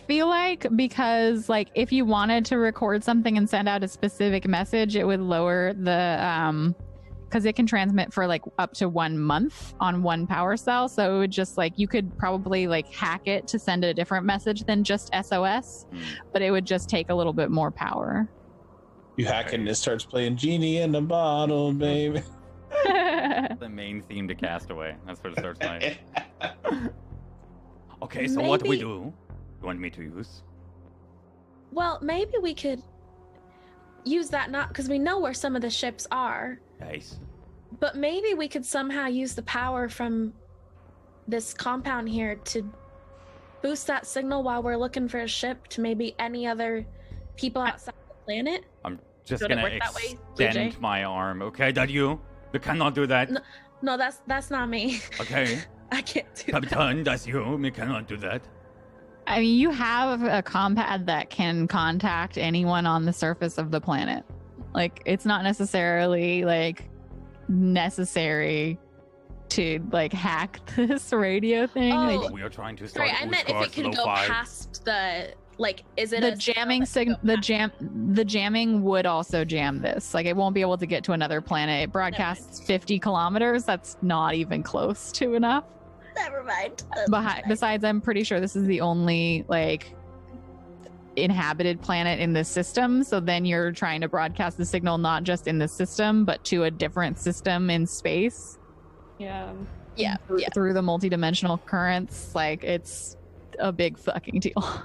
D: feel like because like if you wanted to record something and send out a specific message, it would lower the because it can transmit for like up to 1 month on one power cell. So it would just like, you could probably like hack it to send a different message than just SOS, but it would just take a little bit more power. You
C: hack it and it starts playing Genie in a Bottle, baby.
A: The main theme to Castaway. That's what it starts playing. Okay, so what do we do? You want me to use?
E: Well, maybe we could use that, not because we know where some of the ships are.
A: Nice.
E: But maybe we could somehow use the power from this compound here to boost that signal while we're looking for a ship to maybe any other people outside the planet.
A: I'm just gonna extend my arm. Okay, that you? We cannot do that.
E: No, that's not me.
A: Okay.
E: I can't do
A: Captain, that's you. We cannot do that.
D: I mean, you have a compad that can contact anyone on the surface of the planet. Like, it's not necessarily like necessary to like hack this radio thing.
E: Oh,
A: like, we are trying to start.
E: Sorry, I meant if it could go past the like. Is it
D: the jamming signal? The jamming would also jam this. Like, it won't be able to get to another planet. It broadcasts 50 kilometers. That's not even close to enough.
E: Never mind.
D: Besides, I'm pretty sure this is the only like inhabited planet in this system. So then you're trying to broadcast the signal not just in the system, but to a different system in space.
B: Yeah.
D: Through the multidimensional currents. Like, it's a big fucking deal.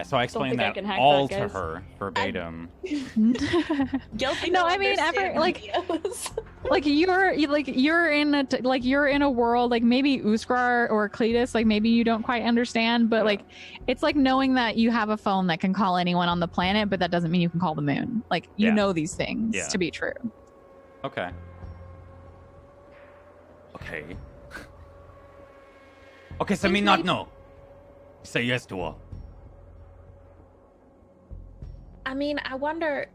A: So I explained that all to her verbatim.
E: Guilty.
D: No, I mean, you're in a world like maybe Uskar or Cletus, like maybe you don't quite understand, but like it's like knowing that you have a phone that can call anyone on the planet, but that doesn't mean you can call the moon. Like, you know these things to be true.
A: Okay. Okay, so me not know. Say yes to her.
E: I mean, I wonder,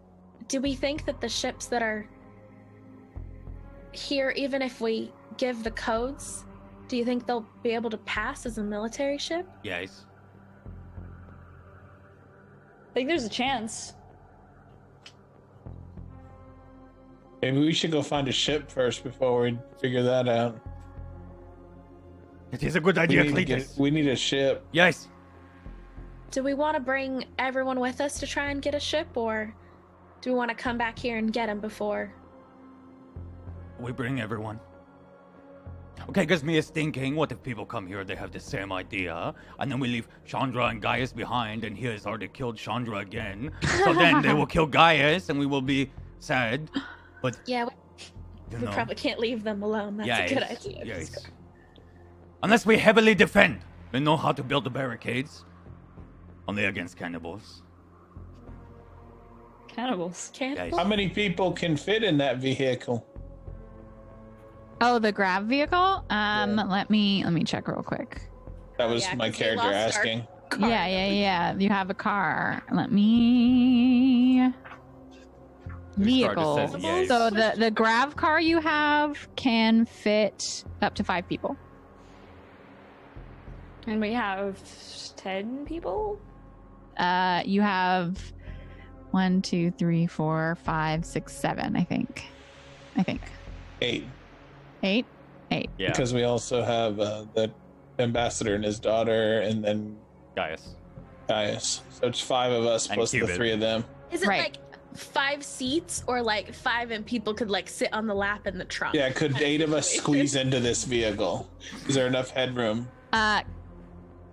E: do we think that the ships that are here, even if we give the codes, do you think they'll be able to pass as a military ship?
A: Yes.
B: I think there's a chance.
C: Maybe we should go find a ship first before we figure that out.
A: It is a good idea, Cletus.
C: We need a ship.
A: Yes.
E: Do we want to bring everyone with us to try and get a ship, or do we want to come back here and get them before?
A: We bring everyone. Okay, because me is thinking, what if people come here, they have the same idea, and then we leave Chandra and Gaius behind, and he has already killed Chandra again. So then they will kill Gaius, and we will be sad. But
E: yeah, we probably can't leave them alone. That's a good idea.
A: Yes. Unless we heavily defend. We know how to build the barricades. Only against cannibals.
B: Cannibals?
A: Yes.
C: How many people can fit in that vehicle?
D: Oh, the grab vehicle? Let me check real quick.
C: That was my character asking.
D: Yeah. You have a car. Let me... Vehicle.
A: Yes.
D: So the grav car you have can fit up to 5 people.
B: And we have 10 people?
D: You have 1, 2, 3, 4, 5, 6, 7, I think.
C: 8.
D: 8?
A: Yeah.
C: Because we also have the ambassador and his daughter, and then
A: Gaius.
C: So it's 5 of us plus the 3 of them.
E: Is it like 5 seats, or like 5 and people could like sit on the lap in the trunk?
C: Yeah, could 8 of us squeeze into this vehicle? Is there enough headroom?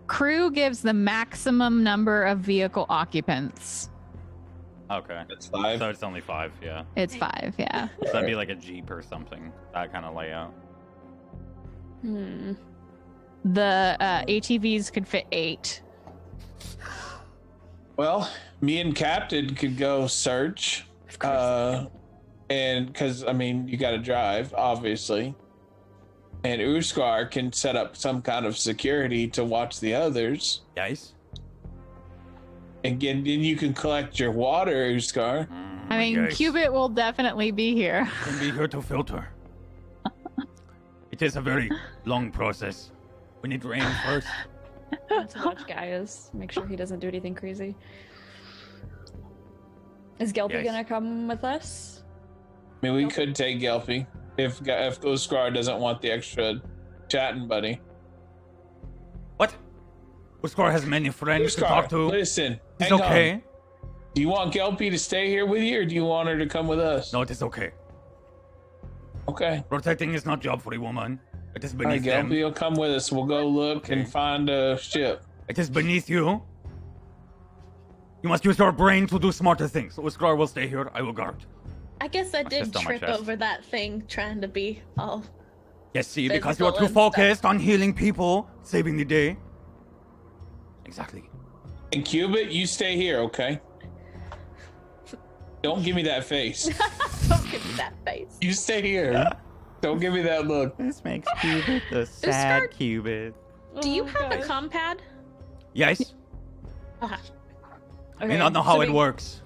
D: Crew gives the maximum number of vehicle occupants.
A: Okay.
C: It's 5.
A: So it's only 5, yeah.
D: It's 5, yeah.
A: So that'd be like a Jeep or something. That kind of layout.
D: The ATVs could fit 8.
C: Well, me and Captain could go search. And because, I mean, you got to drive, obviously. And Uskar can set up some kind of security to watch the others.
A: Yes.
C: And then you can collect your water, Uskar.
D: I mean, Cubit will definitely be here.
A: Can be here to filter. It is a very long process. We need rain first.
B: To watch Gaius, make sure he doesn't do anything crazy. Is Gelpy gonna come with us?
C: I mean, we could take Gelpy if Uskar doesn't want the extra chatting buddy.
A: What? Uskar has many friends to talk to.
C: Listen,
A: it's okay.
C: On. Do you want Gelpy to stay here with you, or do you want her to come with us?
A: No, it is okay.
C: Okay.
A: Protecting is not job for a woman. It is beneath them.
C: Gelpy will come with us. We'll go look and find a ship.
A: It is beneath you. You must use your brain to do smarter things. Uskar will stay here. I will guard.
E: I guess I did trip over that thing trying to be all.
A: Yes, see, because you are too focused on healing people, saving the day. Exactly.
C: And Cubit, you stay here, okay? Don't give me that face.
E: Don't give me that face.
C: You stay here. Don't give me that look.
A: This makes Cubit the sad Cubit.
E: Do you have a compad?
A: Yes.
E: Okay.
A: I may not know how it works.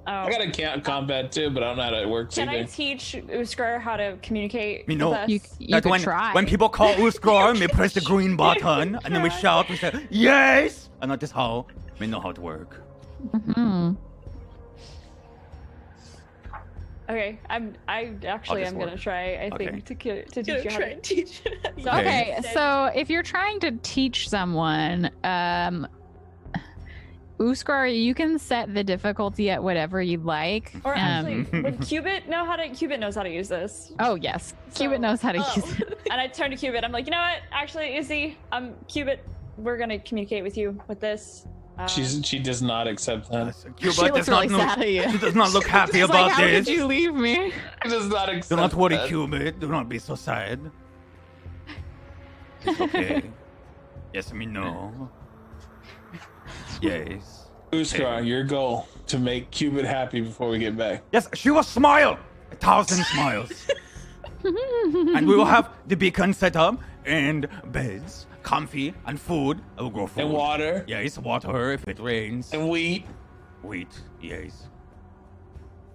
C: I got a combat too, but I don't know how it works
B: Can
C: either.
B: I teach Uskar how to communicate
A: Me know.
B: with us?
D: You could try.
A: When people call Uskar, we press the green button, and then we shout, we say, yes! And that is how we know how it works.
D: Mm-hmm.
B: Okay, I actually am gonna try. I think to teach you how to
E: teach.
D: Okay, so if you're trying to teach someone, Uskar, you can set the difficulty at whatever you'd like.
B: Or actually, would Cubit know how to? Cubit knows how to use this.
D: Oh yes, Cubit knows how to use it.
B: And I turn to Cubit. I'm like, you know what? Actually, Izzy, Cubit, we're gonna communicate with you with this.
C: She does not accept that.
D: She looks really sad at you.
A: She does not look happy
D: She's
A: about
D: like, how
A: this.
D: did you leave me?
C: She does not accept.
A: Do not worry,
C: that.
A: Cubit. Do not be so sad. It's okay. Yes, me know. Yes.
C: Uskar, your goal to make Cubit happy before we get back.
A: Yes, she will smile. 1,000 smiles. And we will have the beacon set up and beds, comfy, and food. I will grow food.
C: And water.
A: Yes, water if it rains.
C: And wheat.
A: Wheat, yes.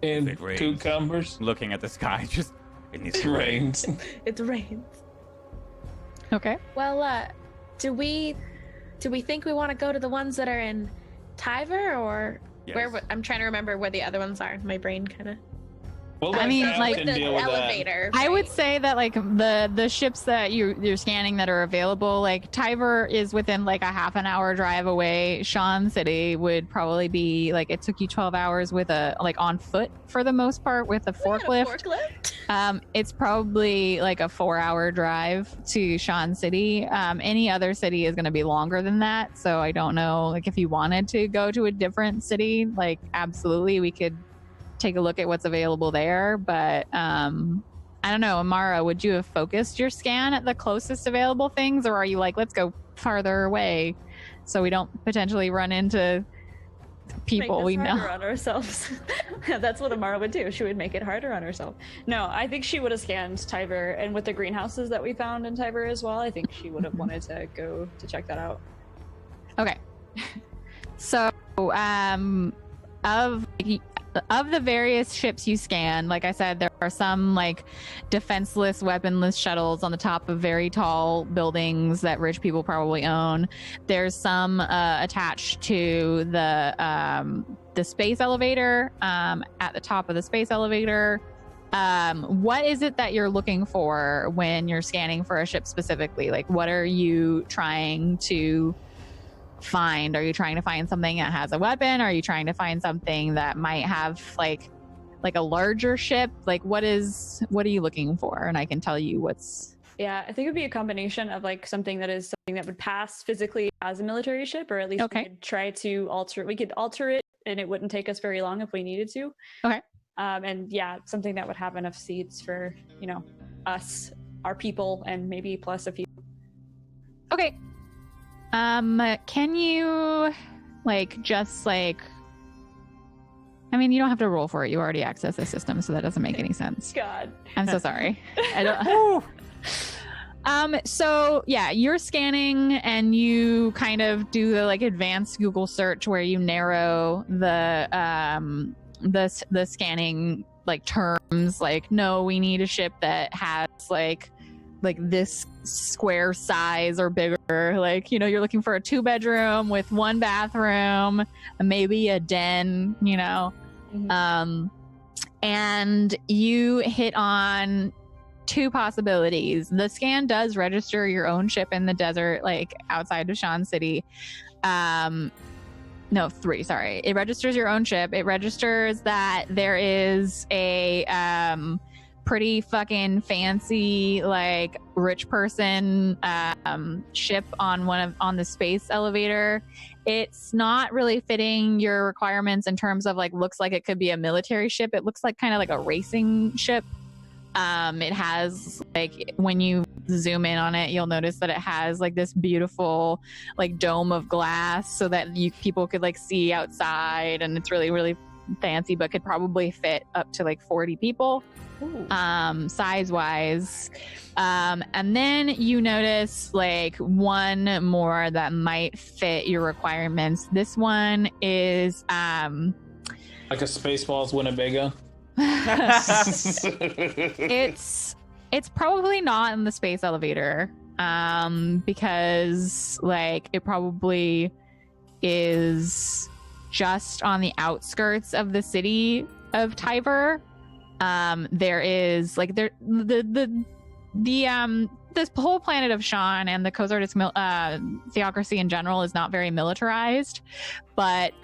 C: And cucumbers.
A: Looking at the sky, just it needs to
C: rain.
E: It rains.
D: Okay.
E: Well, do we think we want to go to the ones that are in Tyver, or where? I'm trying to remember where the other ones are. My brain kind of.
D: I mean, like
E: the elevator.
D: I would say that like the ships that you're scanning that are available, like Tyver is within like a half an hour drive away. Sean City would probably be like it took you 12 hours with a like on foot for the most part with a forklift. It's probably like a 4-hour drive to Sean City. Any other city is going to be longer than that. So I don't know, like if you wanted to go to a different city, like absolutely we could take a look at what's available there. But I don't know, Amara, would you have focused your scan at the closest available things, or are you like, let's go farther away so we don't potentially run into people we know
B: on ourselves? That's what Amara would do. She would make it harder on herself. No, I think she would have scanned Tyver, and with the greenhouses that we found in Tyver as well, I think she would have wanted to go to check that out.
D: Okay. So of the various ships you scan, like I said, there are some like defenseless, weaponless shuttles on the top of very tall buildings that rich people probably own. There's some attached to the space elevator, at the top of the space elevator. What is it that you're looking for when you're scanning for a ship specifically? Like, what are you trying to find? Are you trying to find something that has a weapon? Are you trying to find something that might have like a larger ship? Like what are you looking for? And I can tell you what's.
B: Yeah, I think it would be a combination of like something that would pass physically as a military ship, or at least we could try to alter it and it wouldn't take us very long if we needed to.
D: Okay.
B: And yeah, something that would have enough seats for, us, our people, and maybe plus a few.
D: Okay. Can you I mean, you don't have to roll for it. You already access the system, so that doesn't make any sense.
B: God.
D: I'm so sorry. I don't. So yeah, you're scanning and you kind of do the like advanced Google search where you narrow the scanning like terms, like, no, we need a ship that has like this square size or bigger. Like, you know, you're looking for a 2-bedroom with 1 bathroom, maybe a den, you know. And you hit on 2 possibilities. The scan does register your own ship in the desert, like outside of Shan City. No, 3, sorry. It registers your own ship. It registers that there is a pretty fucking fancy, like, rich person ship on the space elevator. It's not really fitting your requirements in terms of, like, looks like it could be a military ship. It looks like kind of like a racing ship. It has, like, when you zoom in on it, you'll notice that it has like this beautiful like dome of glass so that people could like see outside, and it's really, really fancy, but could probably fit up to like 40 people size wise. And then you notice like one more that might fit your requirements. This one is
C: like a Spaceballs Winnebago.
D: It's probably not in the space elevator, because like it probably is just on the outskirts of the city of Tiber. There is like this whole planet of Shan and the Kozardis theocracy in general is not very militarized, but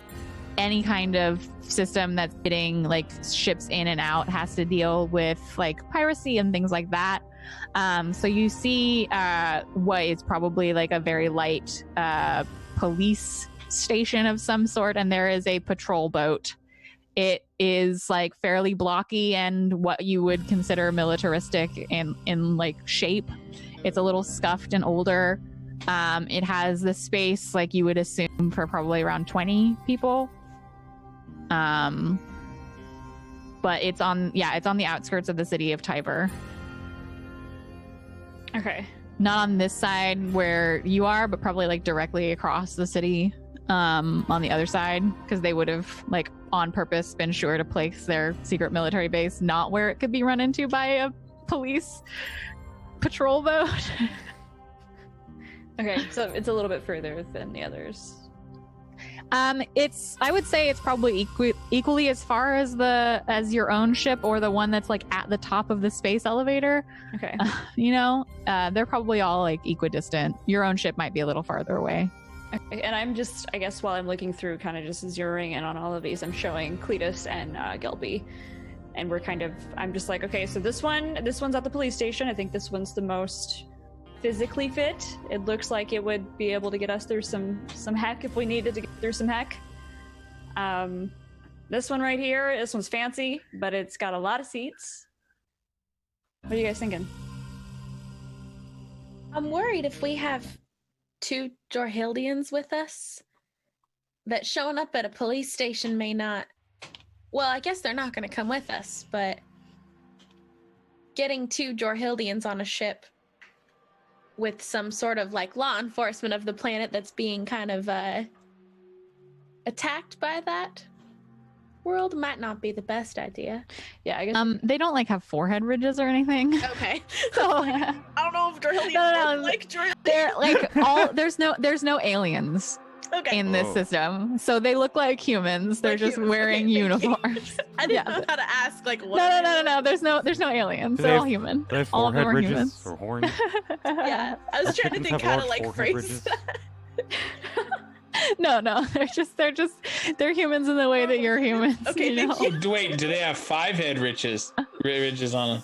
D: any kind of system that's getting like ships in and out has to deal with like piracy and things like that. So you see what is probably like a very light police station of some sort, and there is a patrol boat. It is like fairly blocky and what you would consider militaristic in like shape. It's a little scuffed and older. It has the space like you would assume for probably around 20 people. But it's on the outskirts of the city of Tiber.
B: Okay.
D: Not on this side where you are, but probably like directly across the city, on the other side, because they would have like on purpose been sure to place their secret military base not where it could be run into by a police patrol boat.
B: Okay, so it's a little bit further than the others.
D: I would say it's probably equally as far as your own ship or the one that's like at the top of the space elevator.
B: Okay.
D: You know, they're probably all like equidistant. Your own ship might be a little farther away.
B: Okay, and I'm just, I guess while I'm looking through, kind of just zeroing in on all of these, I'm showing Cletus and Gelby. And I'm just like, okay, so this one's at the police station. I think this one's the most physically fit. It looks like it would be able to get us through some heck if we needed to get through some heck. This one right here, this one's fancy, but it's got a lot of seats. What are you guys thinking?
E: I'm worried if we have 2 Jorhildians with us, that showing up at a police station may not... Well, I guess they're not going to come with us, but getting 2 Jorhildians on a ship with some sort of like law enforcement of the planet that's being kind of attacked by that world might not be the best idea.
B: Yeah, I guess.
D: They don't like have forehead ridges or anything.
E: Okay.
D: So
E: I don't know if Jorhildians look like Jorhildians.
D: They're like there's no aliens in this system, so they look like humans. They're like just humans. Wearing uniforms.
E: I didn't know how to ask. Like, what
D: no. There's no aliens. They're all human.
A: They have
D: all of them are
A: ridges
D: humans.
A: or horns.
E: Yeah, I was trying to think how to like phrase that.
D: No, they're humans in the way that you're humans.
E: Okay,
D: you know?
C: Wait, do they have 5 head ridges on them?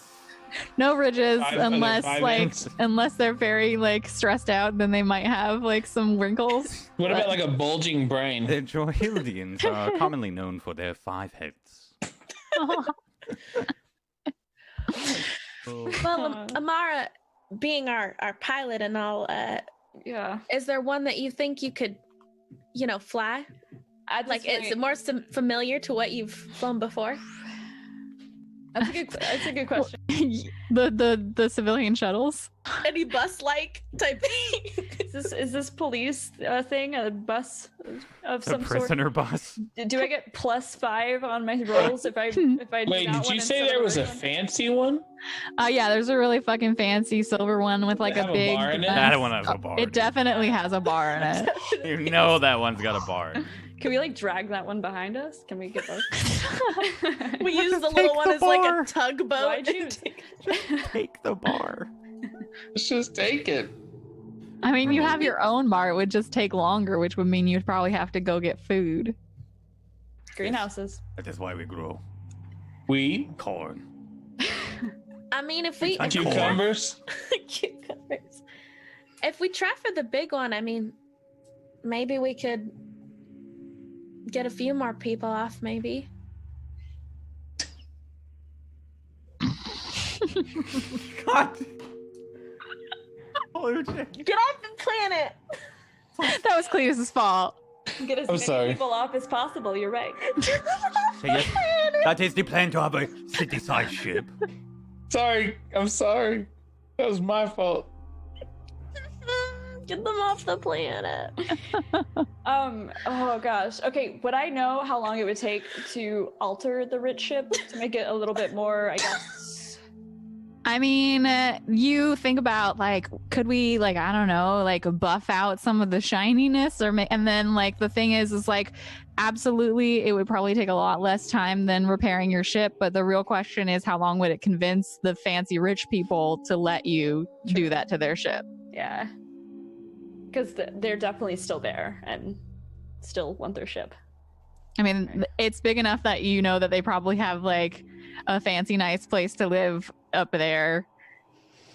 D: No ridges, unless they're very like stressed out, then they might have like some wrinkles.
C: What about like a bulging brain?
A: The Jorhildians are commonly known for their 5 heads.
E: Well, Amara, being our pilot and all,
B: yeah,
E: is there one that you think you could, fly? Like, is it more familiar to what you've flown before?
B: That's a good question.
D: the civilian shuttles.
E: Any bus-like type thing?
B: Is this police thing a bus of some sort?
A: Prisoner bus.
B: Do I get +5 on my rolls if I do
C: Wait,
B: that
C: did
B: one
C: you say
B: instead of
C: there
B: the
C: was a
B: regular one?
C: fancy one?
D: Yeah, there's a really fucking fancy silver one with like
C: Does it
D: a
C: have a
D: big.
C: bar in it?
A: That one has a bar.
D: It definitely has a bar in it.
A: You know that one's got a bar.
B: Can we like drag that one behind us? Can we get both?
E: We use the
A: take
E: little one
A: the
E: as like
A: bar.
E: a tugboat.
B: Why'd you?
A: Take the bar.
C: Let's just take it.
D: I mean, you have your own bar. It would just take longer, which would mean you'd probably have to go get food.
B: Greenhouses.
A: That is why we grow
C: Weed,
A: corn.
E: I mean, if we
A: Like
C: cucumbers.
E: cucumbers. If we try for the big one, I mean, maybe we could get a few more people off. Maybe.
A: God. Holy shit.
E: Get off the planet.
D: That was Cletus's fault.
B: Get as
C: I'm
B: many
C: sorry.
B: people off as possible. You're right.
A: Yes, that is the plan to have a city-sized ship.
C: Sorry, I'm sorry. That was my fault.
E: Get them off the planet.
B: Oh gosh. Okay. Would I know how long it would take to alter the rich ship to make it a little bit more, I guess?
D: I mean, you think about like, could we like, I don't know, like buff out some of the shininess and then like the thing is like, absolutely, it would probably take a lot less time than repairing your ship. But the real question is, how long would it convince the fancy rich people to let you do that to their ship?
B: Yeah. Because they're definitely still there and still want their ship.
D: I mean, it's big enough that you know that they probably have like a fancy, nice place to live up there.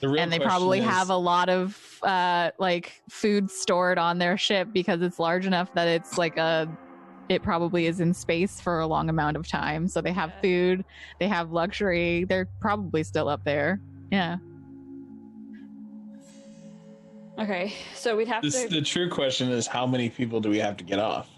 D: And they probably have a lot of like food stored on their ship because it's large enough that it's like it probably is in space for a long amount of time. So they have food, they have luxury. They're probably still up there. Yeah.
B: Okay, so we'd have to.
C: The true question is, how many people do we have to get off?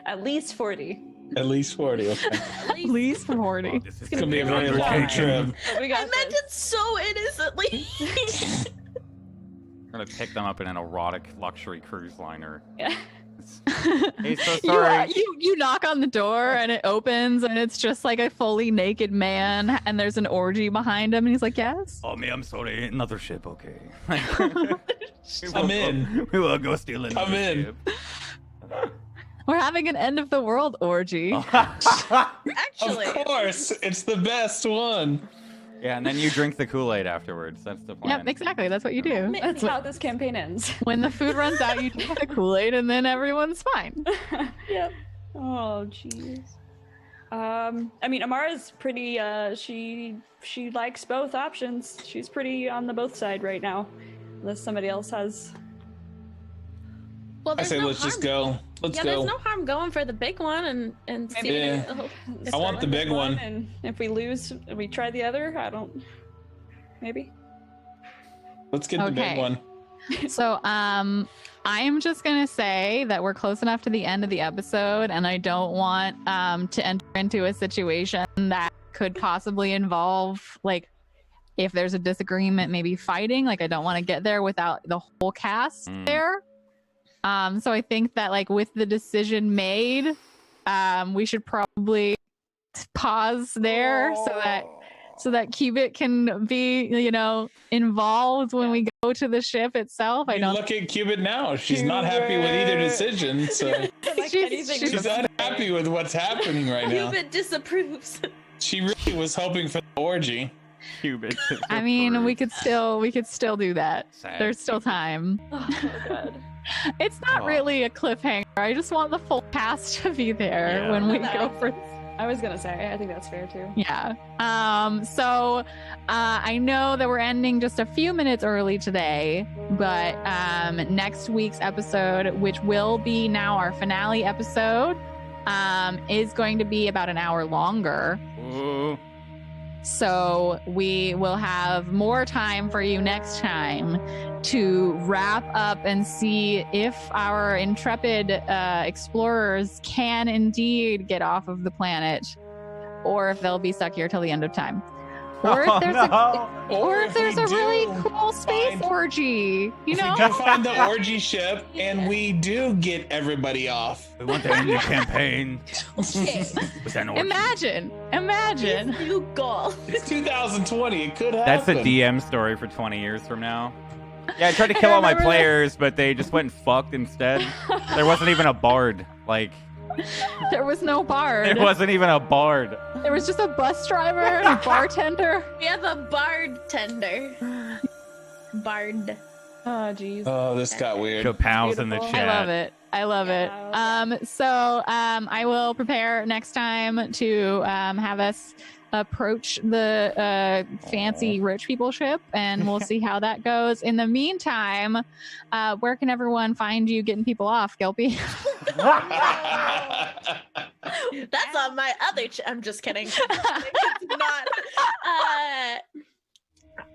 B: At least 40.
C: At least 40. Okay.
D: At least 40.
A: Oh, this is
C: It's gonna be a very long trip.
B: But we
E: I
B: got
E: meant
B: this.
E: it so innocently.
A: We're gonna pick them up in an erotic luxury cruise liner.
B: Yeah.
A: Hey, so sorry.
D: You knock on the door and it opens and it's just like a fully naked man and there's an orgy behind him and he's like, yes.
A: Oh, me, I'm sorry. Another ship, okay.
C: Come in.
A: We will go steal another
C: Come in.
A: ship.
D: We're having an end of the world orgy.
E: Actually,
C: Of course, it's the best one.
A: Yeah, and then you drink the Kool-Aid afterwards. That's the plan.
D: Yep, exactly. That's what you do.
B: That's how this campaign ends.
D: When the food runs out, you drink the Kool-Aid and then everyone's fine.
B: Yep. Oh, jeez. I mean, Amara's pretty. She likes both options. She's pretty on the both side right now, unless somebody else has.
E: well,
C: I
E: there's
C: say
E: no
C: let's
E: harm.
C: just go. Let's
E: Yeah,
C: go.
E: there's no harm going for the big one and see.
C: Yeah. I want the big one.
B: And if we lose, we try the other. I don't. Maybe.
C: Let's get the
D: Okay.
C: big one.
D: So, I'm just gonna say that we're close enough to the end of the episode, and I don't want to enter into a situation that could possibly involve like, if there's a disagreement, maybe fighting. Like, I don't want to get there without the whole cast there. So I think that like with the decision made, we should probably pause there so that Cubit can be, involved when we go to the ship itself. I don't
C: Look at Cubit now. She's not happy with either decision, so
B: Like anything.
C: she's unhappy with what's happening right now.
E: Cupid disapproves.
C: She really was hoping for the orgy.
A: Cubit.
D: I mean, we could still do that.
A: Sad.
D: There's still time.
B: Oh god.
D: It's not
A: Oh.
D: really a cliffhanger. I just want the full cast to be there
A: Yeah.
D: when we go for.
B: I was gonna say. I think that's fair too.
D: Yeah. So I know that we're ending just a few minutes early today, but next week's episode, which will be now our finale episode, is going to be about an hour longer.
A: Ooh.
D: So we will have more time for you next time to wrap up and see if our intrepid explorers can indeed get off of the planet or if they'll be stuck here till the end of time. Or if there's a really cool space orgy, you know?
C: We do find the orgy ship, and we do get everybody off.
A: We want to end the campaign. With an orgy.
D: Imagine.
E: New goal.
C: It's 2020. It could happen.
A: That's a DM story for 20 years from now. Yeah, I tried to kill all my players, but they just went and fucked instead. There wasn't even a bard. Like,
D: there was no bard.
A: there wasn't even a bard.
D: There was just a bus driver and a bartender.
E: We have a bartender. Bard.
B: Oh, jeez.
C: Oh, this got weird.
A: Show pals in the
B: Beautiful.
A: chat.
D: I love it. So I will prepare next time to have us approach the fancy rich people ship, and we'll see how that goes. In the meantime, where can everyone find you getting people off, Gelpy?
E: That's on my other. I'm just kidding. It's not.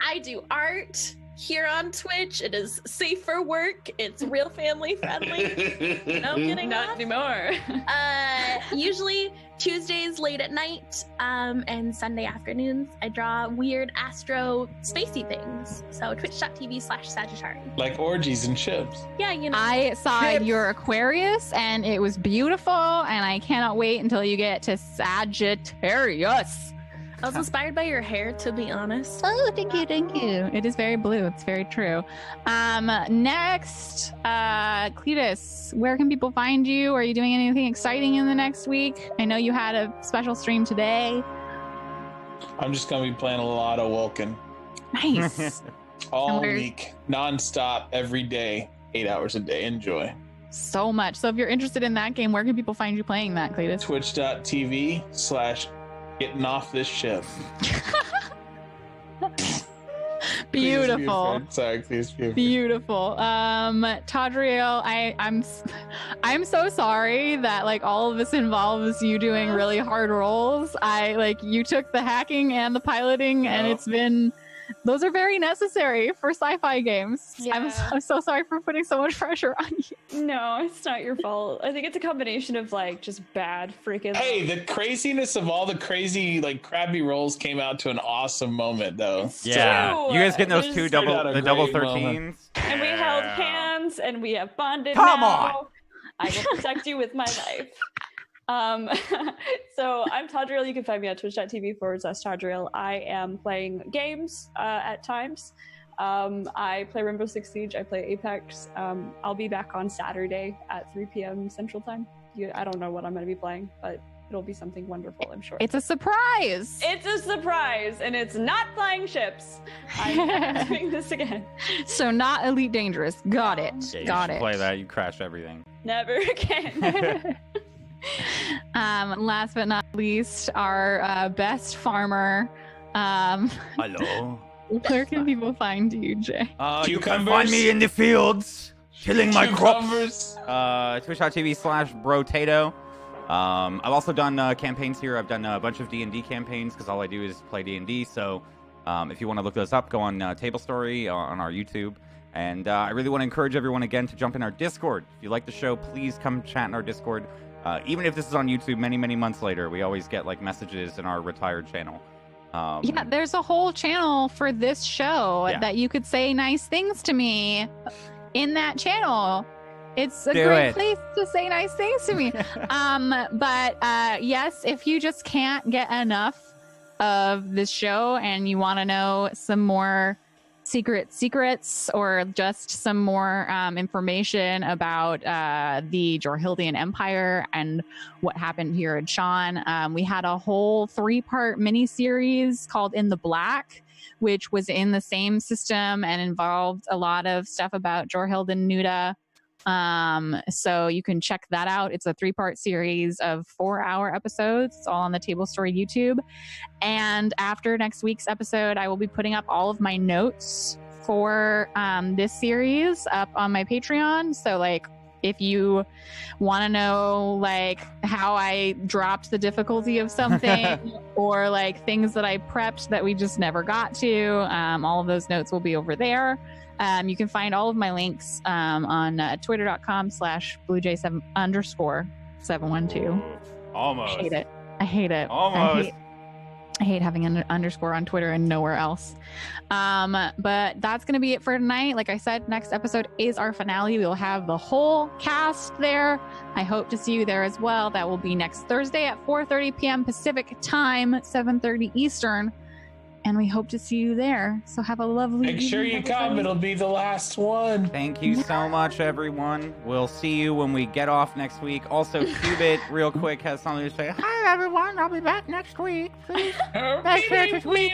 E: I do art here on Twitch. It is safe for work. It's real family friendly. No kidding.
B: Not anymore.
E: Usually Tuesdays late at night, and Sunday afternoons, I draw weird astro spacey things. So twitch.tv/Sagittarius.
C: Like orgies and ships.
E: Yeah, you know.
D: I saw your Aquarius, and it was beautiful, and I cannot wait until you get to Sagittarius.
E: I was inspired by your hair, to be honest.
D: Oh, thank you. It is very blue. It's very true. Next, Cletus, where can people find you? Are you doing anything exciting in the next week? I know you had a special stream today.
C: I'm just going to be playing a lot of Vulcan.
D: Nice.
C: All week, non-stop, every day, 8 hours a day. Enjoy.
D: So much. So if you're interested in that game, where can people find you playing that, Cletus?
C: Twitch.tv/getting off this ship.
D: Beautiful.
C: Please be
D: Beautiful. Tadriel, I'm so sorry that like all of this involves you doing really hard roles. You took the hacking and the piloting, and it's been, those are very necessary for sci-fi games.
B: Yeah.
D: I'm so sorry for putting so much pressure on you.
B: No, it's not your fault. I think it's a combination of like just bad freaking.
C: Hey, the craziness of all the crazy like crabby rolls came out to an awesome moment, though.
A: Yeah,
B: true.
A: you guys getting those
B: It
A: two
B: just
A: double
C: turned out a
A: double
C: great
A: 13s?
B: And we held hands, and we have bonded.
A: Come
B: now.
A: on.
B: I will protect you with my life. So I'm Tadriel. You can find me on twitch.tv/Tadriel. I am playing games at times. I play Rainbow Six Siege. I play Apex. I'll be back on Saturday at 3 p.m. Central Time. I don't know what I'm going to be playing, but it'll be something wonderful, I'm sure.
D: It's a surprise.
B: It's a surprise, and it's not flying ships. I'm never doing this again.
D: So not Elite Dangerous. Got it.
A: Yeah, you
D: Got
A: should
D: it.
A: play that. You crash everything.
B: Never again.
D: Last but not least, our best farmer.
A: Hello.
D: Where can people find you, Jay?
A: You can
C: Cucumbers.
A: find me in the fields, killing my crops.
C: Cucumbers.
A: Twitch.tv/Brotato. I've also done campaigns here. I've done a bunch of D&D campaigns because all I do is play D&D. So if you want to look those up, go on Tablestory on our YouTube. And I really want to encourage everyone again to jump in our Discord. If you like the show, please come chat in our Discord. Even if this is on YouTube many, many months later, we always get like messages in our retired channel.
D: Yeah, there's a whole channel for this show that you could say nice things to me in that channel. It's a great place to say nice things to me. But yes, if you just can't get enough of this show and you want to know some more secrets or just some more information about the Jorhildian Empire and what happened here at Sean, we had a whole 3-part miniseries called In the Black, which was in the same system and involved a lot of stuff about Jorhild and Nuda. So you can check that out. It's a 3-part series of 4-hour episodes. It's all on the Tablestory YouTube. And after next week's episode, I will be putting up all of my notes for this series up on my Patreon. So like, if you want to know like how I dropped the difficulty of something or like things that I prepped that we just never got to, all of those notes will be over there. You can find all of my links on twitter.com/bluejay_712.
A: Almost.
D: Appreciate it. I hate it.
A: Almost.
D: I hate having an underscore on Twitter and nowhere else. But that's going to be it for tonight. Like I said, next episode is our finale. We will have the whole cast there. I hope to see you there as well. That will be next Thursday at 4:30 p.m. Pacific time, 7:30 Eastern. And we hope to see you there. So have a lovely
C: Make sure you come. It'll be the last one.
A: Thank you so much, everyone. We'll see you when we get off next week. Also, Cubit, real quick, has something to say. Hi, everyone. I'll be back next week. Please. Next week,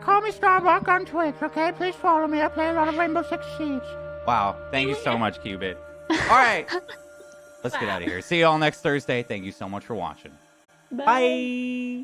A: call me Starbuck on Twitch, okay? Please follow me. I play a lot of Rainbow Six Siege. Wow. Thank you so much, Cubit. All right. Let's get out of here. See you all next Thursday. Thank you so much for watching. Bye.